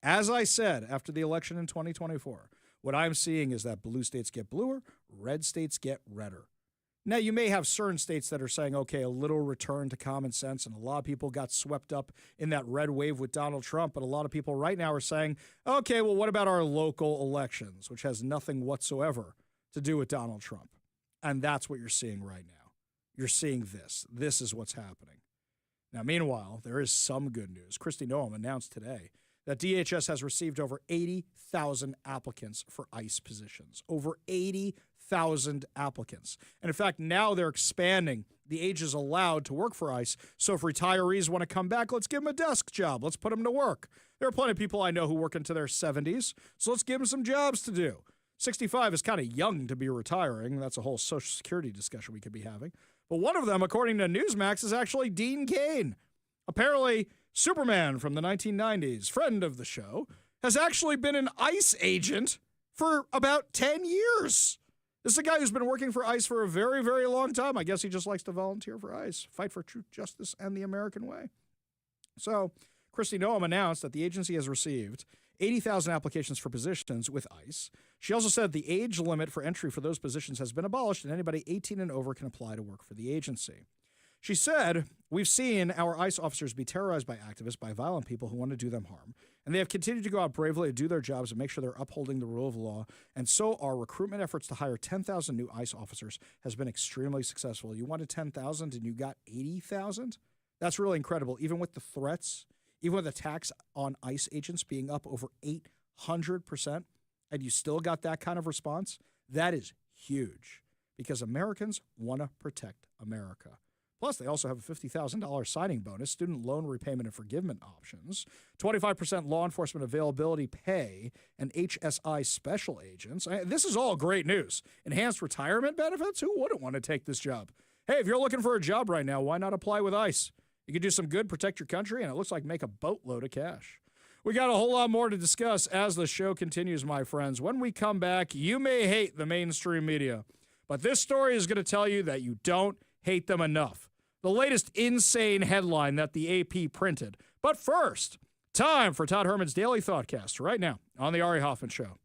As I said, after the election in 2024, what I'm seeing is that blue states get bluer, red states get redder. Now, you may have certain states that are saying, okay, a little return to common sense, and a lot of people got swept up in that red wave with Donald Trump, but a lot of people right now are saying, okay, well, what about our local elections, which has nothing whatsoever to do with Donald Trump? And that's what you're seeing right now. You're seeing this. This is what's happening. Now, meanwhile, there is some good news. Kristi Noem announced today that DHS has received over 80,000 applicants for ICE positions. Over 80,000 applicants. And in fact, now they're expanding the ages allowed to work for ICE. So if retirees want to come back, let's give them a desk job. Let's put them to work. There are plenty of people I know who work into their 70s, so let's give them some jobs to do. 65 is kind of young to be retiring. That's a whole Social Security discussion we could be having. But one of them, according to Newsmax, is actually Dean Cain. Apparently, Superman from the 1990s, friend of the show, has actually been an ICE agent for about 10 years. This is a guy who's been working for ICE for a very, very long time. I guess he just likes to volunteer for ICE, fight for truth, justice, and the American way. So, Kristi Noem announced that the agency has received 80,000 applications for positions with ICE. She also said the age limit for entry for those positions has been abolished and anybody 18 and over can apply to work for the agency. She said, we've seen our ICE officers be terrorized by activists, by violent people who want to do them harm, and they have continued to go out bravely to do their jobs and make sure they're upholding the rule of law, and so our recruitment efforts to hire 10,000 new ICE officers has been extremely successful. You wanted 10,000 and you got 80,000? That's really incredible, even with the threats, even with attacks on ICE agents being up over 800%, and you still got that kind of response. That is huge because Americans want to protect America. Plus, they also have a $50,000 signing bonus, student loan repayment and forgiveness options, 25% law enforcement availability pay, and HSI special agents. This is all great news. Enhanced retirement benefits? Who wouldn't want to take this job? Hey, if you're looking for a job right now, why not apply with ICE? You can do some good, protect your country, and it looks like make a boatload of cash. We got a whole lot more to discuss as the show continues, my friends. When we come back, you may hate the mainstream media, but this story is going to tell you that you don't hate them enough. The latest insane headline that the AP printed. But first, time for Todd Herman's Daily Thoughtcast right now on the Ari Hoffman Show.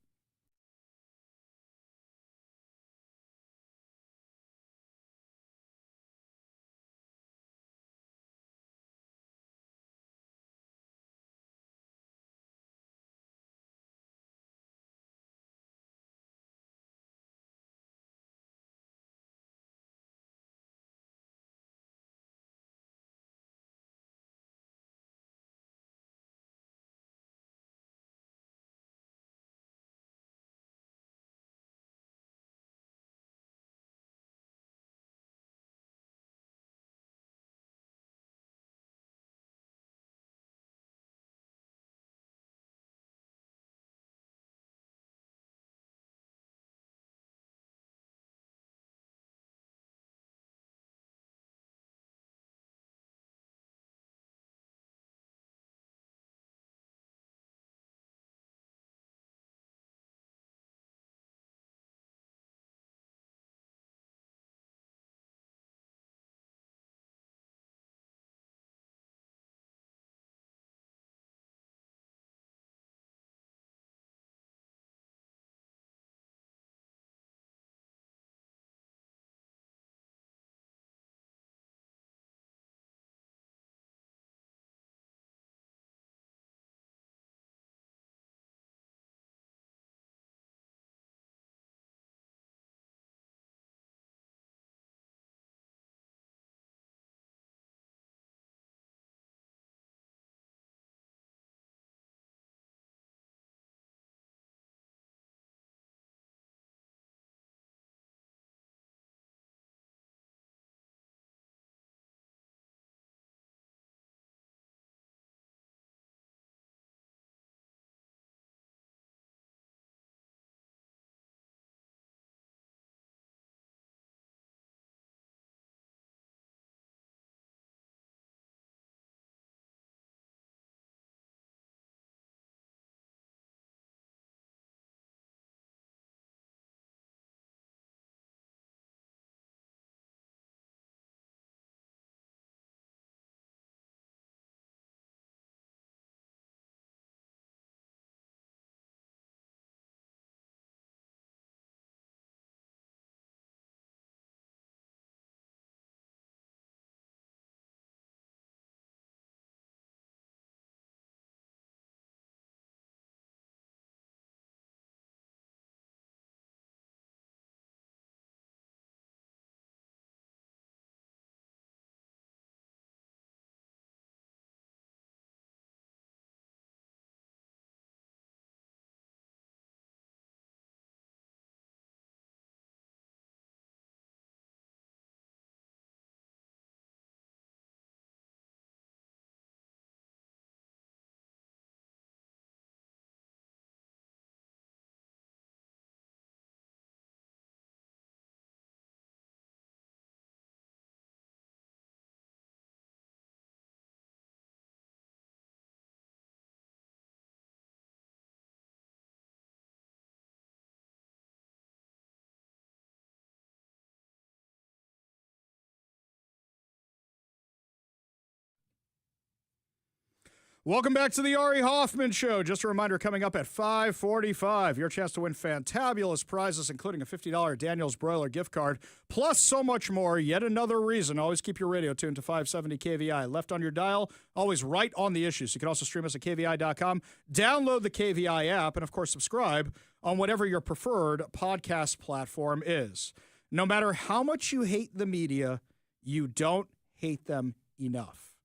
Welcome back to the Ari Hoffman Show. Just a reminder, coming up at 5:45, your chance to win fantabulous prizes, including a $50 Daniel's Broiler gift card, plus so much more. Yet another reason. Always keep your radio tuned to 570 KVI. Left on your dial, always right on the issues. You can also stream us at KVI.com, download the KVI app, and, of course, subscribe on whatever your preferred podcast platform is. No matter how much you hate the media, you don't hate them enough.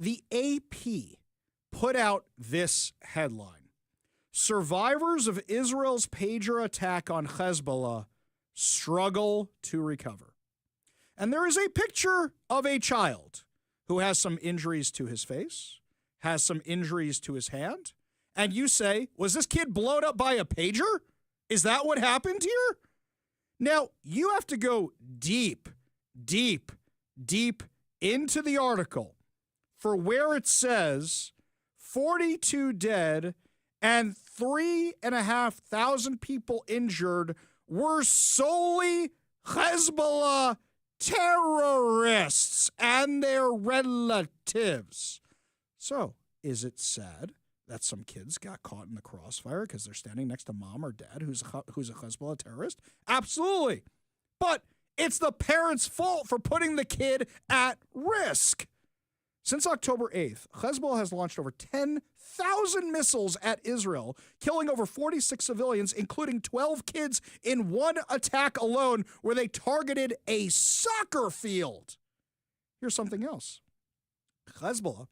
The AP put out this headline: survivors of Israel's pager attack on Hezbollah struggle to recover. And there is a picture of a child who has some injuries to his face, has some injuries to his hand, and you say, was this kid blown up by a pager? Is that what happened here? Now, you have to go deep, deep, deep into the article for where it says 42 dead and 3,500 people injured were solely Hezbollah terrorists and their relatives. So, is it sad that some kids got caught in the crossfire because they're standing next to mom or dad who's a Hezbollah terrorist? Absolutely. But it's the parents' fault for putting the kid at risk. Since October 8th, Hezbollah has launched over 10,000 missiles at Israel, killing over 46 civilians, including 12 kids in one attack alone where they targeted a soccer field. Here's something else. Hezbollah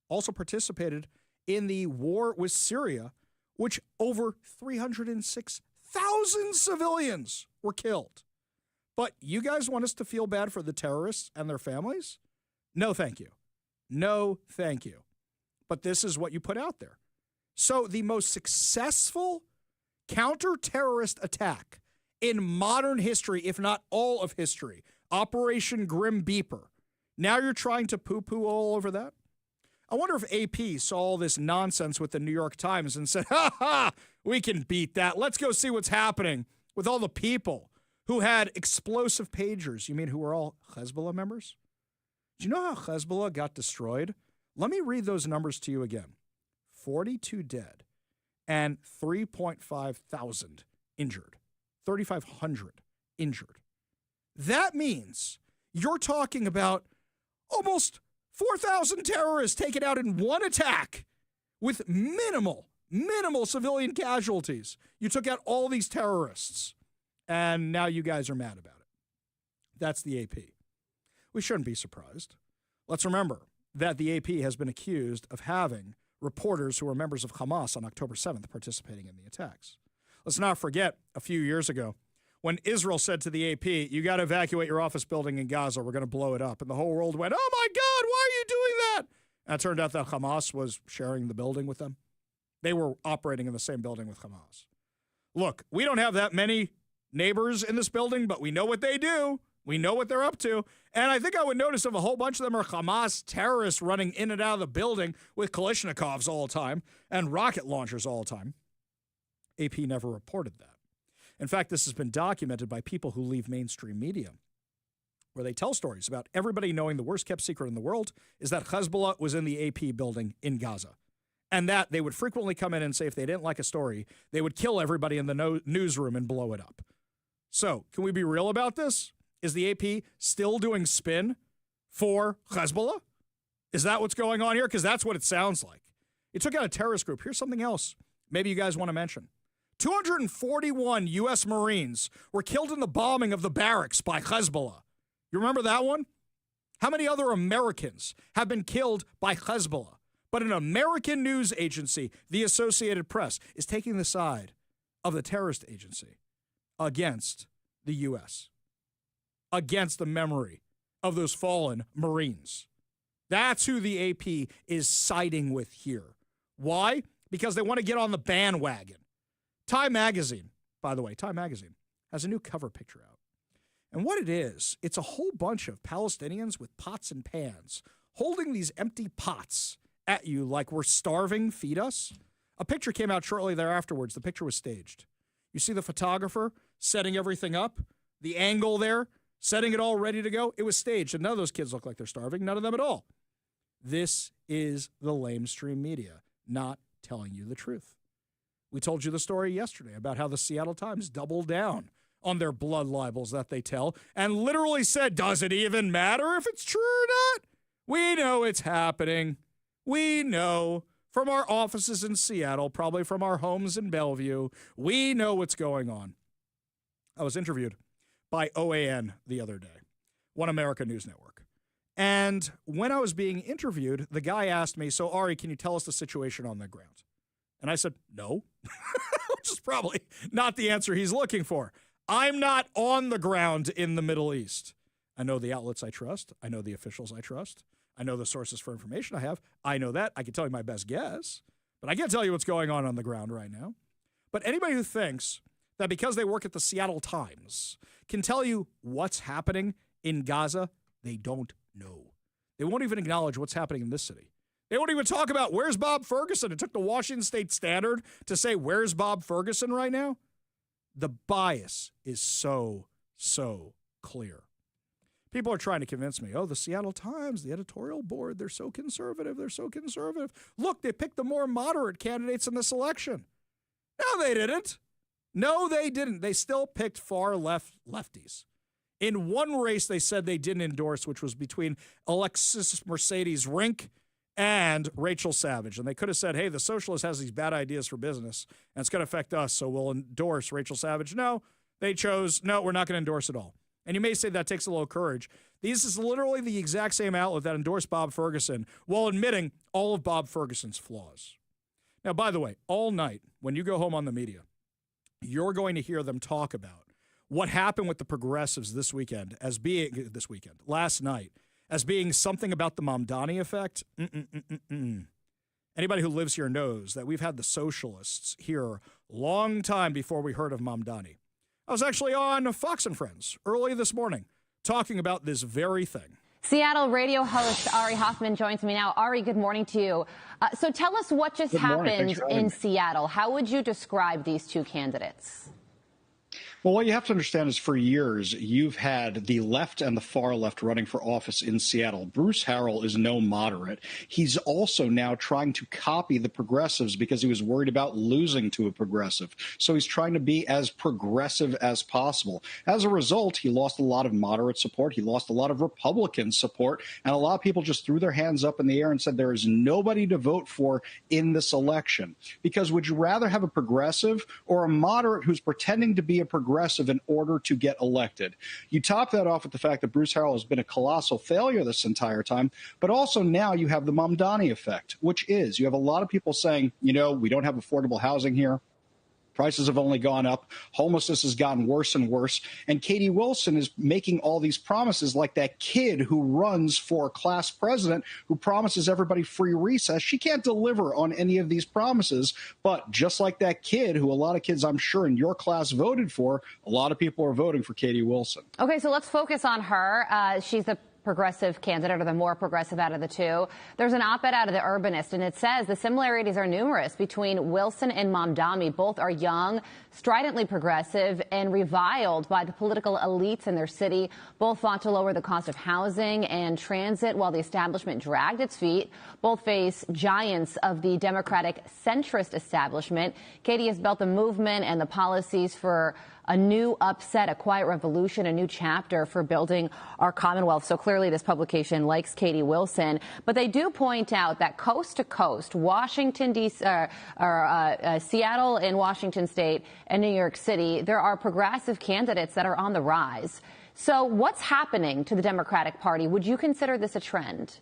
also participated in the war with Syria, which over 306,000 civilians were killed. But you guys want us to feel bad for the terrorists and their families? No, thank you. No, thank you. But this is what you put out there. So the most successful counter-terrorist attack in modern history, if not all of history, Operation Grim Beeper. Now you're trying to poo-poo all over that? I wonder if AP saw all this nonsense with the New York Times and said, we can beat that. Let's go see what's happening with all the people who had explosive pagers. You mean who were all Hezbollah members? Do you know how Hezbollah got destroyed? Let me read those numbers to you again. 42 dead and 3,500 injured. 3,500 injured. That means you're talking about almost 4,000 terrorists taken out in one attack with minimal civilian casualties. You took out all these terrorists, and now you guys are mad about it. That's the AP. We shouldn't be surprised. Let's remember that the AP has been accused of having reporters who were members of Hamas on October 7th participating in the attacks. Let's not forget a few years ago when Israel said to the AP, you got to evacuate your office building in Gaza, we're going to blow it up. And the whole world went, oh my God, why are you doing that? And it turned out that Hamas was sharing the building with them. They were operating in the same building with Hamas. Look, we don't have that many neighbors in this building, but we know what they do. We know what they're up to. And I think I would notice if a whole bunch of them are Hamas terrorists running in and out of the building with Kalashnikovs all the time and rocket launchers all the time. AP never reported that. In fact, this has been documented by people who leave mainstream media, where they tell stories about everybody knowing the worst kept secret in the world is that Hezbollah was in the AP building in Gaza. And that they would frequently come in and say if they didn't like a story, they would kill everybody in the newsroom and blow it up. So, can we be real about this? Is the AP still doing spin for Hezbollah? Is that what's going on here? Because that's what it sounds like. It took out a terrorist group. Here's something else maybe you guys want to mention. 241 U.S. Marines were killed in the bombing of the barracks by Hezbollah. You remember that one? How many other Americans have been killed by Hezbollah? But an American news agency, the Associated Press, is taking the side of the terrorist agency against the U.S., against the memory of those fallen Marines. That's who the AP is siding with here. Why? Because they want to get on the bandwagon. Time Magazine, by the way, Time Magazine has a new cover picture out. And what it is, it's a whole bunch of Palestinians with pots and pans holding these empty pots at you like we're starving, feed us. A picture came out shortly thereafterwards. The picture was staged. You see the photographer setting everything up, the angle there, setting it all ready to go. It was staged, and none of those kids look like they're starving, none of them at all. This is the lamestream media not telling you the truth. We told you the story yesterday about how the Seattle Times doubled down on their blood libels that they tell and literally said, does it even matter if it's true or not? We know it's happening. We know from our offices in Seattle, probably from our homes in Bellevue. We know what's going on. I was interviewed by OAN the other day, One America News Network. And when I was being interviewed, the guy asked me, so Ari, can you tell us the situation on the ground? And I said, no, which is probably not the answer he's looking for. I'm not on the ground in the Middle East. I know the outlets I trust. I know the officials I trust. I know the sources for information I have. I know that. I can tell you my best guess, but I can't tell you what's going on the ground right now. But anybody who thinks that because they work at the Seattle Times can tell you what's happening in Gaza, they don't know. They won't even acknowledge what's happening in this city. They won't even talk about where's Bob Ferguson. It took the Washington State Standard to say where's Bob Ferguson right now. The bias is so clear. People are trying to convince me, oh, the Seattle Times, the editorial board, they're so conservative. They're so conservative. Look, they picked the more moderate candidates in this election. No, they didn't. No, they didn't. They still picked far lefties. In one race, they said they didn't endorse, which was between Alexis Mercedes Rink and Rachel Savage. And they could have said, hey, the socialist has these bad ideas for business, and it's going to affect us, so we'll endorse Rachel Savage. No, they chose, no, we're not going to endorse it all. And you may say that takes a little courage. This is literally the exact same outlet that endorsed Bob Ferguson while admitting all of Bob Ferguson's flaws. Now, by the way, all night, when you go home on the media, you're going to hear them talk about what happened with the progressives last night, as being something about the Mamdani effect. Anybody who lives here knows that we've had the socialists here long time before we heard of Mamdani. I was actually on Fox and Friends early this morning talking about this very thing. Seattle radio host Ari Hoffman joins me now. Ari, good morning to you. So tell us what just happened in Seattle. How would you describe these two candidates? Well, what you have to understand is for years, you've had the left and the far left running for office in Seattle. Bruce Harrell is no moderate. He's also now trying to copy the progressives because he was worried about losing to a progressive. So he's trying to be as progressive as possible. As a result, he lost a lot of moderate support. He lost a lot of Republican support. And a lot of people just threw their hands up in the air and said there is nobody to vote for in this election. Because would you rather have a progressive or a moderate who's pretending to be a progressive in order to get elected? You top that off with the fact that Bruce Harrell has been a colossal failure this entire time, but also now you have the Mamdani effect, which is you have a lot of people saying, you know, we don't have affordable housing here. Prices have only gone up. Homelessness has gotten worse and worse. And Katie Wilson is making all these promises like that kid who runs for class president who promises everybody free recess. She can't deliver on any of these promises. But just like that kid who a lot of kids, I'm sure, in your class voted for, a lot of people are voting for Katie Wilson. Okay, so let's focus on her. She's the progressive candidate, or the more progressive out of the two. There's an op-ed out of the Urbanist, and it says the similarities are numerous between Wilson and Mamdani. Both are young, stridently progressive, and reviled by the political elites in their city. Both fought to lower the cost of housing and transit while the establishment dragged its feet. Both face giants of the Democratic centrist establishment. Katie has built the movement and the policies for a new upset, a quiet revolution, a new chapter for building our Commonwealth. So clearly this publication likes Katie Wilson. But they do point out that coast to coast, Washington, D.C., Seattle and Washington State and New York City, there are progressive candidates that are on the rise. So what's happening to the Democratic Party? Would you consider this a trend?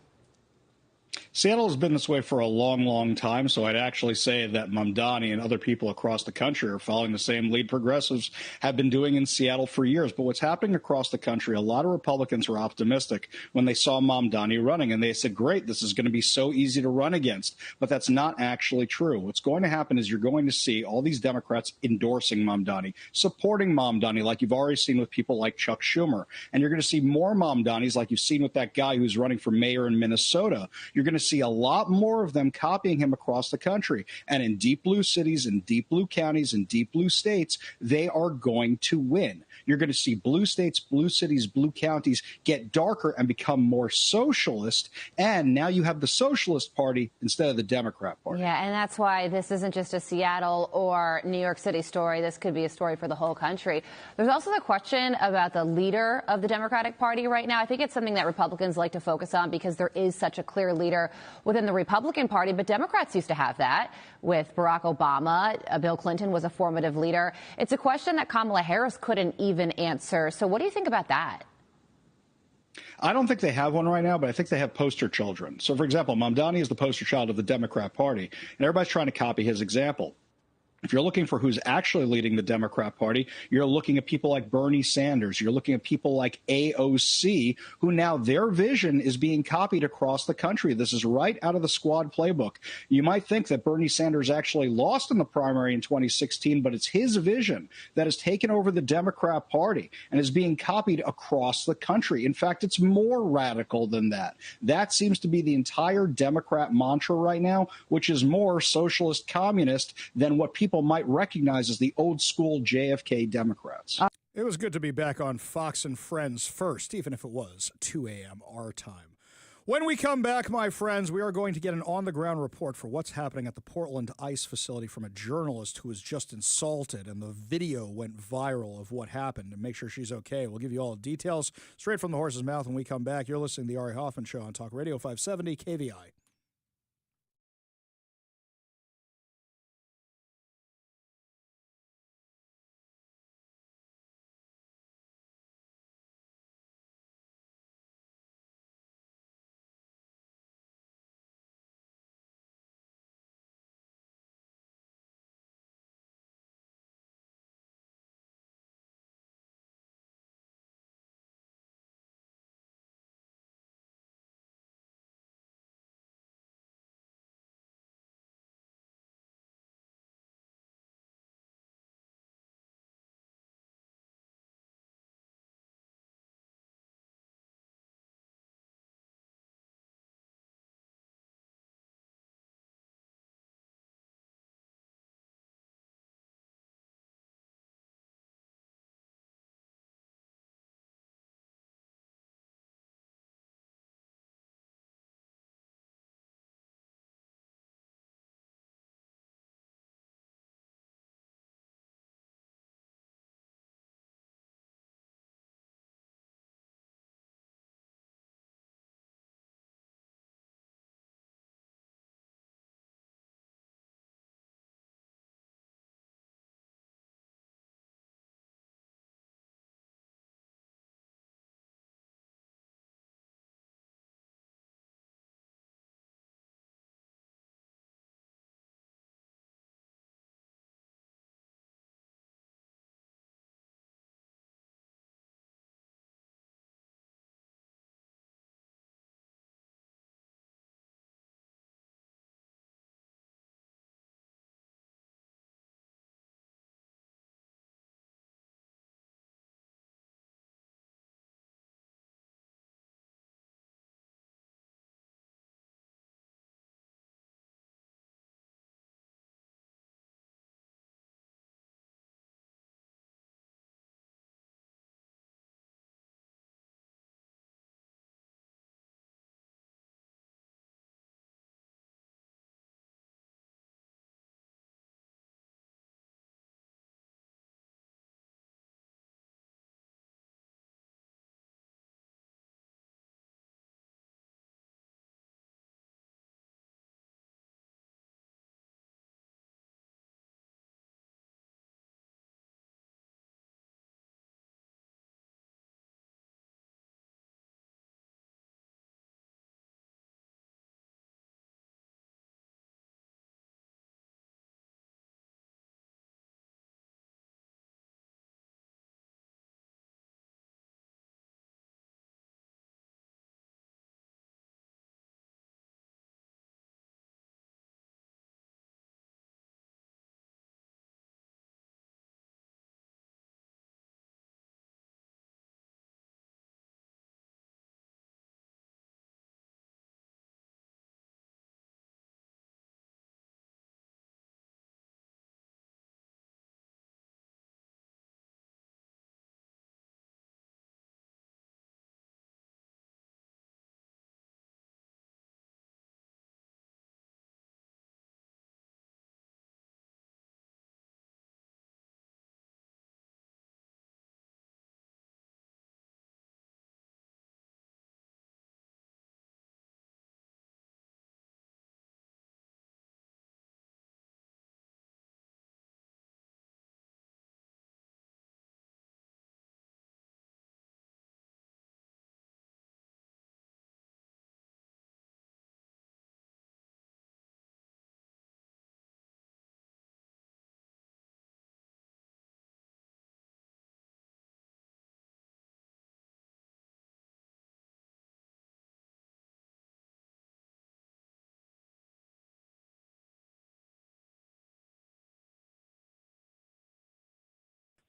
Seattle has been this way for a long, long time, so I'd actually say that Mamdani and other people across the country are following the same lead progressives have been doing in Seattle for years. But what's happening across the country, a lot of Republicans were optimistic when they saw Mamdani running, and they said, great, this is going to be so easy to run against. But that's not actually true. What's going to happen is you're going to see all these Democrats endorsing Mamdani, supporting Mamdani, like you've already seen with people like Chuck Schumer. And you're going to see more Mamdanis like you've seen with that guy who's running for mayor in Minnesota. You're going to to see a lot more of them copying him across the country. And in deep blue cities, in deep blue counties, in deep blue states, they are going to win. You're going to see blue states, blue cities, blue counties get darker and become more socialist. And now you have the Socialist Party instead of the Democrat Party. Yeah, and that's why this isn't just a Seattle or New York City story. This could be a story for the whole country. There's also the question about the leader of the Democratic Party right now. I think it's something that Republicans like to focus on because there is such a clear leader within the Republican Party. But Democrats used to have that with Barack Obama. Bill Clinton was a formative leader. It's a question that Kamala Harris couldn't even answer. So what do you think about that? I don't think they have one right now, but I think they have poster children. So, for example, Mamdani is the poster child of the Democrat Party, and everybody's trying to copy his example. If you're looking for who's actually leading the Democrat Party, you're looking at people like Bernie Sanders. You're looking at people like AOC, who now their vision is being copied across the country. This is right out of the Squad playbook. You might think that Bernie Sanders actually lost in the primary in 2016, but it's his vision that has taken over the Democrat Party and is being copied across the country. In fact, it's more radical than that. That seems to be the entire Democrat mantra right now, which is more socialist communist than what people might recognize as the old school JFK Democrats. It was good to be back on Fox and Friends first, even if it was 2 a.m. our time. When we come back, my friends, we are going to get an on-the-ground report for what's happening at the Portland ICE facility from a journalist who was just insulted, and the video went viral of what happened, and make sure she's okay. We'll give you all the details straight from the horse's mouth when we come back. You're listening to the Ari Hoffman Show on Talk Radio 570 KVI.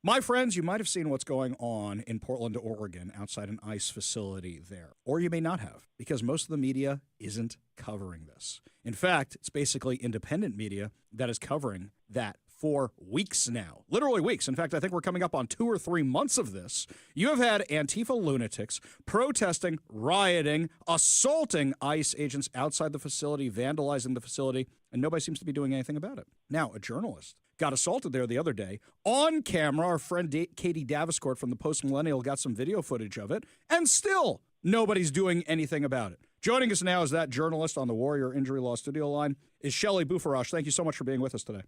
My friends, you might have seen what's going on in Portland, Oregon, outside an ICE facility there. Or you may not have, because most of the media isn't covering this. In fact, it's basically independent media that is covering that for weeks now. Literally weeks. In fact, I think we're coming up on 2 or 3 months of this. You have had Antifa lunatics protesting, rioting, assaulting ICE agents outside the facility, vandalizing the facility, and nobody seems to be doing anything about it. Now, a journalist got assaulted there the other day. On camera, our friend Katie Daviscourt from the Post Millennial got some video footage of it, and still nobody's doing anything about it. Joining us now is that journalist on the Warrior Injury Law studio line is Shelley Bufarash. Thank you so much for being with us today.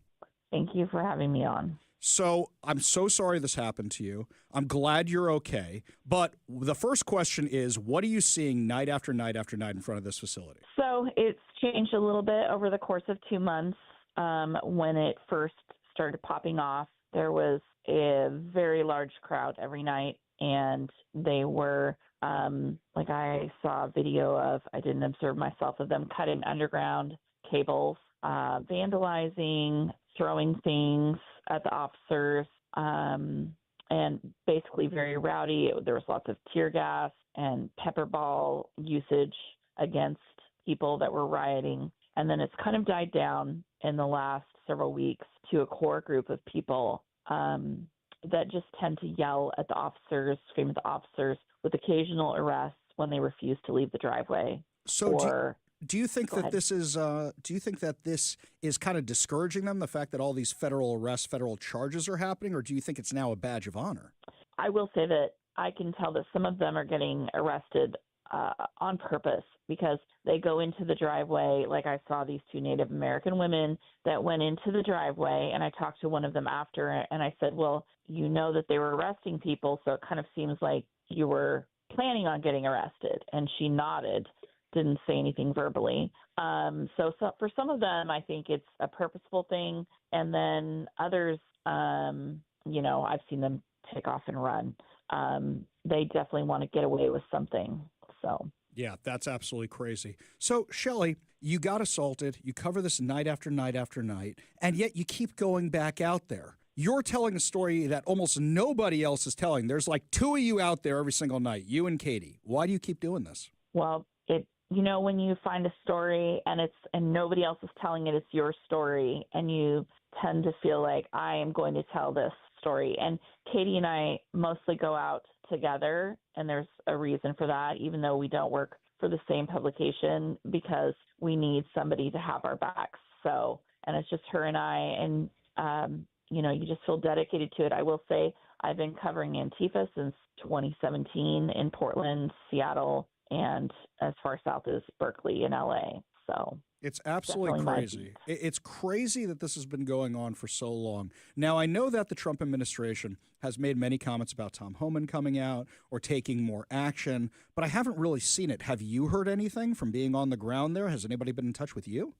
Thank you for having me on. So I'm so sorry this happened to you. I'm glad you're okay. But the first question is, what are you seeing night after night after night in front of this facility? So it's changed a little bit over the course of 2 months. When it first started popping off, there was a very large crowd every night, and they were, like I saw a video of, I didn't observe myself, of them cutting underground cables, vandalizing, throwing things at the officers, and basically very rowdy. There was lots of tear gas and pepper ball usage against people that were rioting. And then it's kind of died down in the last several weeks to a core group of people that just tend to yell at the officers, scream at the officers, with occasional arrests when they refuse to leave the driveway. So do you think that this is kind of discouraging them, the fact that all these federal arrests, federal charges are happening, or do you think it's now a badge of honor? I will say that I can tell that some of them are getting arrested on purpose because they go into the driveway. Like I saw these 2 Native American women that went into the driveway, and I talked to one of them after, and I said, well, you know that they were arresting people, so it kind of seems like you were planning on getting arrested. And she nodded, didn't say anything verbally. So for some of them, I think it's a purposeful thing. And then others, I've seen them take off and run. They definitely want to get away with something. So yeah, that's absolutely crazy. So, Shelley, you got assaulted. You cover this night after night after night, and yet you keep going back out there. You're telling a story that almost nobody else is telling. There's like 2 of you out there every single night, you and Katie. Why do you keep doing this? Well, when you find a story and nobody else is telling it, it's your story, and you tend to feel like I am going to tell this story. And Katie and I mostly go out together, and there's a reason for that, even though we don't work for the same publication, because we need somebody to have our backs. So, and it's just her and I, and, you just feel dedicated to it. I will say I've been covering Antifa since 2017 in Portland, Seattle, and as far south as Berkeley and LA. So it's absolutely crazy. It's crazy that this has been going on for so long. Now, I know that the Trump administration has made many comments about Tom Homan coming out or taking more action, but I haven't really seen it. Have you heard anything from being on the ground there? Has anybody been in touch with you?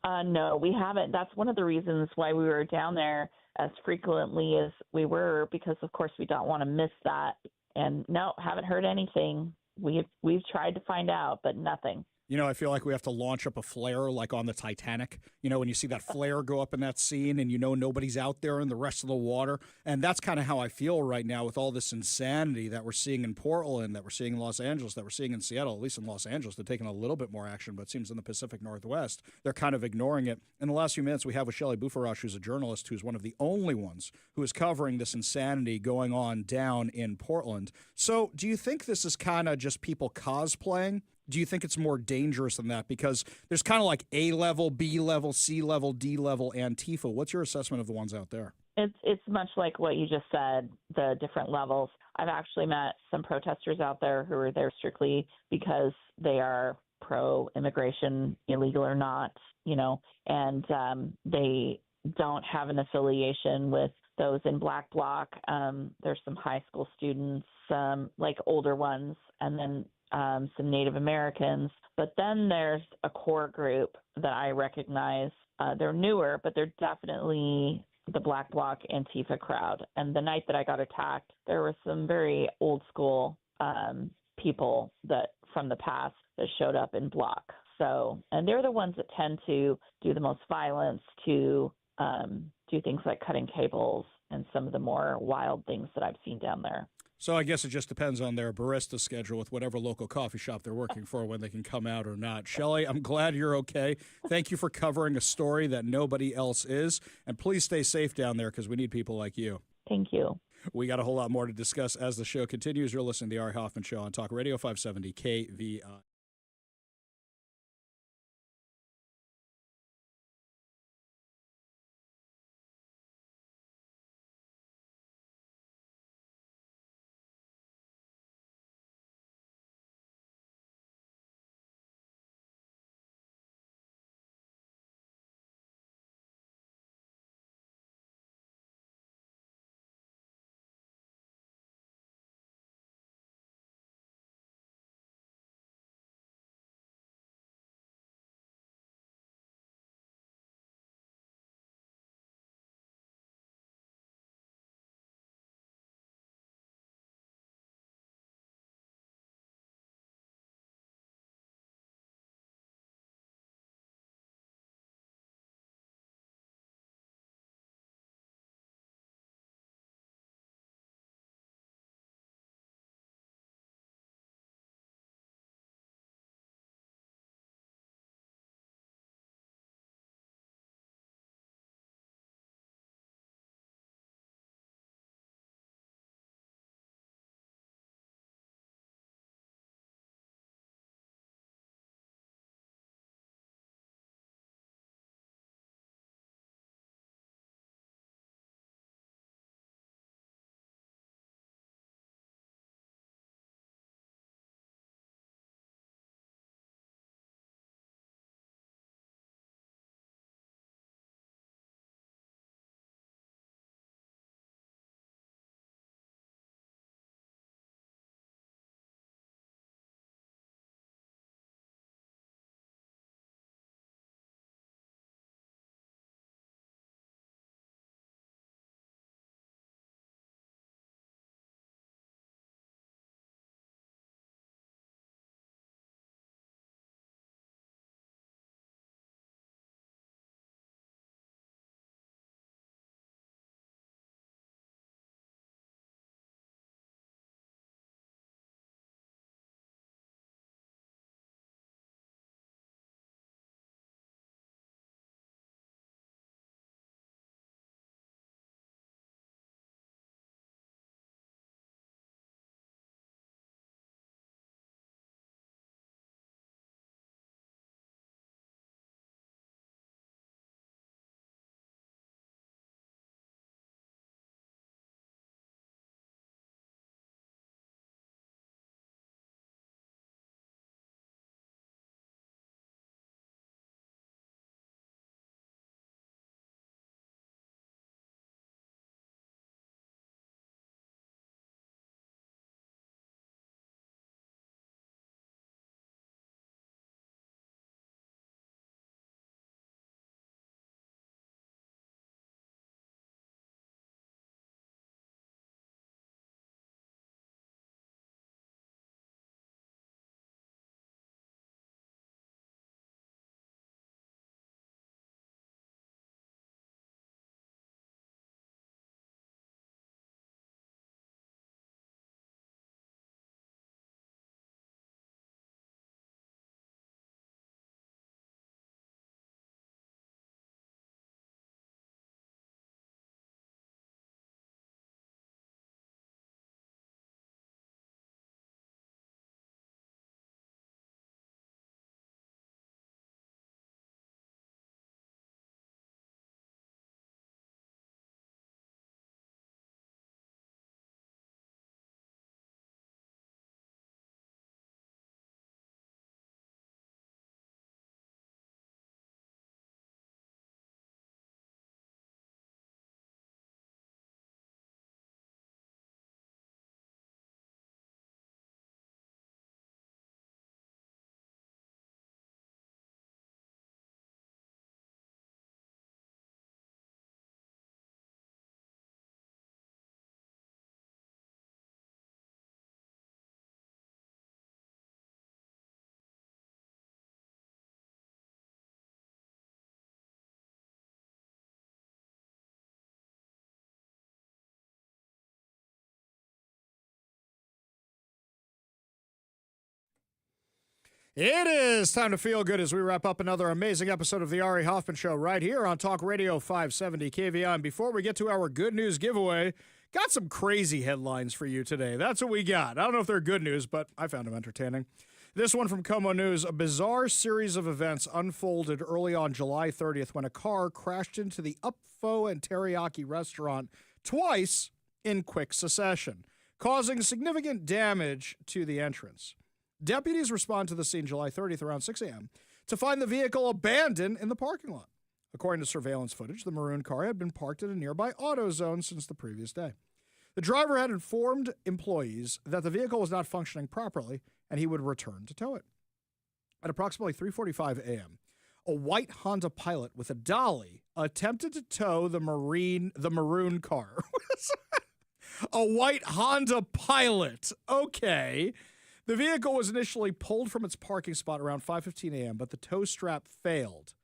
No, we haven't. That's one of the reasons why we were down there as frequently as we were, because, of course, we don't want to miss that. And no, haven't heard anything. We've tried to find out, but nothing. I feel like we have to launch up a flare like on the Titanic, when you see that flare go up in that scene and nobody's out there in the rest of the water. And that's kind of how I feel right now with all this insanity that we're seeing in Portland, that we're seeing in Los Angeles, that we're seeing in Seattle. At least in Los Angeles, they're taking a little bit more action, but it seems in the Pacific Northwest, they're kind of ignoring it. In the last few minutes, we have with Shelley Bufarash, who's a journalist, who's one of the only ones who is covering this insanity going on down in Portland. So do you think this is kind of just people cosplaying? Do you think it's more dangerous than that? Because there's kind of like A level, B level, C level, D level Antifa. What's your assessment of the ones out there? It's much like what you just said, the different levels. I've actually met some protesters out there who are there strictly because they are pro-immigration, illegal or not, and they don't have an affiliation with those in Black Bloc. There's some high school students, like older ones, and then some Native Americans. But then there's a core group that I recognize. They're newer, but they're definitely the Black Bloc Antifa crowd. And the night that I got attacked, there were some very old school people that from the past that showed up in Bloc. So, and they're the ones that tend to do the most violence, to do things like cutting cables and some of the more wild things that I've seen down there. So I guess it just depends on their barista schedule with whatever local coffee shop they're working for when they can come out or not. Shelley, I'm glad you're okay. Thank you for covering a story that nobody else is. And please stay safe down there because we need people like you. Thank you. We got a whole lot more to discuss as the show continues. You're listening to the Ari Hoffman Show on Talk Radio 570 KVI. It is time to feel good as we wrap up another amazing episode of the Ari Hoffman Show right here on Talk Radio 570 KVI. And before we get to our good news giveaway, got some crazy headlines for you today. That's what we got. I don't know if they're good news, but I found them entertaining. This one from Como News. A bizarre series of events unfolded early on July 30th when a car crashed into the Up Pho and Teriyaki restaurant twice in quick succession, causing significant damage to the entrance. Deputies respond to the scene July 30th around 6 a.m. to find the vehicle abandoned in the parking lot. According to surveillance footage, the maroon car had been parked at a nearby AutoZone since the previous day. The driver had informed employees that the vehicle was not functioning properly and he would return to tow it. At approximately 3:45 a.m., a white Honda Pilot with a dolly attempted to tow the maroon car. A white Honda Pilot. Okay. The vehicle was initially pulled from its parking spot around 5:15 a.m., but the tow strap failed.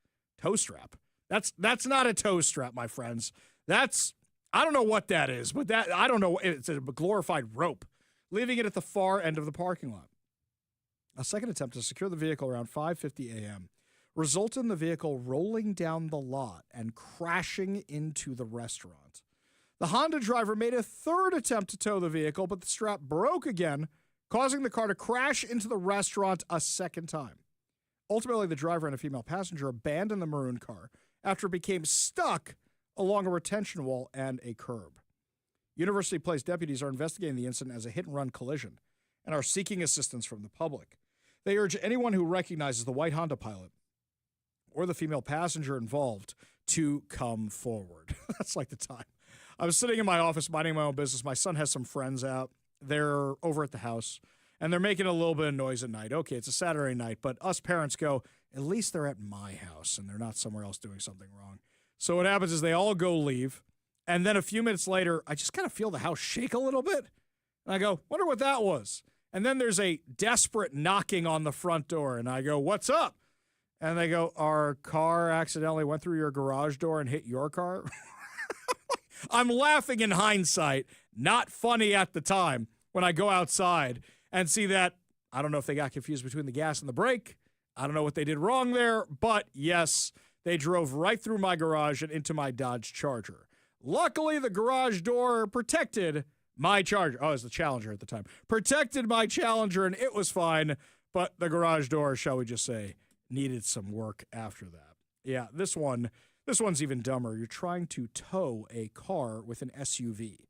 Tow strap? That's not a tow strap, my friends. I don't know what that is, but I don't know. It's a glorified rope, leaving it at the far end of the parking lot. A second attempt to secure the vehicle around 5:50 a.m. resulted in the vehicle rolling down the lot and crashing into the restaurant. The Honda driver made a third attempt to tow the vehicle, but the strap broke again, causing the car to crash into the restaurant a second time. Ultimately, the driver and a female passenger abandoned the maroon car after it became stuck along a retention wall and a curb. University Place deputies are investigating the incident as a hit-and-run collision and are seeking assistance from the public. They urge anyone who recognizes the white Honda Pilot or the female passenger involved to come forward. That's like the time. I was sitting in my office minding my own business. My son has some friends out. They're over at the house, and they're making a little bit of noise at night. Okay, it's a Saturday night, but us parents go, at least they're at my house, and they're not somewhere else doing something wrong. So what happens is they all go leave, and then a few minutes later, I just kind of feel the house shake a little bit, and I go, wonder what that was. And then there's a desperate knocking on the front door, and I go, what's up? And they go, our car accidentally went through your garage door and hit your car? I'm laughing in hindsight, not funny at the time when I go outside and see that, I don't know if they got confused between the gas and the brake. I don't know what they did wrong there, but yes, they drove right through my garage and into my Dodge Charger. Luckily, the garage door protected my Charger. Oh, it was the Challenger at the time. Protected my Challenger, and it was fine, but the garage door, shall we just say, needed some work after that. Yeah, this one's even dumber. You're trying to tow a car with an SUV.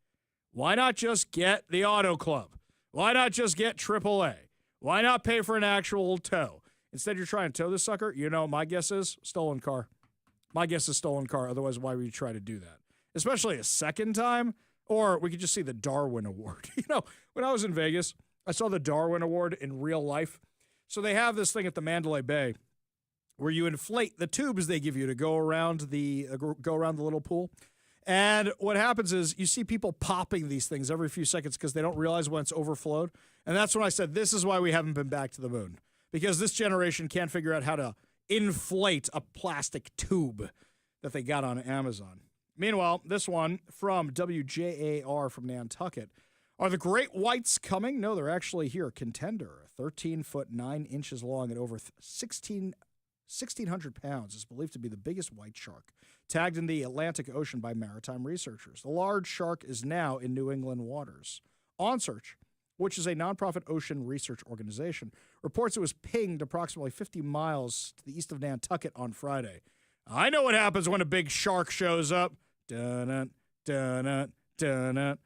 Why not just get the Auto Club? Why not just get AAA? Why not pay for an actual tow? Instead, you're trying to tow this sucker. You know, my guess is stolen car. My guess is stolen car. Otherwise, why would you try to do that? Especially a second time? Or we could just see the Darwin Award. You know, when I was in Vegas, I saw the Darwin Award in real life. So they have this thing at the Mandalay Bay where you inflate the tubes they give you to go around the little pool. And what happens is you see people popping these things every few seconds because they don't realize when it's overflowed. And that's when I said, this is why we haven't been back to the moon. Because this generation can't figure out how to inflate a plastic tube that they got on Amazon. Meanwhile, this one from WJAR from Nantucket. Are the great whites coming? No, they're actually here. Contender, 13 foot 9 inches long and over 1,600 pounds, is believed to be the biggest white shark tagged in the Atlantic Ocean by maritime researchers. The large shark is now in New England waters. OnSearch, which is a nonprofit ocean research organization, reports it was pinged approximately 50 miles to the east of Nantucket on Friday. I know what happens when a big shark shows up. Dun-dun, dun-dun, dun-dun.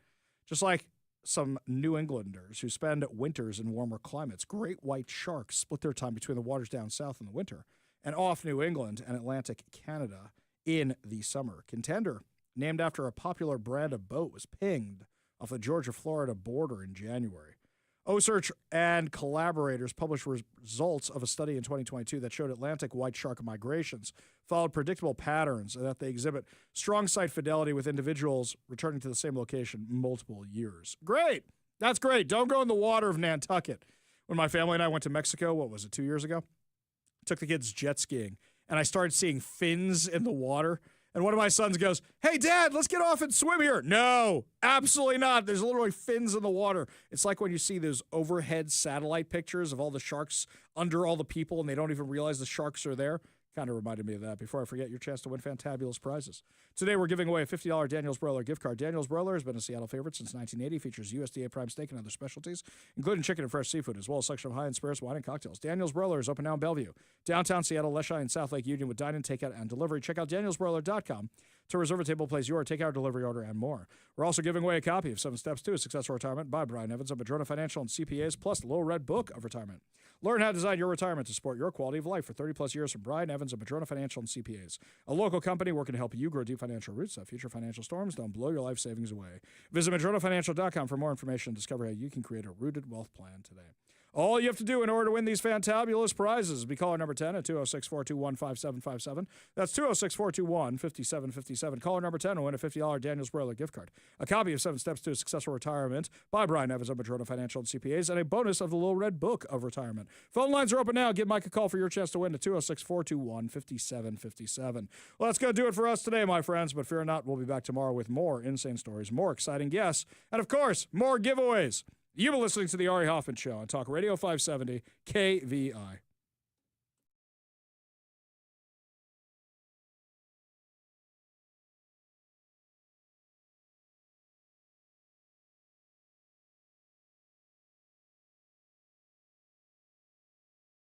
Just like some New Englanders who spend winters in warmer climates. Great white sharks split their time between the waters down south in the winter and off New England and Atlantic Canada in the summer. Contender, named after a popular brand of boat, was pinged off the Georgia-Florida border in January. OSearch and collaborators published results of a study in 2022 that showed Atlantic white shark migrations followed predictable patterns and that they exhibit strong site fidelity with individuals returning to the same location multiple years. Great. That's great. Don't go in the water of Nantucket. When my family and I went to Mexico, 2 years ago? Took the kids jet skiing, and I started seeing fins in the water. And one of my sons goes, "Hey, Dad, let's get off and swim here." No, absolutely not. There's literally fins in the water. It's like when you see those overhead satellite pictures of all the sharks under all the people and they don't even realize the sharks are there. Kind of reminded me of that. Before I forget, your chance to win fantabulous prizes. Today, we're giving away a $50 Daniel's Broiler gift card. Daniel's Broiler has been a Seattle favorite since 1980. Features USDA prime steak and other specialties, including chicken and fresh seafood, as well as a selection of high-end spirits, wine, and cocktails. Daniel's Broiler is open now in Bellevue, downtown Seattle, Leschi, and South Lake Union with dine-in, takeout, and delivery. Check out danielsbroiler.com to reserve a table, place your takeout, delivery order, and more. We're also giving away a copy of 7 Steps to a Successful Retirement by Brian Evans of Madrona Financial and CPAs, plus the Little Red Book of Retirement. Learn how to design your retirement to support your quality of life for 30-plus years from Brian Evans of Madrona Financial and CPAs, a local company working to help you grow deep financial roots so future financial storms don't blow your life savings away. Visit madronafinancial.com for more information and discover how you can create a rooted wealth plan today. All you have to do in order to win these fantabulous prizes is be caller number 10 at 206-421-5757. That's 206-421-5757. Caller number 10 will win a $50 Daniel's Broiler gift card, a copy of 7 Steps to a Successful Retirement by Brian Evans of Madrona Financial and CPAs, and a bonus of the Little Red Book of Retirement. Phone lines are open now. Give Mike a call for your chance to win at 206-421-5757. Well, that's going to do it for us today, my friends, but fear not, we'll be back tomorrow with more insane stories, more exciting guests, and, of course, more giveaways. You've been listening to The Ari Hoffman Show on Talk Radio 570 KVI.